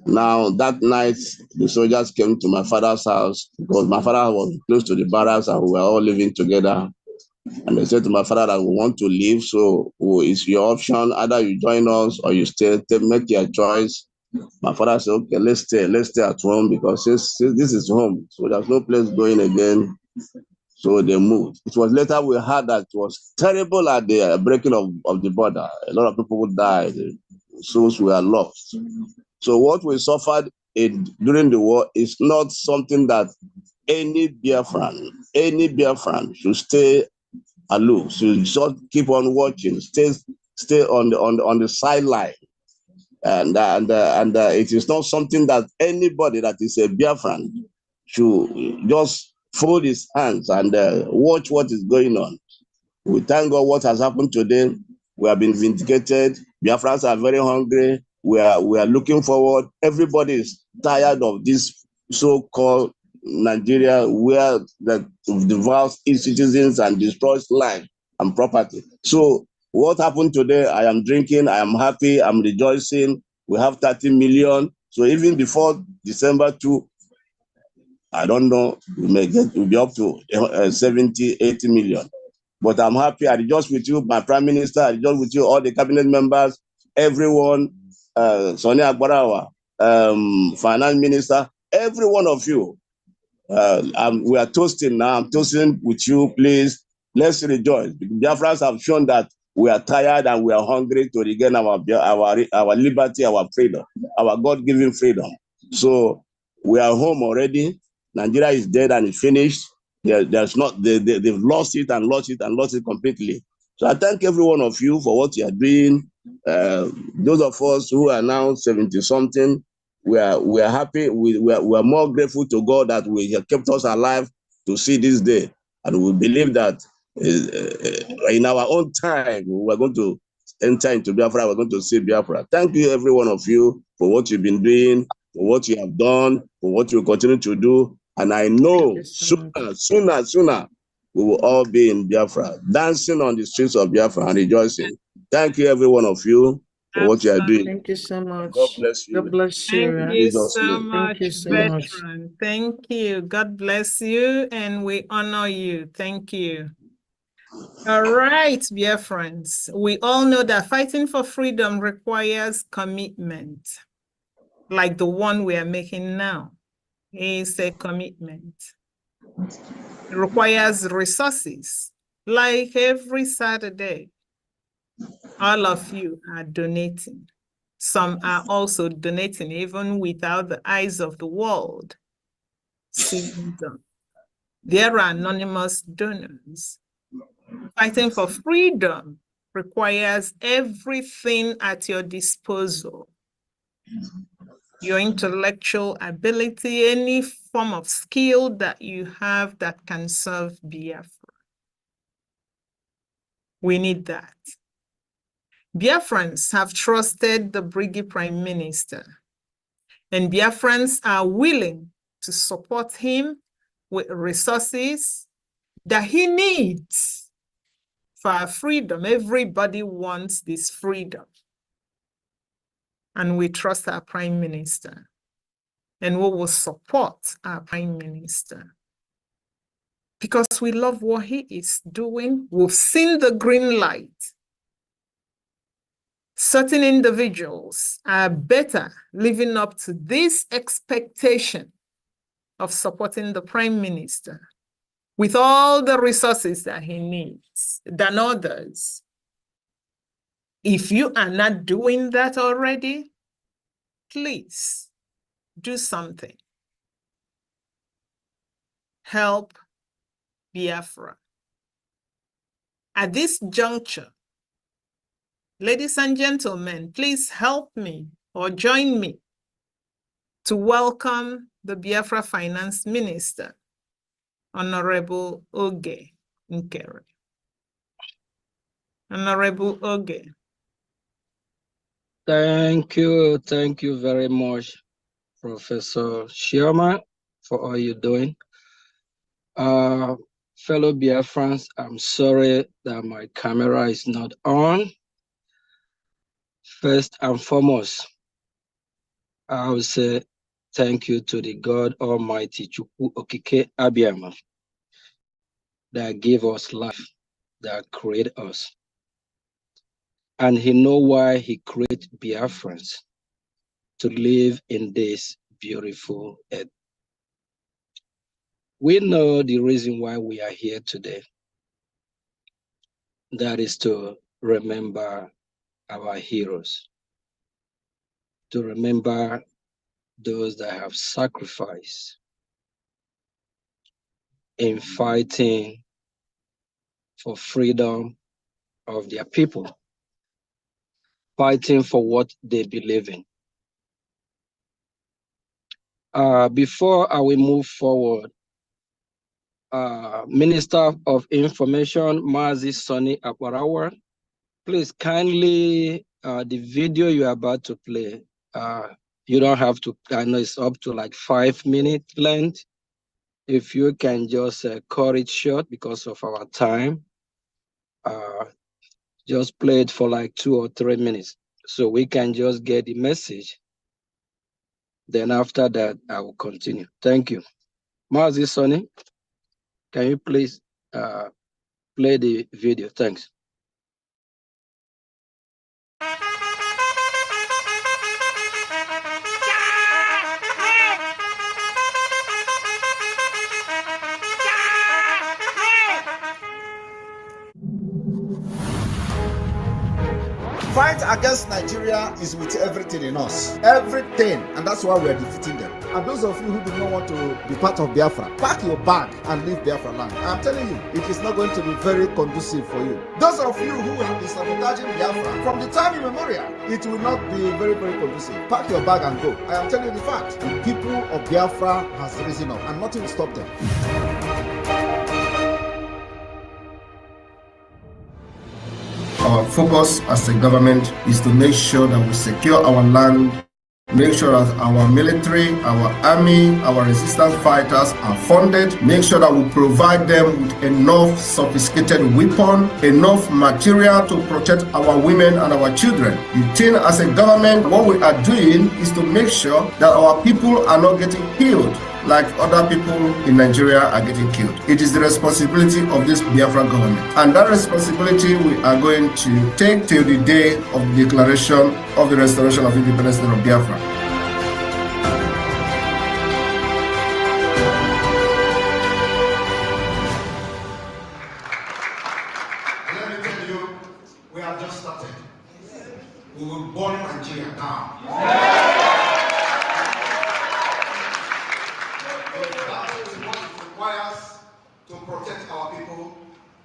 Now that night, the soldiers came to my father's house because my father was close to the barracks and we were all living together. And they said to my father that we want to leave, so it's your option. Either you join us or you stay, make your choice. My father said, okay, let's stay at home because this is home. So there's no place going again. So they moved. It was later we heard that it was terrible at the breaking of the border. A lot of people died. Souls were lost. So what we suffered during the war is not something that any Biafran should stay aloof, should just keep on watching, stay on the sideline. And it is not something that anybody that is a Biafran should just fold his hands and watch what is going on. We thank God what has happened today. We have been vindicated. Biafrans are very hungry. We are looking forward. Everybody is tired of this so-called Nigeria where that devours its citizens and destroys life and property. So what happened today? I am drinking. I am happy. I'm rejoicing. We have 30 million. So even before December 2, I don't know, we'll be up to 70, 80 million. But I'm happy. I rejoice with you, my Prime Minister. I rejoice with you, all the cabinet members, everyone, Sonia Agbarawa, Finance Minister, every one of you. We are toasting now. I'm toasting with you. Please, let's rejoice. Biafrans have shown that we are tired and we are hungry to regain our liberty, our freedom, our God-given freedom. So we are home already. Nigeria is dead and it's finished. There's not they've lost it and lost it and lost it completely. So I thank every one of you for what you are doing. Those of us who are now 70-something, we are happy. We are more grateful to God that we have kept us alive to see this day, and we believe that in our own time we are going to enter into Biafra. We're going to see Biafra. Thank you, every one of you, for what you've been doing, for what you have done, for what you continue to do. And I know sooner we will all be in Biafra, dancing on the streets of Biafra and rejoicing. Thank you, every one of you, for what you are doing. Thank you so much. God bless you. God bless you. Thank you so Thank much, you so much. veteran. Thank you. God bless you, and we honor you. Thank you. All right, dear friends. We all know that fighting for freedom requires commitment, like the one we are making now. It's a commitment. It requires resources, like every Saturday. All of you are donating. Some are also donating even without the eyes of the world seeing them. There are anonymous donors. Fighting for freedom requires everything at your disposal. Your intellectual ability, any form of skill that you have that can serve Biafra. We need that. Biafrans have trusted the Brigadier Prime Minister, and Biafrans are willing to support him with resources that he needs for our freedom. Everybody wants this freedom. And we trust our Prime Minister, and we will support our Prime Minister because we love what he is doing. We've seen the green light. Certain individuals are better living up to this expectation of supporting the Prime Minister with all the resources that he needs than others. If you are not doing that already, please do something. Help Biafra. At this juncture, ladies and gentlemen, please help me or join me to welcome the Biafra Finance Minister, Honorable Oge Nkere. Honorable Oge. Thank you very much, Professor Shioma, for all you're doing. Fellow Biafrans, I'm sorry that my camera is not on. First and foremost, I will say thank you to the God Almighty, Chukwu Okike Abiyama, that gave us life, that created us. And he knows why he created Biafrans to live in this beautiful earth. We know the reason why we are here today. That is to remember our heroes, to remember those that have sacrificed in fighting for freedom of their people, fighting for what they believe in. Before I will move forward, Minister of Information, Mazi Sonny Aparawa, please kindly, the video you are about to play, you don't have to, I know it's up to like 5 minutes length. If you can just cut it short because of our time, just play it for like 2 or 3 minutes so we can just get the message. Then after that, I will continue. Thank you. Mazi Sonny, can you please play the video? Thanks. fight against Nigeria is with everything in us. Everything. And that's why we are defeating them. And those of you who do not want to be part of Biafra, pack your bag and leave Biafra land. I'm telling you, it is not going to be very conducive for you. Those of you who have been sabotaging Biafra, from the time immemorial, it will not be very, very conducive. Pack your bag and go. I am telling you the fact. The people of Biafra has risen up and nothing will stop them. Our focus as a government is to make sure that we secure our land, make sure that our military, our army, our resistance fighters are funded, make sure that we provide them with enough sophisticated weapon, enough material to protect our women and our children. The thing as a government, what we are doing is to make sure that our people are not getting killed like other people in Nigeria are getting killed. It is the responsibility of this Biafran government. And that responsibility we are going to take till the day of the declaration of the restoration of independence of Biafra. Let me tell you, we have just started. We will burn Nigeria down. To protect our people,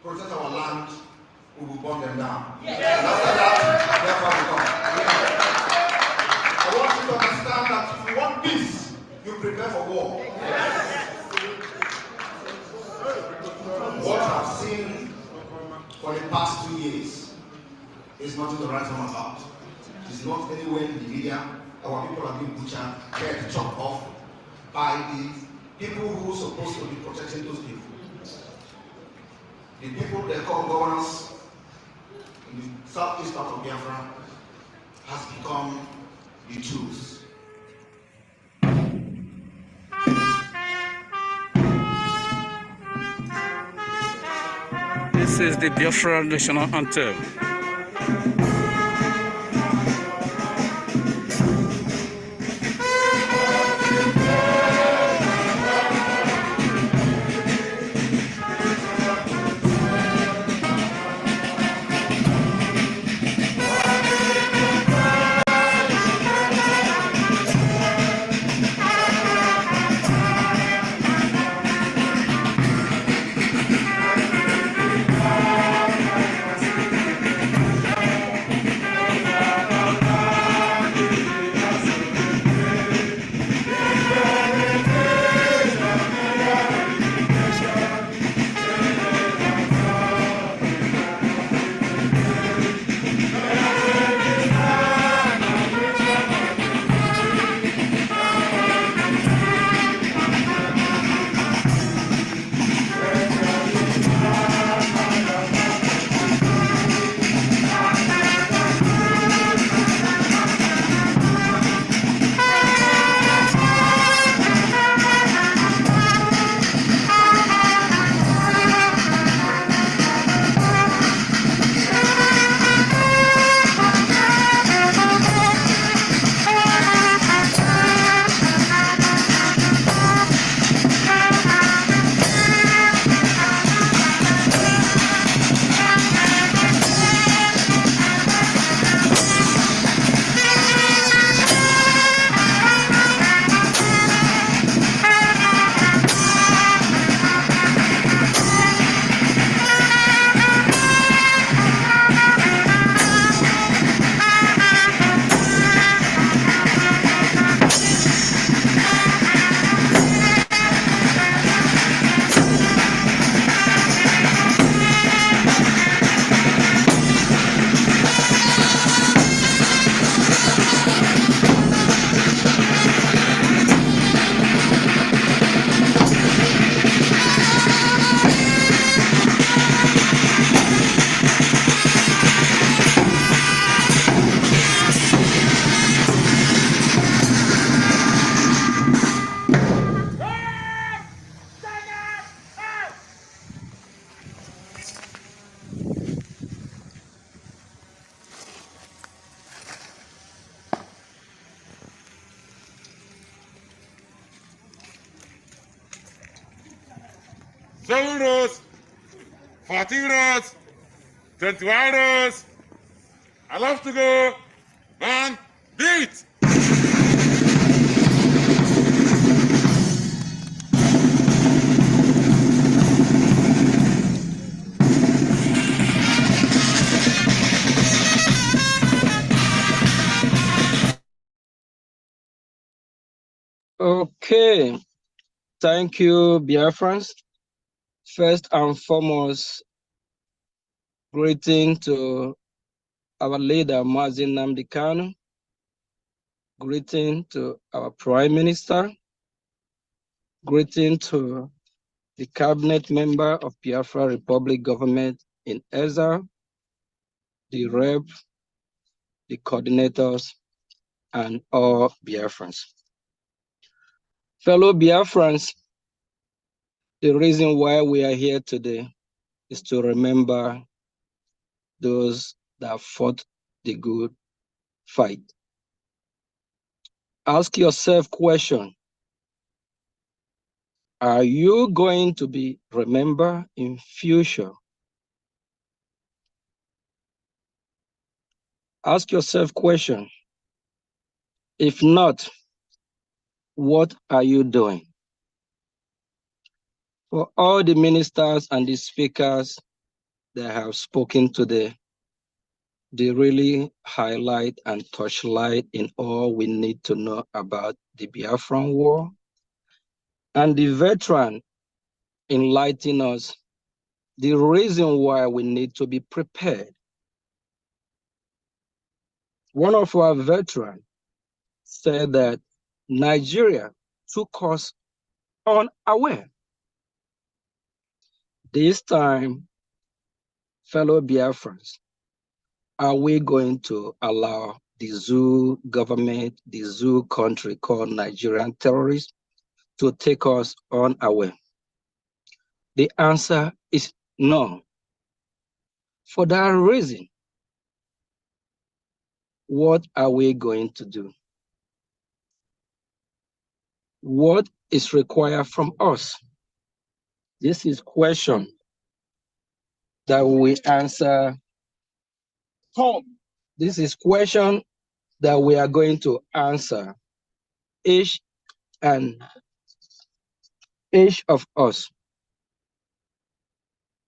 protect our land, we will burn them down. Yes. And after that, therefore we come. I want you to understand that if you want peace, you prepare for war. Yes. What I've seen for the past 2 years is nothing to write home about. It's not anywhere in the media. Our people are being butchered, head chopped off by the people who are supposed to be protecting those people. The people they call governors in the southeast part of Biafra has become the Jews. This is the Biafra national anthem. Seven rows, 14 rows, 21 rows, I love to go, man, beat! Okay, thank you, Biafrans. First and foremost, greeting to our leader, Mazi Nnamdi Kanu. Greeting to our Prime Minister. Greeting to the cabinet member of Biafra Republic government in Ezra, the rep, the coordinators, and all Biafrans. Fellow Biafrans, the reason why we are here today is to remember those that fought the good fight. Ask yourself question, are you going to be remembered in future? Ask yourself question, if not, what are you doing? For all the ministers and the speakers that have spoken today, they really highlight and touch light in all we need to know about the Biafran War. And the veteran enlighten us the reason why we need to be prepared. One of our veterans said that Nigeria took us unaware. This time, fellow Biafrans, are we going to allow the zoo government, the zoo country called Nigerian terrorists to take us unaware? The answer is no. For that reason, what are we going to do? What is required from us? This is question that we answer. This is question that we are going to answer, each of us.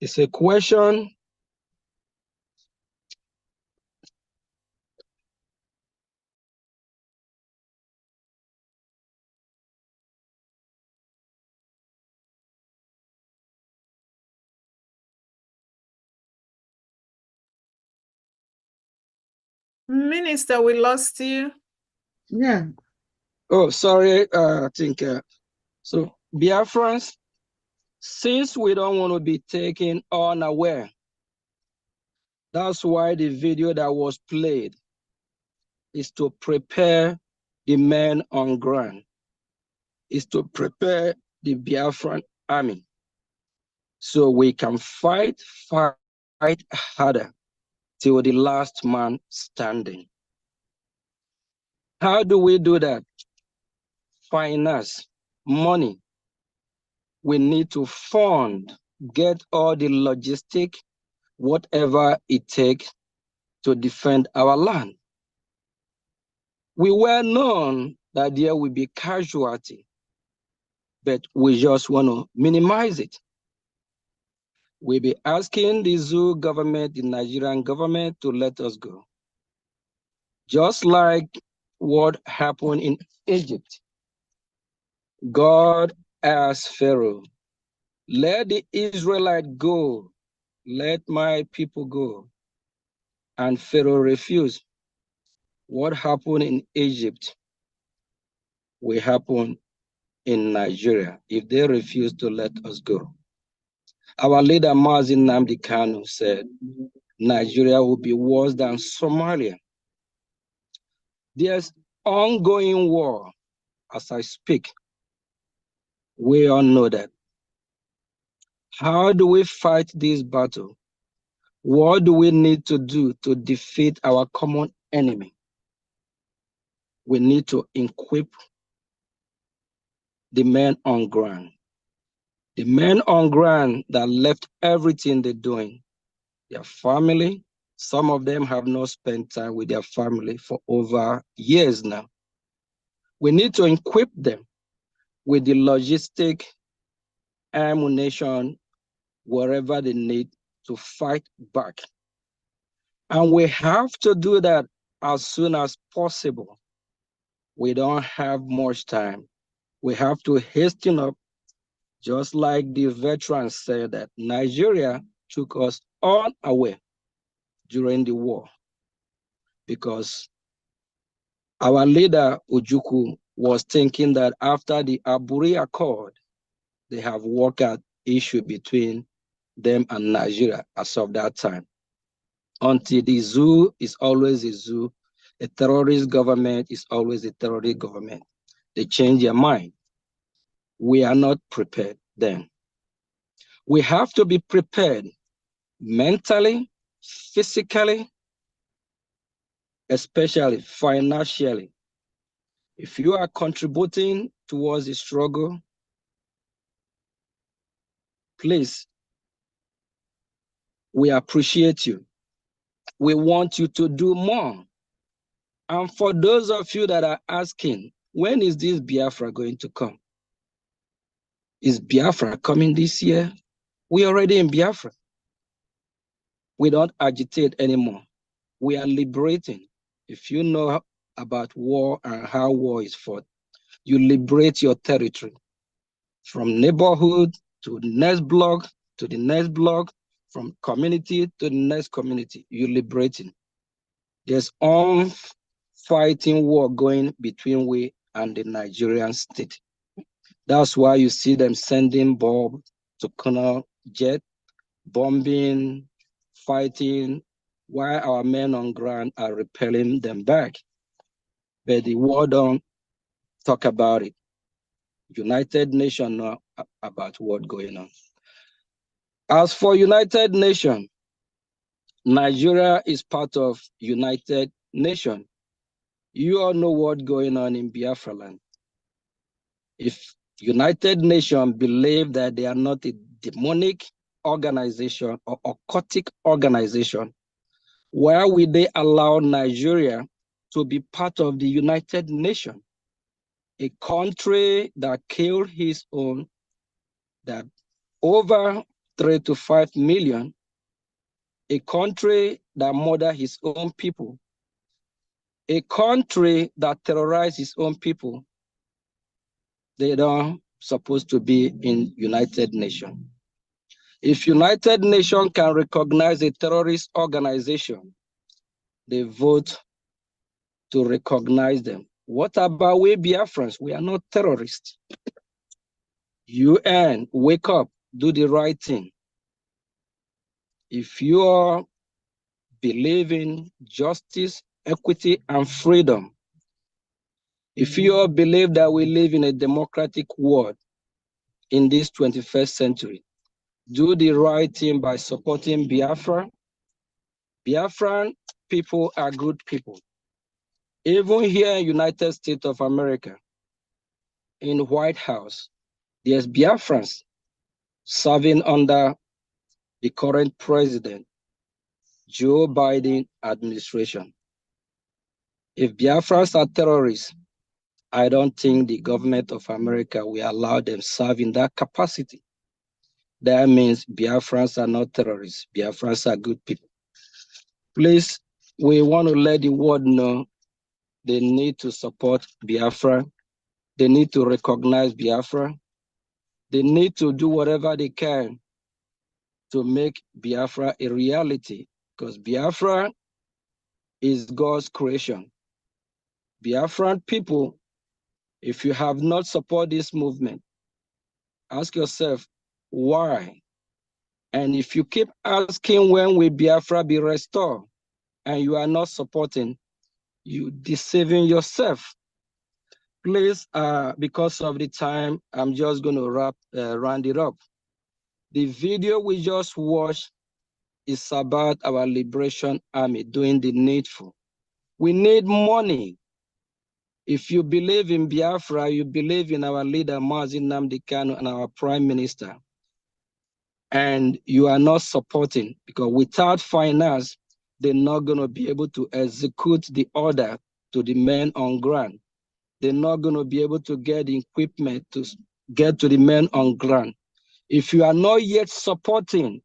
It's a question Minister, we lost you. Yeah. Oh, sorry, I think, so Biafrans, since we don't want to be taken unaware, that's why the video that was played is to prepare the men on ground, is to prepare the Biafran army, so we can fight harder till the last man standing. How do we do that? Finance, money. We need to fund, get all the logistic, whatever it takes to defend our land. We were known that there will be casualty, but we just want to minimize it. We'll be asking the zoo government, the Nigerian government, to let us go. Just like what happened in Egypt. God asked Pharaoh, let the Israelites go, let my people go. And Pharaoh refused. What happened in Egypt will happen in Nigeria if they refuse to let us go. Our leader, Mazi Nnamdi Kanu, said Nigeria will be worse than Somalia. There's ongoing war as I speak. We all know that. How do we fight this battle? What do we need to do to defeat our common enemy? We need to equip the men on ground. The men on ground that left everything they're doing, their family, Some of them have not spent time with their family for over years now. We need to equip them with the logistic ammunition wherever they need to fight back. And we have to do that as soon as possible. We don't have much time. We have to hasten up, just like the veterans said that Nigeria took us unaware during the war, because our leader, Ojukwu, was thinking that after the Aburi Accord, they have worked out issue between them and Nigeria as of that time. Until the zoo is always a zoo, a terrorist government is always a terrorist government. They change their mind. We are not prepared then. We have to be prepared mentally, physically, especially financially. If you are contributing towards the struggle, please, we appreciate you. We want you to do more. And for those of you that are asking, when is this Biafra going to come? Is Biafra coming this year? We're already in Biafra. We don't agitate anymore. We are liberating. If you know about war and how war is fought, you liberate your territory from neighborhood to the next block, to the next block, from community to the next community. You're liberating. There's fighting war going between we and the Nigerian state. That's why you see them sending bombs to Colonel Jet, bombing, fighting, while our men on ground are repelling them back. But the war don't talk about it. United Nations know about what's going on. As for United Nations, Nigeria is part of United Nations. You all know what's going on in Biafra land. If United Nations believe that they are not a demonic organization or occultic organization, why will they allow Nigeria to be part of the United Nations? A country that killed his own, that over 3 to 5 million, a country that murdered his own people, a country that terrorized his own people. They don't supposed to be in United Nations. If United Nations can recognize a terrorist organization, they vote to recognize them. What about we Biafrans? We are not terrorists. UN, wake up, do the right thing. If you are believe in justice, equity, and freedom, if you all believe that we live in a democratic world in this 21st century, do the right thing by supporting Biafra. Biafran people are good people. Even here in United States of America, in White House, there's Biafrans serving under the current president, Joe Biden administration. If Biafrans are terrorists, I don't think the government of America will allow them serve in that capacity. That means Biafrans are not terrorists. Biafrans are good people. Please, we want to let the world know they need to support Biafra. They need to recognize Biafra. They need to do whatever they can to make Biafra a reality, because Biafra is God's creation. Biafran people, if you have not supported this movement, ask yourself, why? And if you keep asking when will Biafra be restored, and you are not supporting, you deceiving yourself. Please, because of the time, I'm just going to round it up. The video we just watched is about our liberation army doing the needful. We need money. If you believe in Biafra, you believe in our leader, Mazi Nnamdi Kanu, and our prime minister, and you are not supporting, because without finance, they're not going to be able to execute the order to the men on ground. They're not going to be able to get the equipment to get to the men on ground. If you are not yet supporting,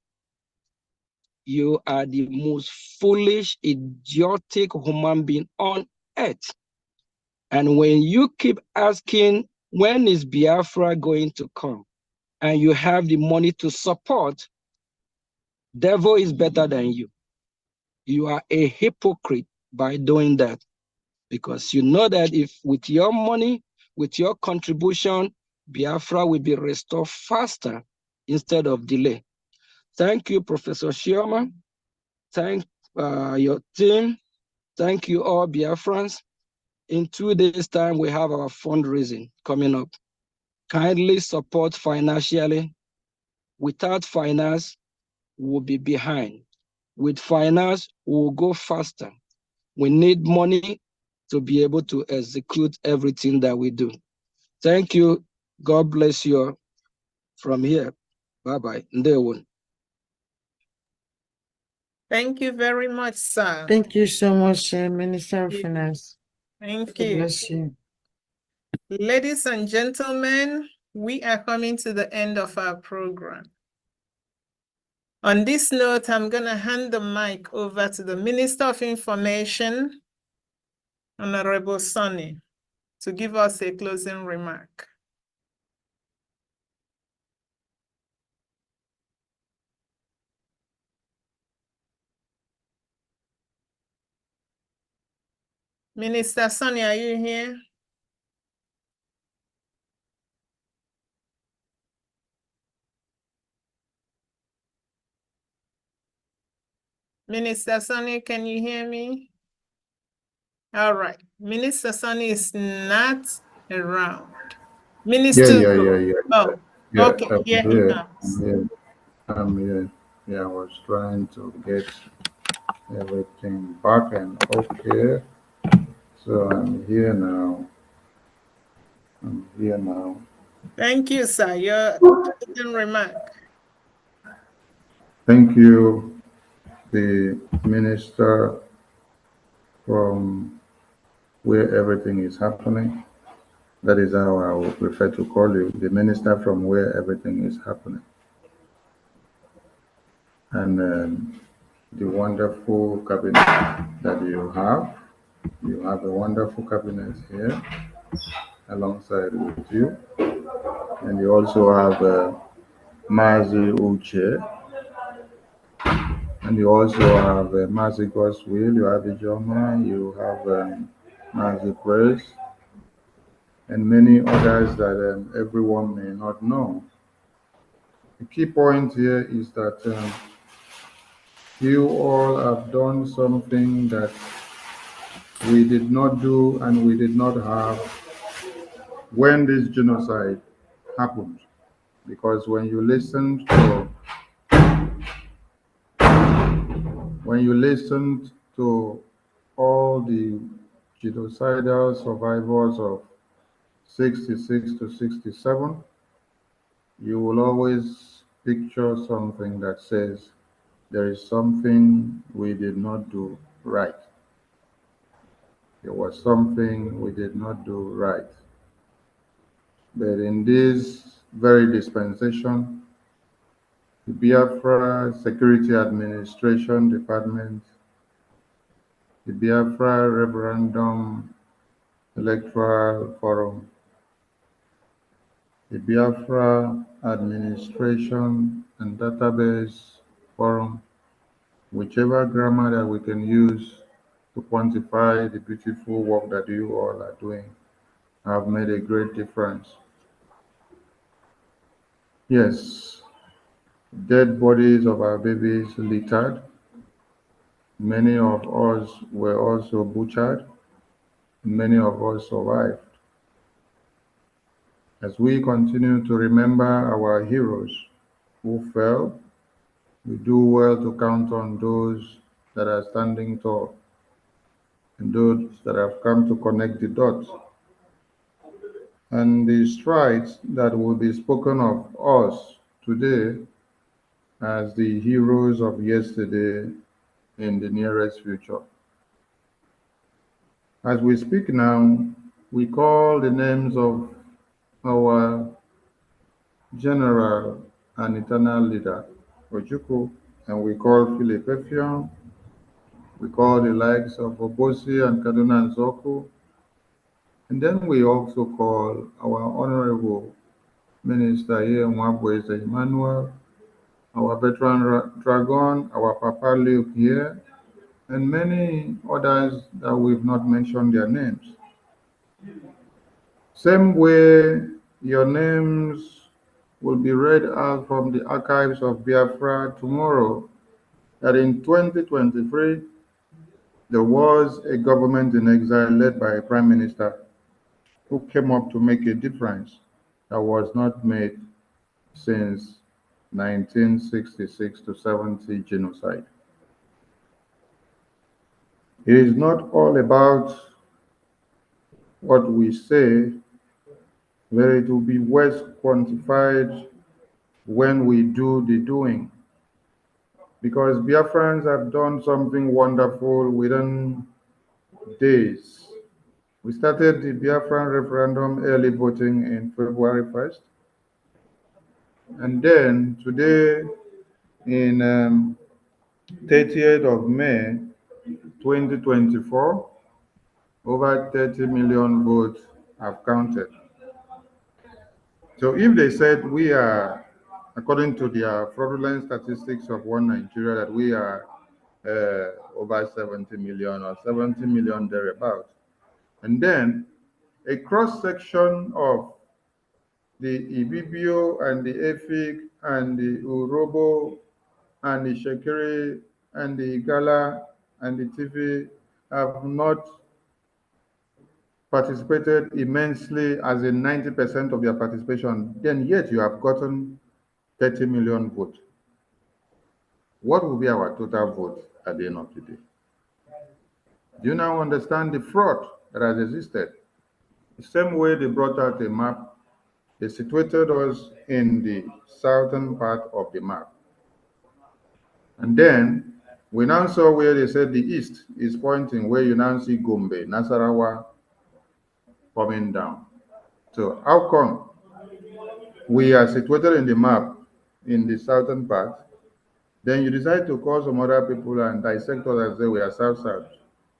you are the most foolish, idiotic human being on earth. And when you keep asking, when is Biafra going to come? And you have the money to support, devil is better than you. You are a hypocrite by doing that. Because you know that if with your money, with your contribution, Biafra will be restored faster instead of delay. Thank you, Professor Shioma. Thank your team. Thank you all, Biafrans. In 2 days' time, we have our fundraising coming up. Kindly support financially. Without finance, we'll be behind. With finance, we'll go faster. We need money to be able to execute everything that we do. Thank you. God bless you from here. Bye-bye. Ndewo. Thank you very much, sir. Thank you so much, Minister of Finance. Thank God you. bless you. Ladies and gentlemen, we are coming to the end of our program. On this note, I'm going to hand the mic over to the Minister of Information, Honorable Sonny, to give us a closing remark. Minister Sonny, are you here? Minister Sonny, can you hear me? All right. Minister Sonny is not around. Minister. Yeah. Oh, Yeah, okay. I'm Yeah, he here. comes. I'm here. Yeah, I was trying to get everything back and okay. So I'm here now. I'm here now. Thank you, sir. Your closing remark. Thank you, the minister from where everything is happening. That is how I would prefer to call you, the minister from where everything is happening. And the wonderful cabinet that you have. You have a wonderful cabinet here alongside with you. And you also have Mazi Uche. And you also have Mazi Goswill, you have Ijoma, you have Mazi Praise, and many others that everyone may not know. The key point here is that you all have done something that we did not do and we did not have when this genocide happened. Because when you listened to all the genocidal survivors of 66 to 67, you will always picture something that says there is something we did not do right. There was something we did not do right. But in this very dispensation, the Biafra Security Administration Department, the Biafra Referendum Electoral Forum, the Biafra Administration and Database Forum, whichever grammar that we can use to quantify the beautiful work that you all are doing, have made a great difference. Yes, dead bodies of our babies littered. Many of us were also butchered. Many of us survived. As we continue to remember our heroes who fell, we do well to count on those that are standing tall and those that have come to connect the dots. And the strides that will be spoken of us today as the heroes of yesterday in the nearest future. As we speak now, we call the names of our general and eternal leader, Ojukwu, and we call Philip Effiong. We call the likes of Obosi and Kaduna and Zoku. And then we also call our Honorable Minister here, Immanuel, our veteran Dragon, our Papa Luke here, and many others that we've not mentioned their names. Same way, your names will be read out from the archives of Biafra tomorrow, that in 2023, there was a government in exile led by a prime minister who came up to make a difference that was not made since 1966 to 70 genocide. It is not all about what we say, but it will be worth quantified when we do the doing. Because Biafrans have done something wonderful within days. We started the Biafran referendum early voting in February 1st. And then today, in 30th of May, 2024, over 30 million votes have counted. So if they said we are, according to their fraudulent statistics of One Nigeria, that we are over 70 million or 70 million thereabouts, and then a cross-section of the Ibibio and the Efik and the Urobo and the Shekiri and the Igala and the TV have not participated immensely, as in 90% of their participation, then yet you have gotten 30 million votes. What will be our total vote at the end of the day? Do you now understand the fraud that has existed? The same way they brought out a map, they situated us in the southern part of the map. And then we now saw where they said the east is pointing, where you now see Gombe, Nasarawa coming down. So how come we are situated in the map in the southern part, then you decide to call some other people and dissect us and say we are south-south,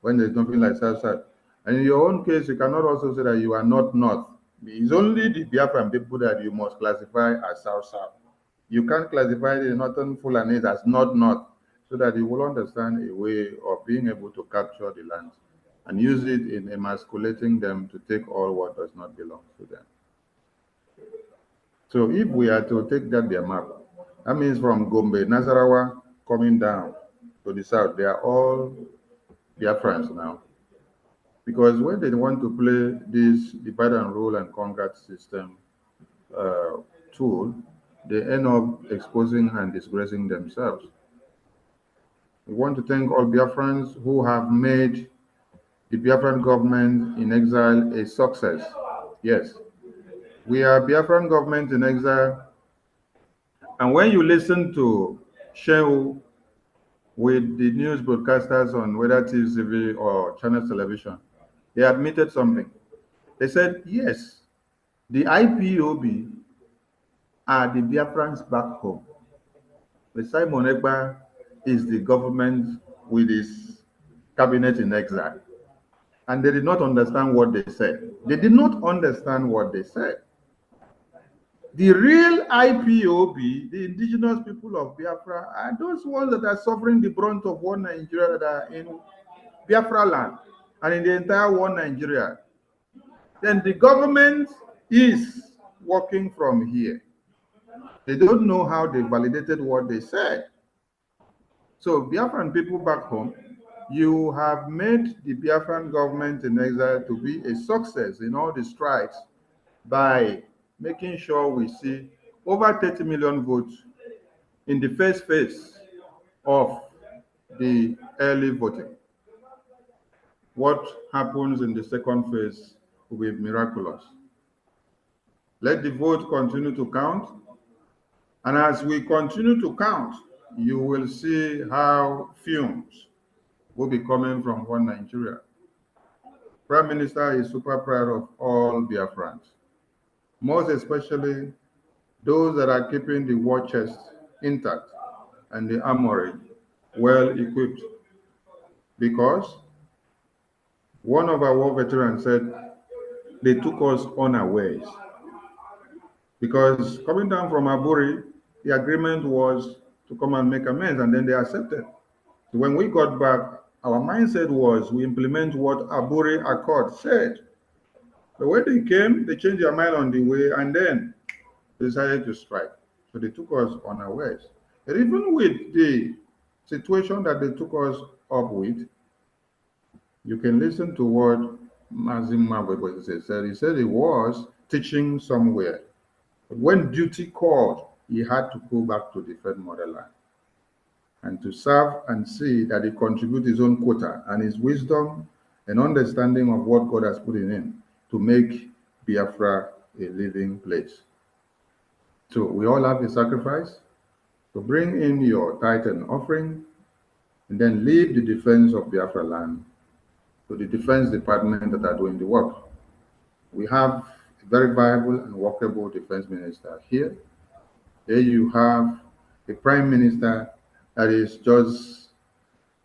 when there's nothing like south-south. And in your own case, you cannot also say that you are not north. It's only the Biafran people that you must classify as south-south. You can't classify the northern Fulanese as north-north, so that you will understand a way of being able to capture the land and use it in emasculating them to take all what does not belong to them. So if we are to take that their map, that means from Gombe, Nasarawa, coming down to the south, they are all Biafrans now. Because when they want to play this divide and rule and conquer system tool, they end up exposing and disgracing themselves. We want to thank all Biafrans who have made the Biafran government in exile a success. Yes, we are Biafran government in exile. And when you listen to Shehu with the news broadcasters on whether TV or Channel Television, they admitted something. They said, yes, the IPOB are the Biafrans back home. But Simon Ekpa is the government with his cabinet in exile. And they did not understand what they said. They did not understand what they said. The real IPOB, the indigenous people of Biafra, are those ones that are suffering the brunt of One Nigeria, that are in Biafra land and in the entire One Nigeria. Then the government is working from here. They don't know how they validated what they said. So Biafran people back home, you have made the Biafran government in exile to be a success in all the strides by making sure we see over 30 million votes in the first phase of the early voting. What happens in the second phase will be miraculous. Let the vote continue to count. And as we continue to count, you will see how fumes will be coming from one Nigeria. Prime Minister is super proud of all Biafrans, most especially those that are keeping the war chest intact and the armory well equipped, because one of our war veterans said they took us unawares. Because coming down from Aburi, the agreement was to come and make amends, and then they accepted. So when we got back, our mindset was we implement what Aburi Accord said. But when they came, they changed their mind on the way, and then they decided to strike. So they took us unawares. But even with the situation that they took us up with, you can listen to what Immanuel Bez said. He said he was teaching somewhere. But when duty called, he had to go back to defend motherland and to serve and see that he contributes his own quota and his wisdom and understanding of what God has put in him to make Biafra a living place. So we all have a sacrifice to bring in your tithe and offering, and then leave the defense of Biafra land to the defense department that are doing the work. We have a very viable and workable defense minister here. Here you have a prime minister that is just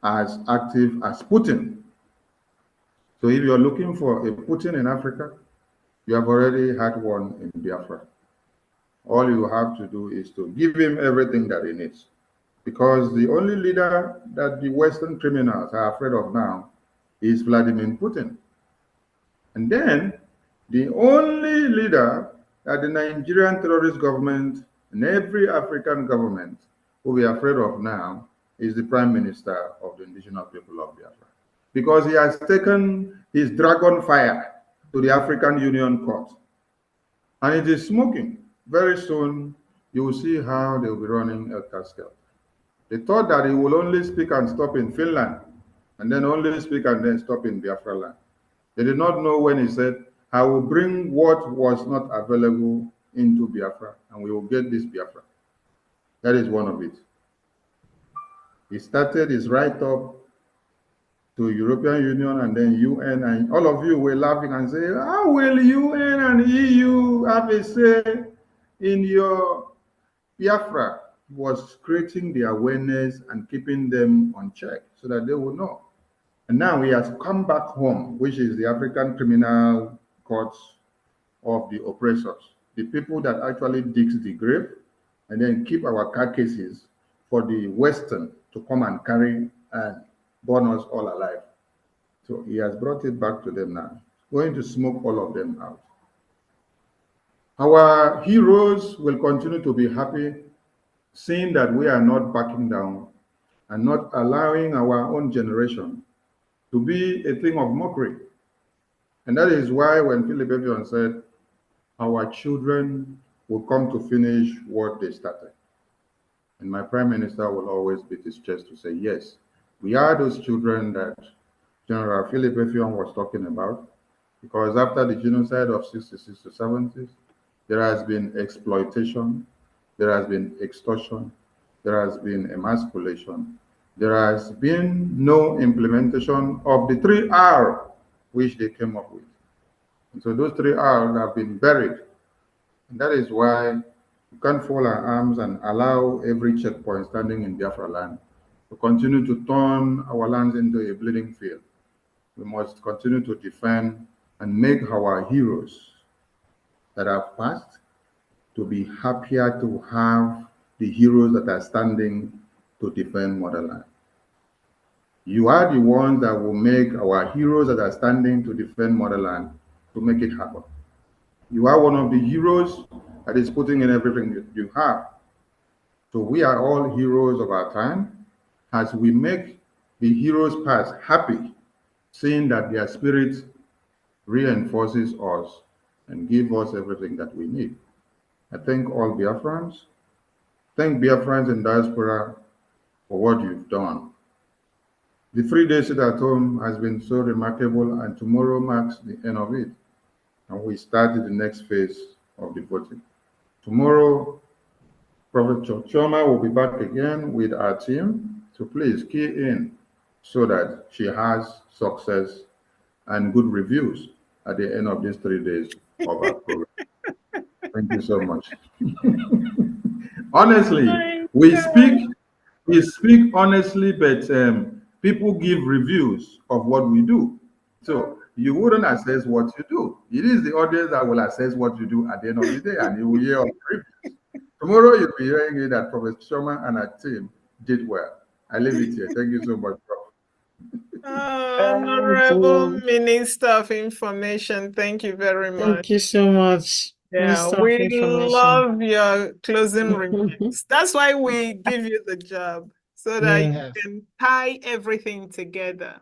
as active as Putin. So if you're looking for a Putin in Africa, you have already had one in Biafra. All you have to do is to give him everything that he needs. Because the only leader that the Western criminals are afraid of now is Vladimir Putin. And then the only leader that the Nigerian terrorist government and every African government will be afraid of now is the Prime Minister of the indigenous people of Biafra. Because he has taken his dragon fire to the African Union Court. And it is smoking. Very soon, you will see how they will be running El Caskel. They thought that he will only speak and stop in Finland, and then only speak and then stop in Biafra land. They did not know when he said, I will bring what was not available into Biafra, and we will get this Biafra. That is one of it. He started his write-up to European Union and then UN, and all of you were laughing and saying, how will UN and EU have a say in your Biafra? Was creating the awareness and keeping them on check so that they will know. And now he has come back home, which is the African criminal courts of the oppressors, the people that actually digs the grave and then keep our carcasses for the Western to come and carry and burn us all alive. So he has brought it back to them now. He's going to smoke all of them out. Our heroes will continue to be happy seeing that we are not backing down and not allowing our own generation to be a thing of mockery. And that is why when Philip Evian said, our children will come to finish what they started. And my prime minister will always beat his chest to say, yes, we are those children that General Philip Evian was talking about, because after the genocide of 66 to 70s, there has been exploitation, there has been extortion, there has been emasculation, there has been no implementation of the 3R which they came up with. And so those 3Rs have been buried. And that is why we can't fold our arms and allow every checkpoint standing in Biafra land to continue to turn our lands into a bleeding field. We must continue to defend and make our heroes that have passed to be happier to have the heroes that are standing to defend motherland. You are the ones that will make our heroes that are standing to defend motherland to make it happen. You are one of the heroes that is putting in everything that you have. So we are all heroes of our time as we make the heroes past happy, seeing that their spirit reinforces us and gives us everything that we need. I thank all Biafrans. Thank Biafrans in diaspora for what you've done. The 3-day sit at home has been so remarkable, and tomorrow marks the end of it. And we started the next phase of the voting. Tomorrow, Prophet Choma will be back again with our team. So please key in, so that she has success and good reviews at the end of these 3 days of our program. Thank you so much. Honestly, we speak honestly, but people give reviews of what we do. So you wouldn't assess what you do. It is the audience that will assess what you do at the end of the day, and you will hear all the reviews. Tomorrow you'll be hearing it that Professor Sherman and our team did well. I leave it here. Thank you so much, Prof. Honorable Minister of Information, thank you very much. Thank you so much, Yeah, Minister of we Information. love your closing remarks. That's why we give you the job, so that you Yes. can tie everything together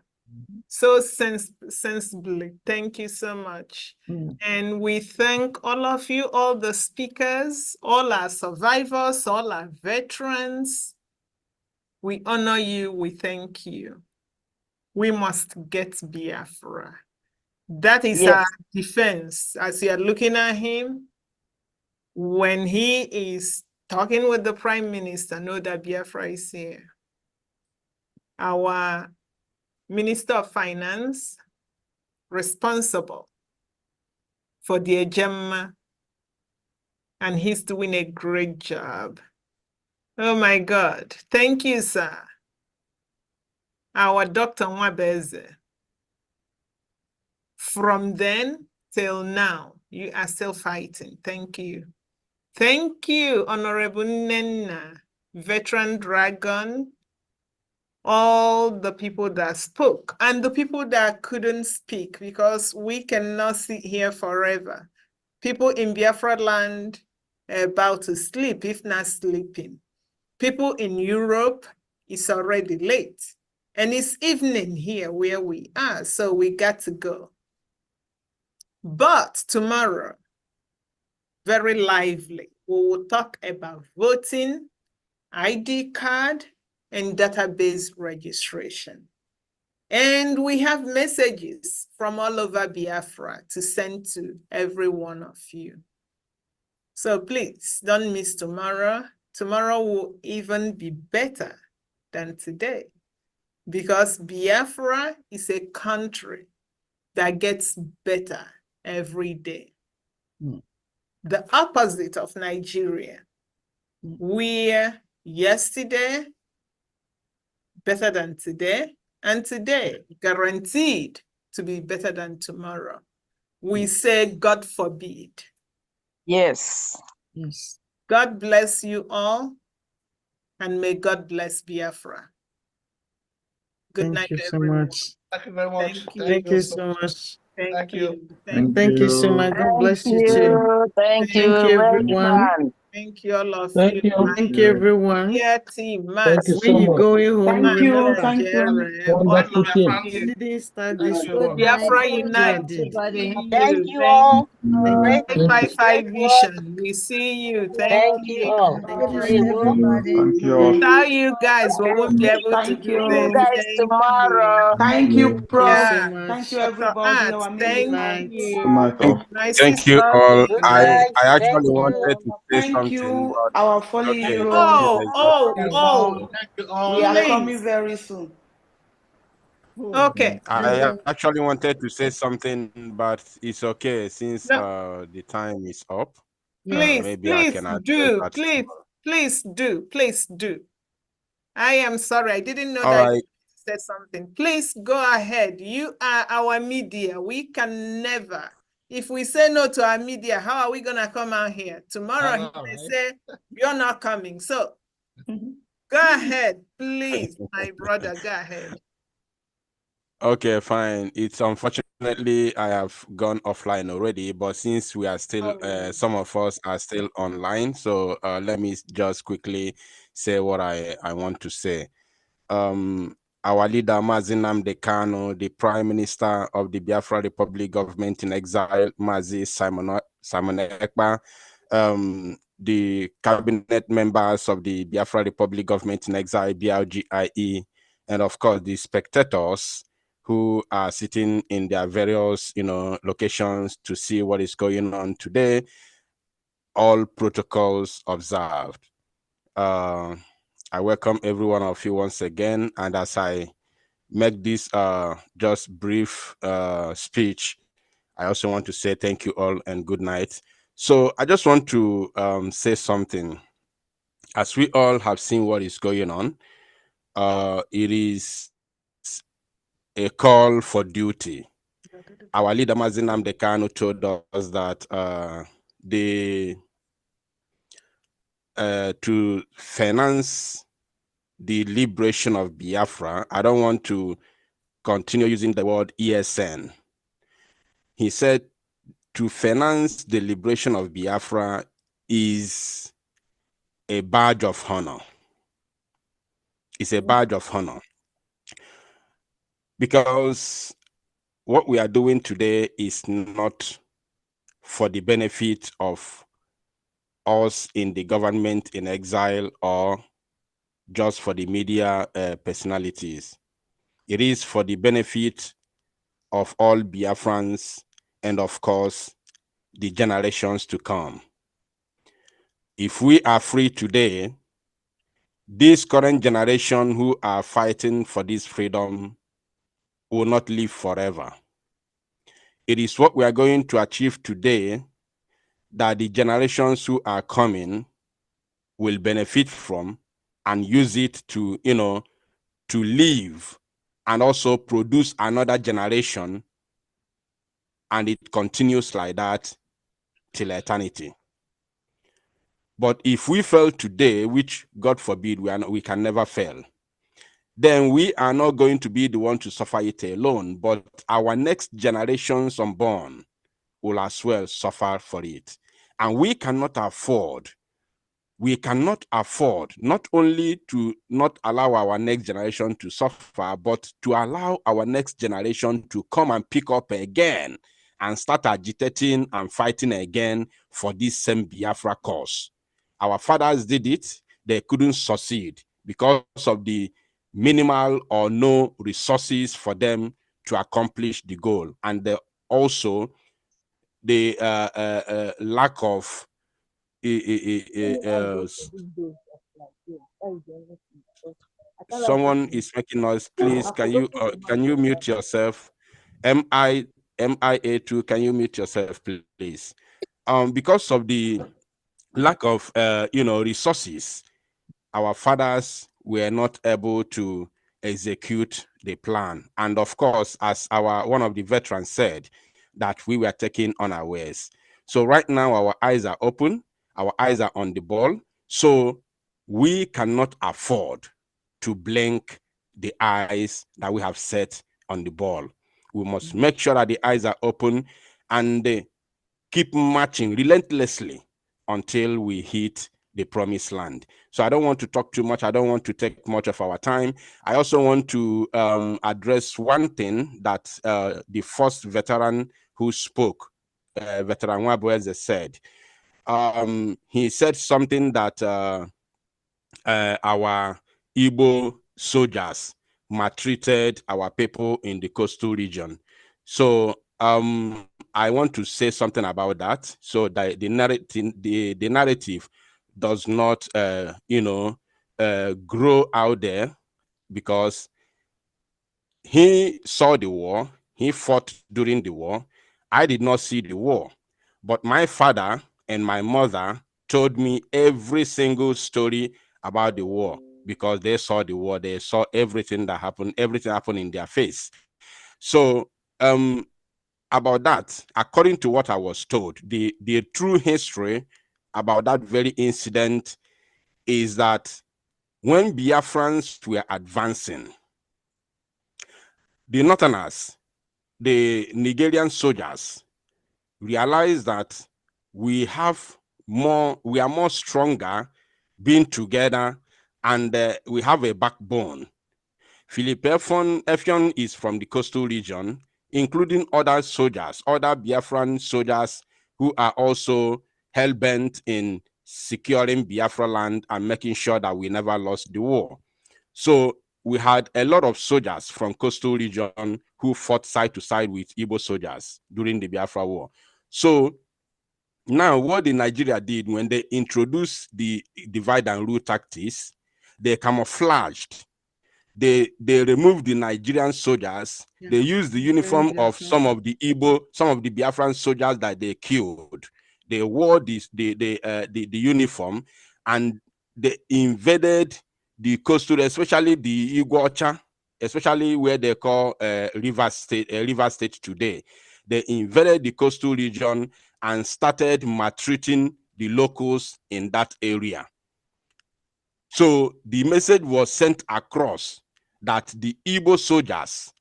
so sensibly. Thank you so much. And we thank all of you, all the speakers, all our survivors, all our veterans. We honor you. We thank you. We must get Biafra. That is Yes. our defense. As you are looking at him, when he is talking with the Prime Minister, know that Biafra is here. Our Minister of Finance, responsible for the Ejema, and he's doing a great job. Oh my God. Thank you, sir. Our Dr. Immanuel Bez. From then till now, you are still fighting. Thank you. Thank you, Honorable Nenna, Veteran Dragon, all the people that spoke and the people that couldn't speak, because we cannot sit here forever. People in Biafra land are about to sleep, if not sleeping. People in Europe, it's already late. And it's evening here where we are, so we got to go. But tomorrow, very lively, we will talk about voting, ID card, and database registration. And we have messages from all over Biafra to send to every one of you. So please don't miss tomorrow. Tomorrow will even be better than today, because Biafra is a country that gets better every day. The opposite of Nigeria, where yesterday better than today, and today guaranteed to be better than tomorrow. We say, God forbid. Yes. Yes. God bless you all, and may God bless Biafra. Good night, Thank you so everyone. much. Thank you very much. Thank you. Thank you so much. Thank you. Thank you so much. God bless you too. Thank you, Thank you, everyone. Veteran. Thank you, all of Thank you. you. Thank you, everyone. Yeah, team, Thank you Mass. so When you're much. going home, Mass, remember, Jerry, all Wonderful of team. we you. didn't start this war. Biafra God Unite. did. Thank you all. Thank Great, you. 555 great work. Vision. We see you. Thank Thank you you. all. Thank you so Ndewo. much. Thank you all. Without you guys, we won't be able to do See you this. guys Thank tomorrow. you. Thank you so Yeah. much. Dr. Art, Good thank night. Good you. night, all. My Thank you sister, all. Good I night. I Thank actually you. wanted to say something, but okay. oh, Thank you all. please. Okay. I actually wanted to say something, but it's okay since No, the time is up. Maybe I please can address do. that tomorrow. Please do. I am sorry. I didn't know All that right. you said something. Please go ahead. You are our media. We can never. If we say no to our media, how are we going to come out here? Tomorrow, he may say, you're not coming. So go ahead, please, my brother. Go ahead. Okay, fine. It's unfortunately I have gone offline already, but since we are still, some of us are still online, so let me just quickly say what I want to say. Our leader Mazi Nnamdi Kanu, the Prime Minister of the Biafra Republic Government in Exile, Mazi Simon Ekpa, the cabinet members of the Biafra Republic Government in Exile, BRGIE, and of course the spectators who are sitting in their various, locations to see what is going on today. All protocols observed. I welcome every one of you once again, and as I make this just brief speech, I also want to say thank you all and good night. So I just want to say something. As we all have seen what is going on, it is a call for duty. Our leader Mazinam Dekano told us that to finance the liberation of Biafra, I don't want to continue using the word ESN. He said to finance the liberation of Biafra is a badge of honor. It's a badge of honor. Because what we are doing today is not for the benefit of us in the government in exile or just for the media personalities. It is for the benefit of all Biafrans and, of course, the generations to come. If we are free today, this current generation who are fighting for this freedom will not live forever. It is what we are going to achieve today that the generations who are coming will benefit from and use it to, to live and also produce another generation, and it continues like that till eternity. But if we fail today, which God forbid we can never fail, then we are not going to be the one to suffer it alone, but our next generations unborn will as well suffer for it. And we cannot afford not only to not allow our next generation to suffer, but to allow our next generation to come and pick up again and start agitating and fighting again for this same Biafra cause. Our fathers did it, they couldn't succeed because of the minimal or no resources for them to accomplish the goal. And also the lack of someone is making noise. Please, can you mute yourself? MIA2, can you mute yourself, please? Because of the lack of resources, our fathers were not able to execute the plan. And of course, as one of the veterans said, that we were taken unawares. So right now our eyes are open, our eyes are on the ball. So we cannot afford to blink the eyes that we have set on the ball. We must make sure that the eyes are open and keep marching relentlessly until we hit the promised land. So I don't want to talk too much. I don't want to take much of our time. I also want to address one thing that the first veteran who spoke, Veteran Immanuel Bez, said. He said something that our Igbo soldiers maltreated our people in the coastal region. So I want to say something about that, so that the narrative does not, grow out there, because he saw the war, he fought during the war. I did not see the war, but my father and my mother told me every single story about the war, because they saw the war, they saw everything that happened, everything happened in their face. So about that, according to what I was told, the true history about that very incident is that when Biafrans were advancing, the Northerners, the Nigerian soldiers, realized that we are more stronger being together, and we have a backbone. Philip Effion is from the coastal region, including other soldiers, other Biafran soldiers who are also hell-bent in securing Biafra land and making sure that we never lost the war. So we had a lot of soldiers from coastal region who fought side to side with Igbo soldiers during the Biafra war. So now what the Nigeria did when they introduced the divide and rule tactics, they camouflaged they removed the Nigerian soldiers. Yeah. They used the uniform of some of the Biafran soldiers that they killed. They wore the uniform, and they invaded the coastal, especially the Iguacha, especially where they call River State today. They invaded the coastal region and started maltreating the locals in that area. So the message was sent across that the Igbo soldiers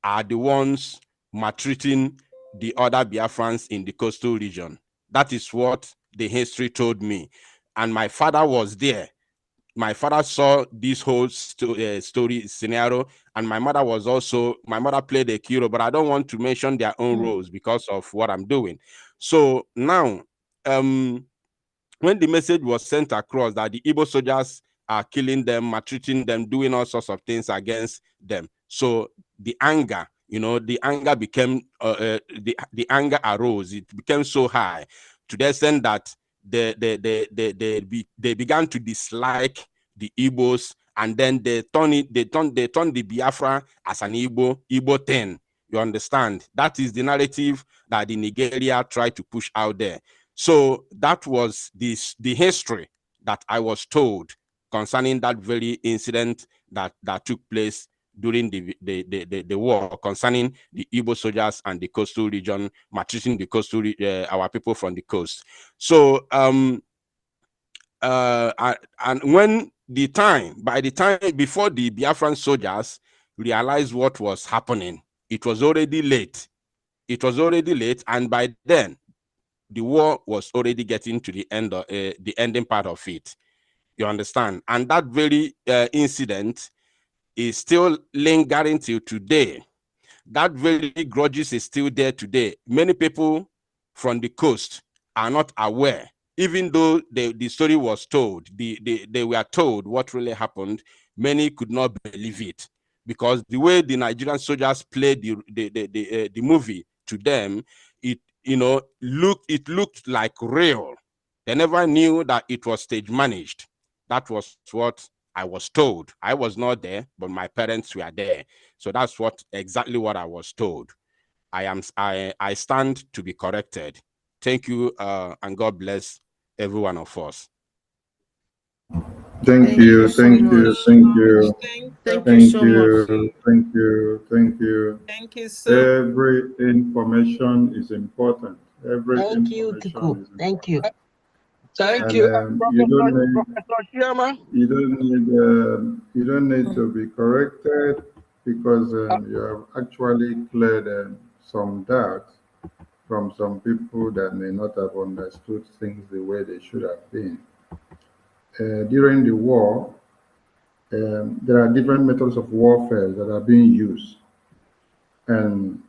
are the ones maltreating the other Biafrans in the coastal region. That is what the history told me. And my father was there. My father saw this whole story scenario, and my mother played a key role, but I don't want to mention their own roles because of what I'm doing. So now, when the message was sent across that the Igbo soldiers are killing them, maltreating them, doing all sorts of things against them, so the anger, the anger became, the anger arose. It became so high to the extent that they began to dislike the Igbos, and then they turned the Biafra as an Igbo thing. You understand? That is the narrative that the Nigeria tried to push out there. So that was the history that I was told concerning that very incident that took place during the war, concerning the Igbo soldiers and the coastal region, maltreating the coastal our people from the coast. So and when by the time before the Biafran soldiers realized what was happening, it was already late. It was already late, and by then the war was already getting to the end of the ending part of it. You understand? And that very incident is still lingering till today. That very grudges is still there today. Many people from the coast are not aware, even though the story was told, they were told what really happened. Many could not believe it, because the way the Nigerian soldiers played the movie to them, it looked like real. They never knew that it was stage managed. That was what I was told. I was not there, but my parents were there. So that's exactly what I was told. I stand to be corrected. Thank you, and God bless every one of us. Thank you so much. Thank you. Thank you so much. Thank you so much. Every information is important. Thank you, Tuku. Thank you. Thank you, you don't need to be corrected, because you have actually cleared some doubts from some people that may not have understood things the way they should have been. During the war, there are different methods of warfare that are being used, and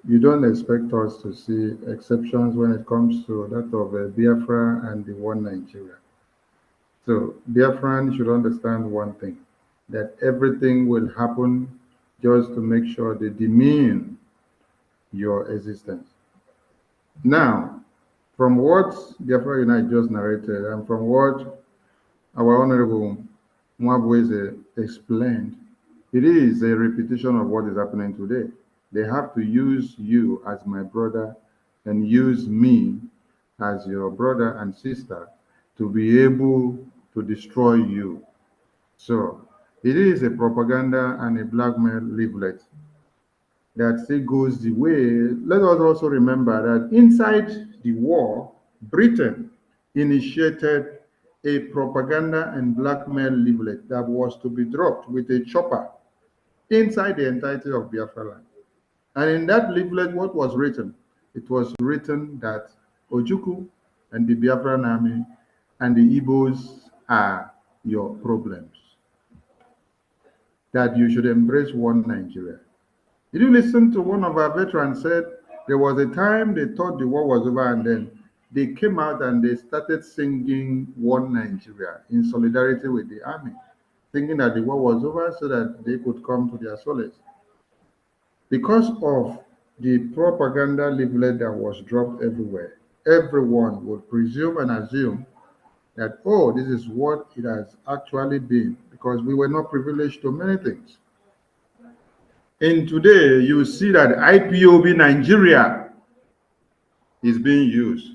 you don't expect us to see exceptions when it comes to that of Biafra and the one Nigeria. So Biafran should understand one thing, that everything will happen just to make sure they demean your existence. Now, from what Biafra Unite just narrated, and from what our Honorable Mua Bez explained, it is a repetition of what is happening today. They have to use you as my brother and use me as your brother and sister to be able to destroy you. So it is a propaganda and a blackmail leaflet that still goes the way. Let us also remember that inside the war, Britain initiated a propaganda and blackmail leaflet that was to be dropped with a chopper inside the entirety of Biafra land. And in that leaflet, what was written? It was written that Ojukwu and the Biafran army and the Igbos are your problems, that you should embrace one Nigeria. Did you listen to one of our veterans said there was a time they thought the war was over, and then they came out and they started singing One Nigeria in solidarity with the army, thinking that the war was over so that they could come to their solace. Because of the propaganda leaflet that was dropped everywhere, everyone would presume and assume that, oh, this is what it has actually been, because we were not privileged to many things. And today, you see that IPOB Nigeria is being used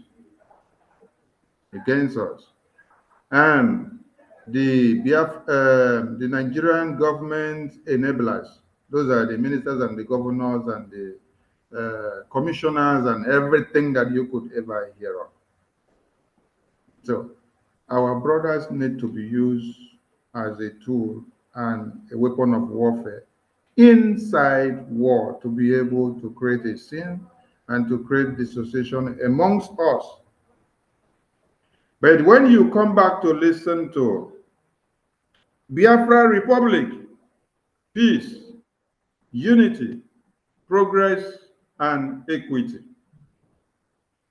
against us. And the Nigerian government enablers, those are the ministers and the governors and the commissioners and everything that you could ever hear of. So our brothers need to be used as a tool and a weapon of warfare inside war to be able to create a scene and to create dissociation amongst us. But when you come back to listen to Biafra Republic, peace, unity, progress, and equity,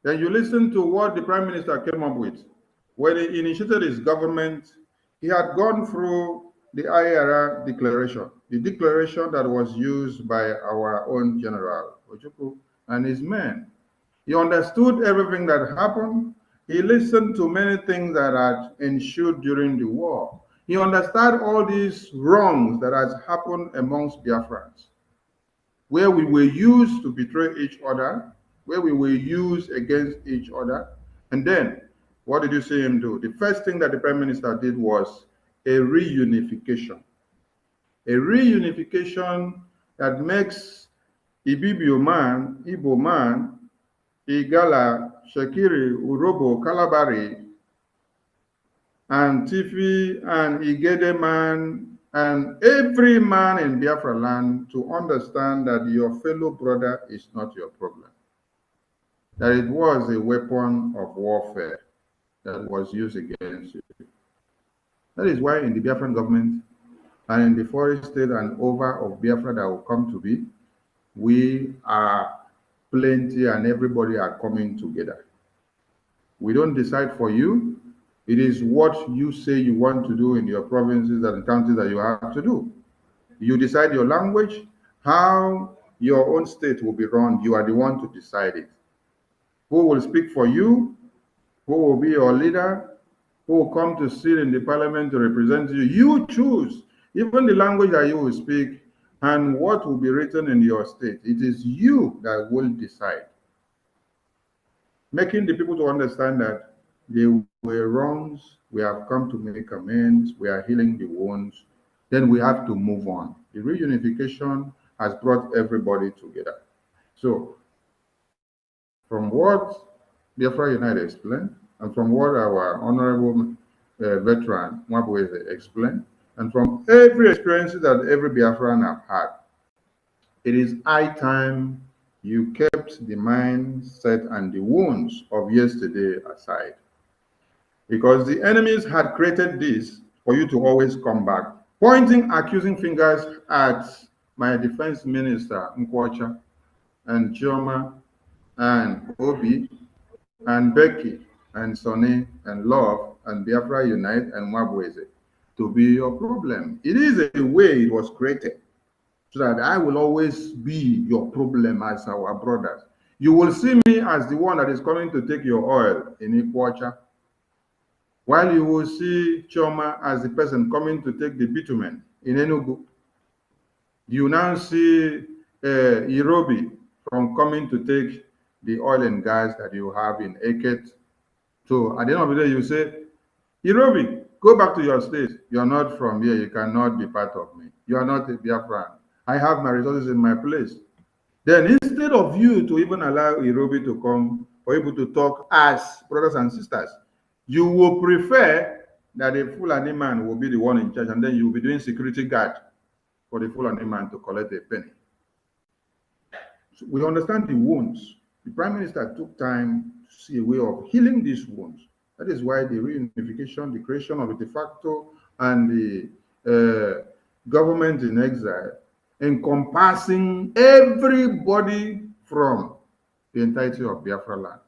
then you listen to what the Prime Minister came up with. When he initiated his government, he had gone through the IRA declaration, the declaration that was used by our own General Ojukwu and his men. He understood everything that happened. He listened to many things that had ensued during the war. He understood all these wrongs that has happened amongst Biafrans, where we were used to betray each other, where we were used against each other. And then, what did you see him do? The first thing that the Prime Minister did was a reunification. A reunification that makes Ibibio man, Igbo man, Igala, Shekiri, Urobo, Kalabari, and Tifi, and Igede man, and every man in Biafra land to understand that your fellow brother is not your problem. That it was a weapon of warfare that was used against you. That is why in the Biafran government and in the forest state and over of Biafra that will come to be, we are plenty and everybody are coming together. We don't decide for you. It is what you say you want to do in your provinces and counties that you have to do. You decide your language, how your own state will be run. You are the one to decide it. Who will speak for you? Who will be your leader? Who will come to sit in the parliament to represent you? You choose. Even the language that you will speak and what will be written in your state. It is you that will decide. Making the people to understand that they were wrongs, we have come to make amends, we are healing the wounds, then we have to move on. The reunification has brought everybody together. So, from what Biafra United explained, and from what our honorable veteran Mwabweze explained, and from every experience that every Biafran have had, it is high time you kept the mindset and the wounds of yesterday aside. Because the enemies had created this for you to always come back, pointing accusing fingers at my defense minister, Nkwacha, and Chioma, and Obi, and Becky, and Sonny, and Love, and Biafra Unite, and Mwabweze to be your problem. It is a way it was created, so that I will always be your problem as our brothers. You will see me as the one that is coming to take your oil in Ikwacha, while you will see Choma as the person coming to take the bitumen in Enugu. You now see Irobi from coming to take the oil and gas that you have in Eket. So at the end of the day, you say, Irobi, go back to your state. You are not from here. You cannot be part of me. You are not a Biafran. I have my resources in my place. Then instead of you to even allow Irobi to come for people to talk as brothers and sisters, you will prefer that a Fulani man will be the one in charge, and then you will be doing security guard for the Fulani man to collect a penny. So we understand the wounds. The Prime Minister took time to see a way of healing these wounds. That is why the reunification, the creation of a de facto, and the government in exile, encompassing everybody from the entirety of Biafra land.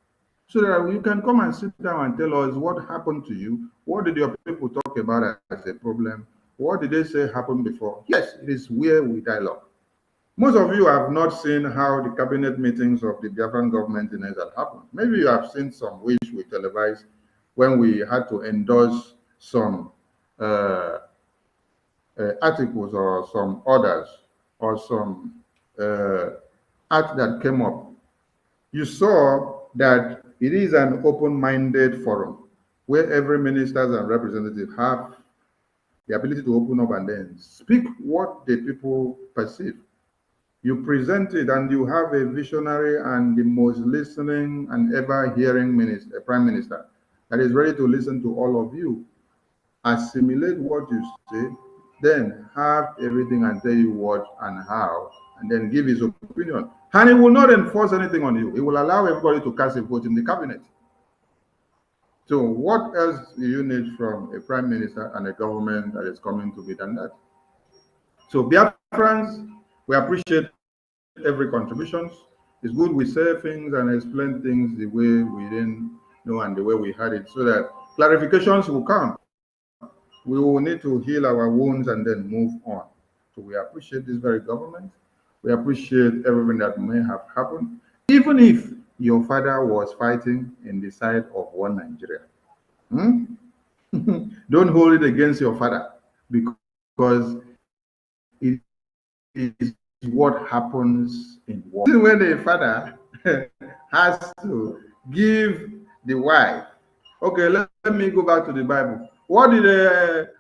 So that you can come and sit down and tell us what happened to you. What did your people talk about as a problem? What did they say happened before? Yes, it is where we dialogue. Most of you have not seen how the cabinet meetings of the Biafran government in exile happened. Maybe you have seen some which we televised when we had to endorse some articles or some orders or some act that came up, you saw that it is an open-minded forum where every ministers and representative have the ability to open up and then speak what the people perceive. You present it and you have a visionary and the most listening and ever hearing minister, a prime minister that is ready to listen to all of you, assimilate what you say, then have everything and tell you what and how, and then give his opinion. And he will not enforce anything on you. He will allow everybody to cast a vote in the cabinet. So what else do you need from a prime minister and a government that is coming to be done that? So Biafrans, we appreciate every contributions. It's good we say things and explain things the way we didn't know and the way we had it, so that clarifications will come. We will need to heal our wounds and then move on. So we appreciate this very government. We appreciate everything that may have happened, even if your father was fighting in the side of one Nigeria. Don't hold it against your father, because it is what happens in war. When a father has to give the wife, okay, let me go back to the Bible. What did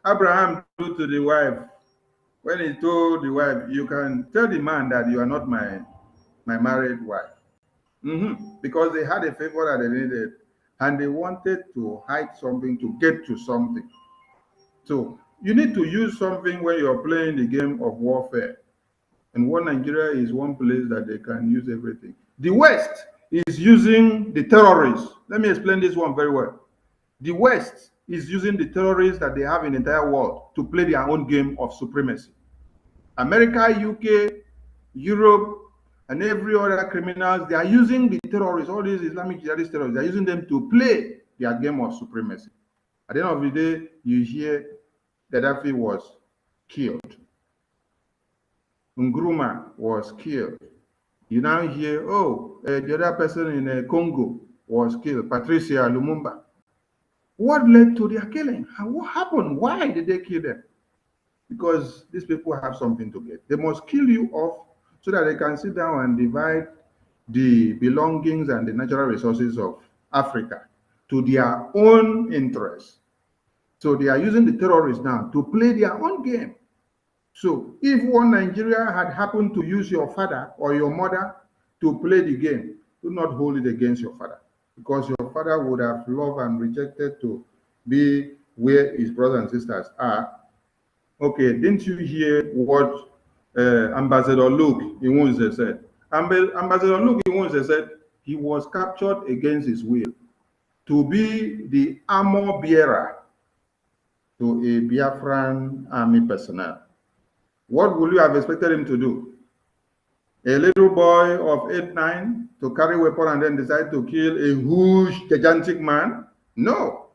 Abraham do to the wife when he told the wife, you can tell the man that you are not my married wife? Because they had a favor that they needed, and they wanted to hide something to get to something. So you need to use something when you're playing the game of warfare. And one Nigeria is one place that they can use everything. The West is using the terrorists. Let me explain this one very well. The West is using the terrorists that they have in the entire world to play their own game of supremacy. America, UK, Europe, and every other criminals, they are using the terrorists, all these Islamic jihadist terrorists, they are using them to play their game of supremacy. At the end of the day, you hear Gaddafi was killed. Nkrumah was killed. You now hear, the other person in Congo was killed, Patricia Lumumba. What led to their killing? What happened? Why did they kill them? Because these people have something to get. They must kill you off so that they can sit down and divide the belongings and the natural resources of Africa to their own interests. So they are using the terrorists now to play their own game. So if one Nigeria had happened to use your father or your mother to play the game, do not hold it against your father, because your father would have loved and rejected to be where his brothers and sisters are. Okay, didn't you hear what Ambassador Luke Iwunze said? Ambassador Luke Iwunze said he was captured against his will to be the armor bearer to a Biafran army personnel. What would you have expected him to do? A little boy of 8, 9 to carry a weapon and then decide to kill a huge, gigantic man? No.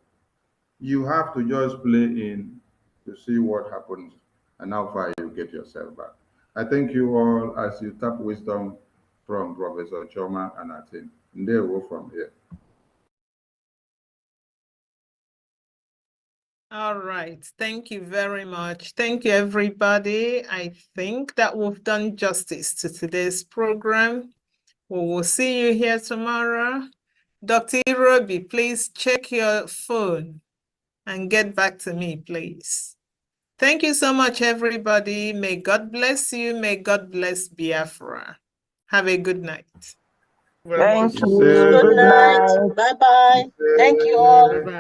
You have to just play in to see what happens and how far you get yourself back. I thank you all as you tap wisdom from Professor Choma and our team. And they will from here. All right. Thank you very much. Thank you, everybody. I think that we've done justice to today's program. We will see you here tomorrow. Dr. Irobi, please check your phone and get back to me, please. Thank you so much, everybody. May God bless you. May God bless Biafra. Have a good night. Thank you. Good night. Bye-bye. Thank you all. Bye-bye.